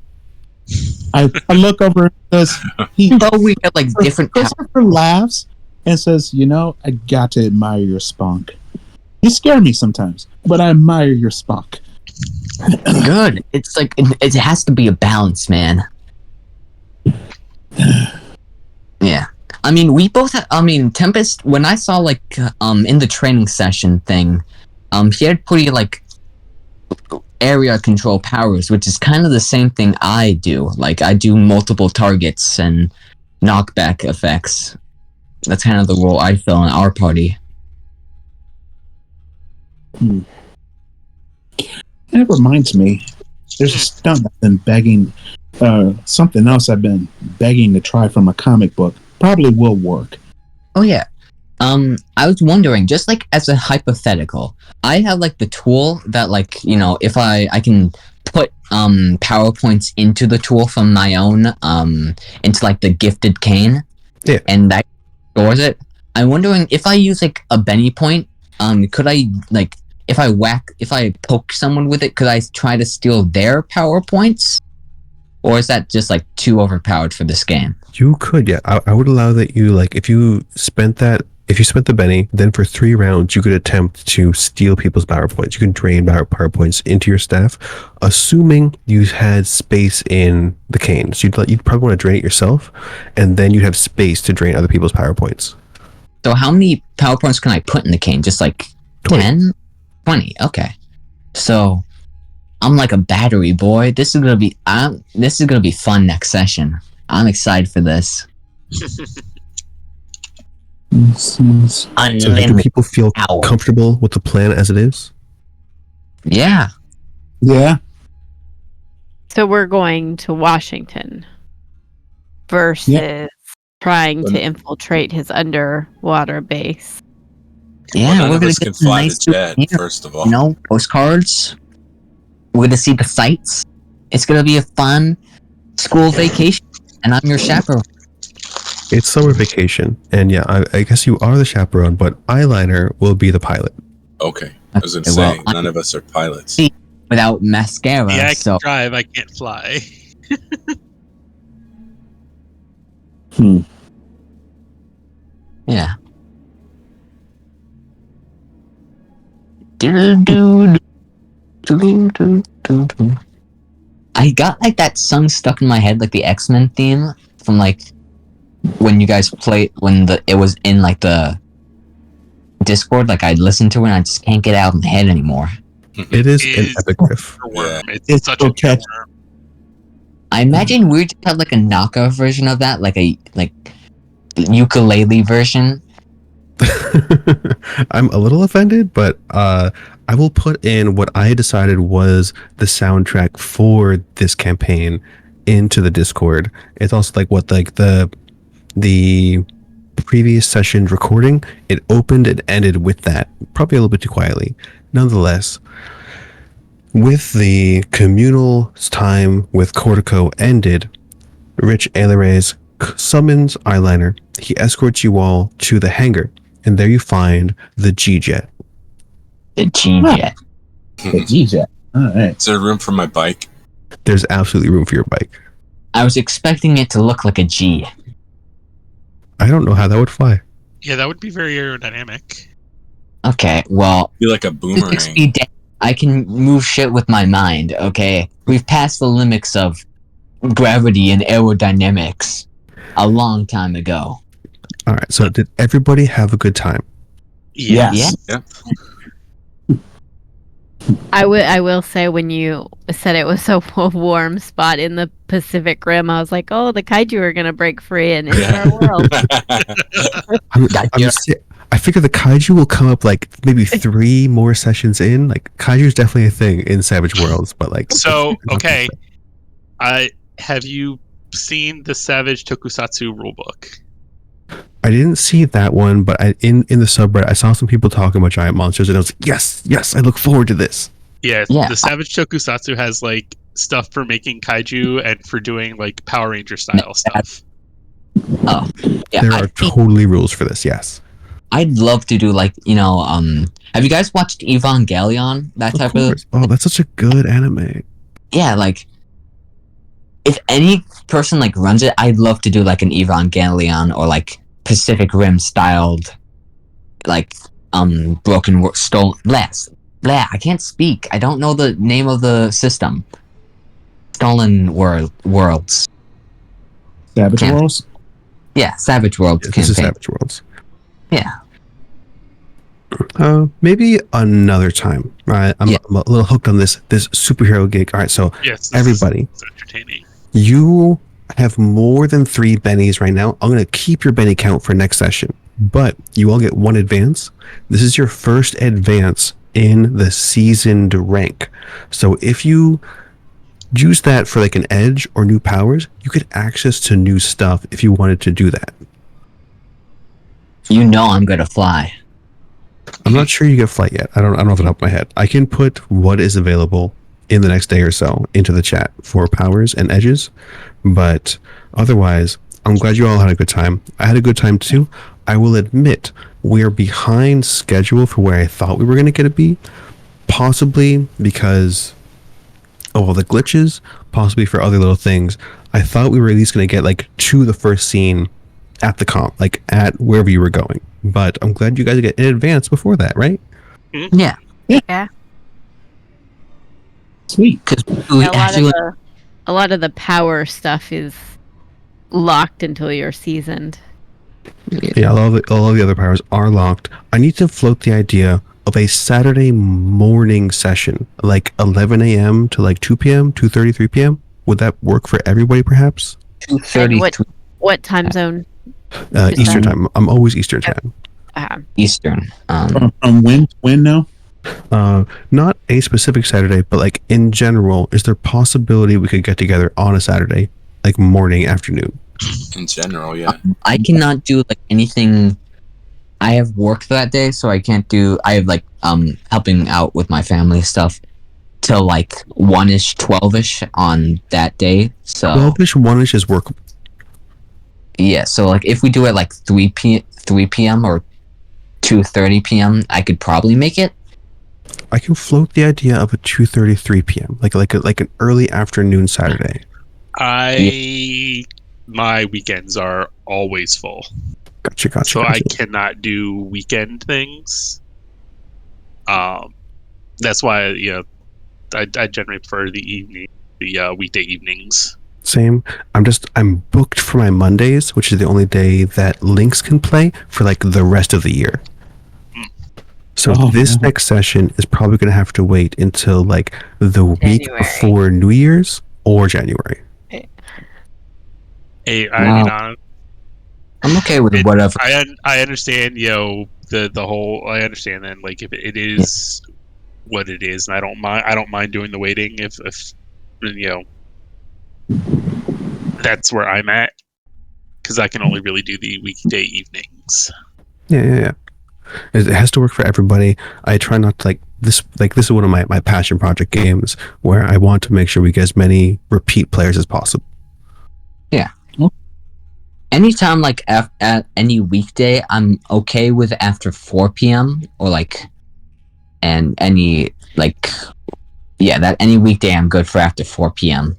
I look over and says, Though we have like different powers. Christopher laughs and says, I got to admire your spunk. You scare me sometimes, but I admire your spunk. Good. It's like it has to be a balance, man. Yeah. I mean, we both. Tempest. When I saw in the training session thing, he had pretty like area control powers, which is kind of the same thing I do. Like I do multiple targets and knockback effects. That's kind of the role I fill in our party. It reminds me, there's a stunt I've been begging, something else I've been begging to try from a comic book. Probably will work. Oh yeah. I was wondering, just like as a hypothetical, I have like the tool that if I can put PowerPoints into the tool from my own into like the gifted cane. Yeah. And that stores it. I'm wondering if I use like a Benny point, could I if I poke someone with it, could I try to steal their PowerPoints? Or is that just like too overpowered for this game? You could, yeah. I would allow that you if you spent the Benny, then for 3 rounds you could attempt to steal people's PowerPoints. You can drain PowerPoints into your staff, assuming you had space in the cane. So you'd probably want to drain it yourself, and then you'd have space to drain other people's PowerPoints. So how many PowerPoints can I put in the cane? Just like 20. 10? 20, okay. So I'm like a battery boy. This is gonna be fun next session. I'm excited for this. So do people feel comfortable with the plan as it is? Yeah. Yeah. So we're going to Washington versus trying to infiltrate his underwater base. Yeah, Well, none we're of gonna us get can some fly nice the jet, souvenirs, first of all. postcards. We're gonna see the sights. It's gonna be a fun school vacation, and I'm your chaperone. It's summer vacation, and yeah, I guess you are the chaperone, but Eyeliner will be the pilot. Okay. I was going to Okay, say, well, none of us are pilots. Without mascara, Yeah, I can so drive. I can't fly. yeah. I got like that song stuck in my head, like the X-Men theme from like when you guys played it was in like the Discord. Like I listened to it and I just can't get it out of my head anymore. It is an epic riff. Worm. Yeah. It's such a okay. good worm. I imagine we just have like a knockoff version of that, like a ukulele version. I'm a little offended, but I will put in what I decided was the soundtrack for this campaign into the Discord. It's also the previous session's recording. It opened and ended with that, probably a little bit too quietly. Nonetheless, with the communal time with Cortico ended, Rich Aeleres summons Eyeliner. He escorts you all to the hangar, and there you find the G-Jet. The G-Jet. The G-Jet. All right. Is there room for my bike? There's absolutely room for your bike. I was expecting it to look like a G. I don't know how that would fly. Yeah, that would be very aerodynamic. Okay, well, Be like a 6 boomerang. feet down, I can move shit with my mind, okay? We've passed the limits of gravity and aerodynamics a long time ago. All right. So did everybody have a good time? Yes. Yeah. I will say when you said it was a warm spot in the Pacific Rim, I was like, oh, the kaiju are gonna break free and into our world. I figure the kaiju will come up like maybe 3 more sessions in. Like kaiju is definitely a thing in Savage Worlds, but like So, okay. Have you seen the Savage Tokusatsu rulebook? I didn't see that one, but in the subreddit I saw some people talking about giant monsters, and I was like, yes, I look forward to this. Yeah, Yeah. the Savage Tokusatsu has like stuff for making kaiju and for doing like Power Ranger style stuff. Oh, yeah. There are totally rules for this. Yes, I'd love to do like, have you guys watched Evangelion? That of type course. Oh, that's such a good anime. yeah, like if any person like runs it, I'd love to do like an Evangelion or like Pacific Rim styled, like broken stolen I can't speak. I don't know the name of the system. Stolen worlds. Savage Yeah. Worlds. Yeah, Savage Worlds This campaign. is Savage Worlds. Yeah. Maybe another time. Right, I'm a little hooked on this superhero gig. All right, so Yes, everybody, it's entertaining. you have more than 3 bennies right now. I'm going to keep your benny count for next session, but you all get 1 advance. This is your first advance in the seasoned rank. So if you use that for like an edge or new powers, you get access to new stuff if you wanted to do that. You know I'm gonna fly. I'm not sure you get flight yet. I don't know off the top of my head. I can put what is available in the next day or so into the chat for powers and edges, but otherwise, I'm glad you all had a good time. I had a good time too. I will admit we're behind schedule for where I thought we were going to be, possibly because of all the glitches, possibly for other little things. I thought we were at least going to get like to the first scene at the comp, like at wherever you were going. But I'm glad you guys get in advance before that, right? Yeah. Yeah. Sweet. Because Yeah, a lot of the power stuff is locked until you're seasoned. Yeah, all the other powers are locked. I need to float the idea of a Saturday morning session, like 11 a.m. to like 2 p.m., 2:30, 3 p.m. Would that work for everybody, perhaps? 2:33 What time zone? Eastern time. I'm always Eastern time. Eastern. From when now? Not a specific Saturday, but like in general, is there possibility we could get together on a Saturday, like morning, afternoon? In general, yeah. I cannot do like anything. I have work that day, so I can't do. I have like helping out with my family stuff till like 1ish, 12ish on that day. So 12ish, 1ish is workable. yeah, so like if we do it like 3 p.m. or 2:30 p.m., I could probably make it. I can float the idea of a 2:30, 3 p.m. like an early afternoon Saturday. My weekends are always full. Gotcha. So I cannot do weekend things. That's why I generally prefer the weekday evenings. Same. I'm booked for my Mondays, which is the only day that Lynx can play for like the rest of the year. So this next session is probably going to have to wait until like the week January. before New Year's or January. I'm okay with whatever. I understand, the whole. I understand then, like if it is what it is, and I don't mind doing the waiting if that's where I'm at, because I can only really do the weekday evenings. Yeah. It has to work for everybody. I try not to this is one of my passion project games where I want to make sure we get as many repeat players as possible. Yeah. Anytime at any weekday, I'm okay with after 4 p.m. or and any any weekday I'm good for after 4 p.m.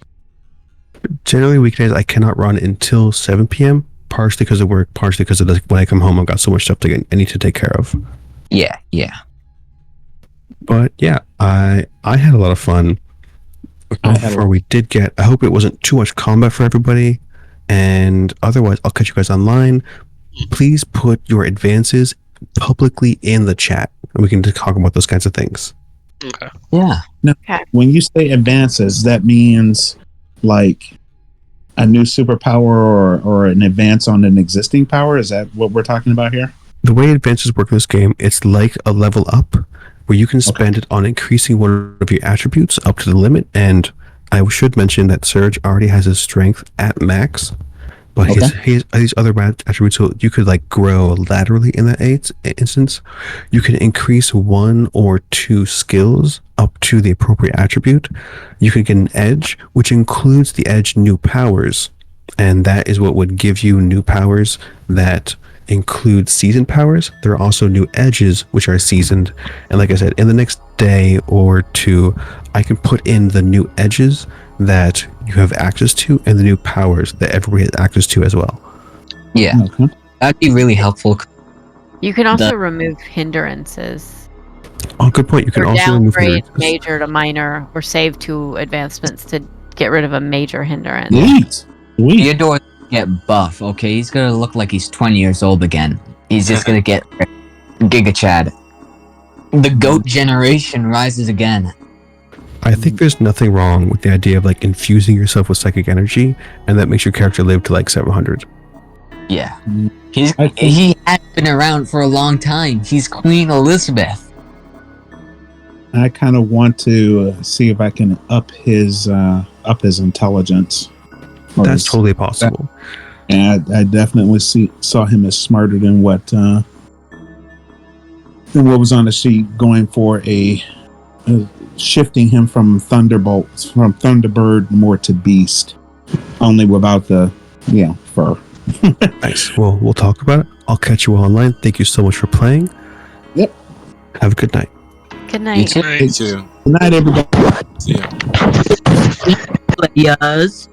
Generally weekdays I cannot run until 7 p.m. partially because of work, partially because of when I come home I've got so much stuff I need to take care of. Yeah. But yeah, I had a lot of fun. Before we did get, I hope it wasn't too much combat for everybody. And otherwise, I'll catch you guys online. Please put your advances publicly in the chat, and we can talk about those kinds of things. Okay. Yeah. When you say advances, that means like a new superpower or an advance on an existing power? Is that what we're talking about here? The way advances work in this game, it's like a level up where you can spend it on increasing one of your attributes up to the limit. And I should mention that Surge already has his strength at max, but his these other attributes, so you could like grow laterally in that instance. You can increase 1 or 2 skills up to the appropriate attribute. You could get an edge, which includes the edge new powers, and that is what would give you new powers that include seasoned powers. There are also new edges which are seasoned, and like I said, in the next day or two, I can put in the new edges that you have access to and the new powers that everybody has access to as well. Yeah. Okay. That'd be really helpful. You can also remove hindrances. Oh, good point. You can Or also remove downgrade hindrances. major to minor, or save 2 advancements to get rid of a major hindrance. Sweet. Theodore get buff, okay? He's gonna look like he's 20 years old again. He's just gonna get Giga Chad. The goat generation rises again. I think there's nothing wrong with the idea of like infusing yourself with psychic energy, and that makes your character live to like 700. Yeah. He has been around for a long time. He's Queen Elizabeth. I kind of want to see if I can up his intelligence. That's totally possible. And I definitely saw him as smarter than what was on the sheet, going for a shifting him from Thunderbird more to Beast, only without the fur. Nice. Well, we'll talk about it. I'll catch you all online. Thank you so much for playing. Yep. Have a good night. Good You night. too. Right. Me too. Good night, everybody. See ya. Yes.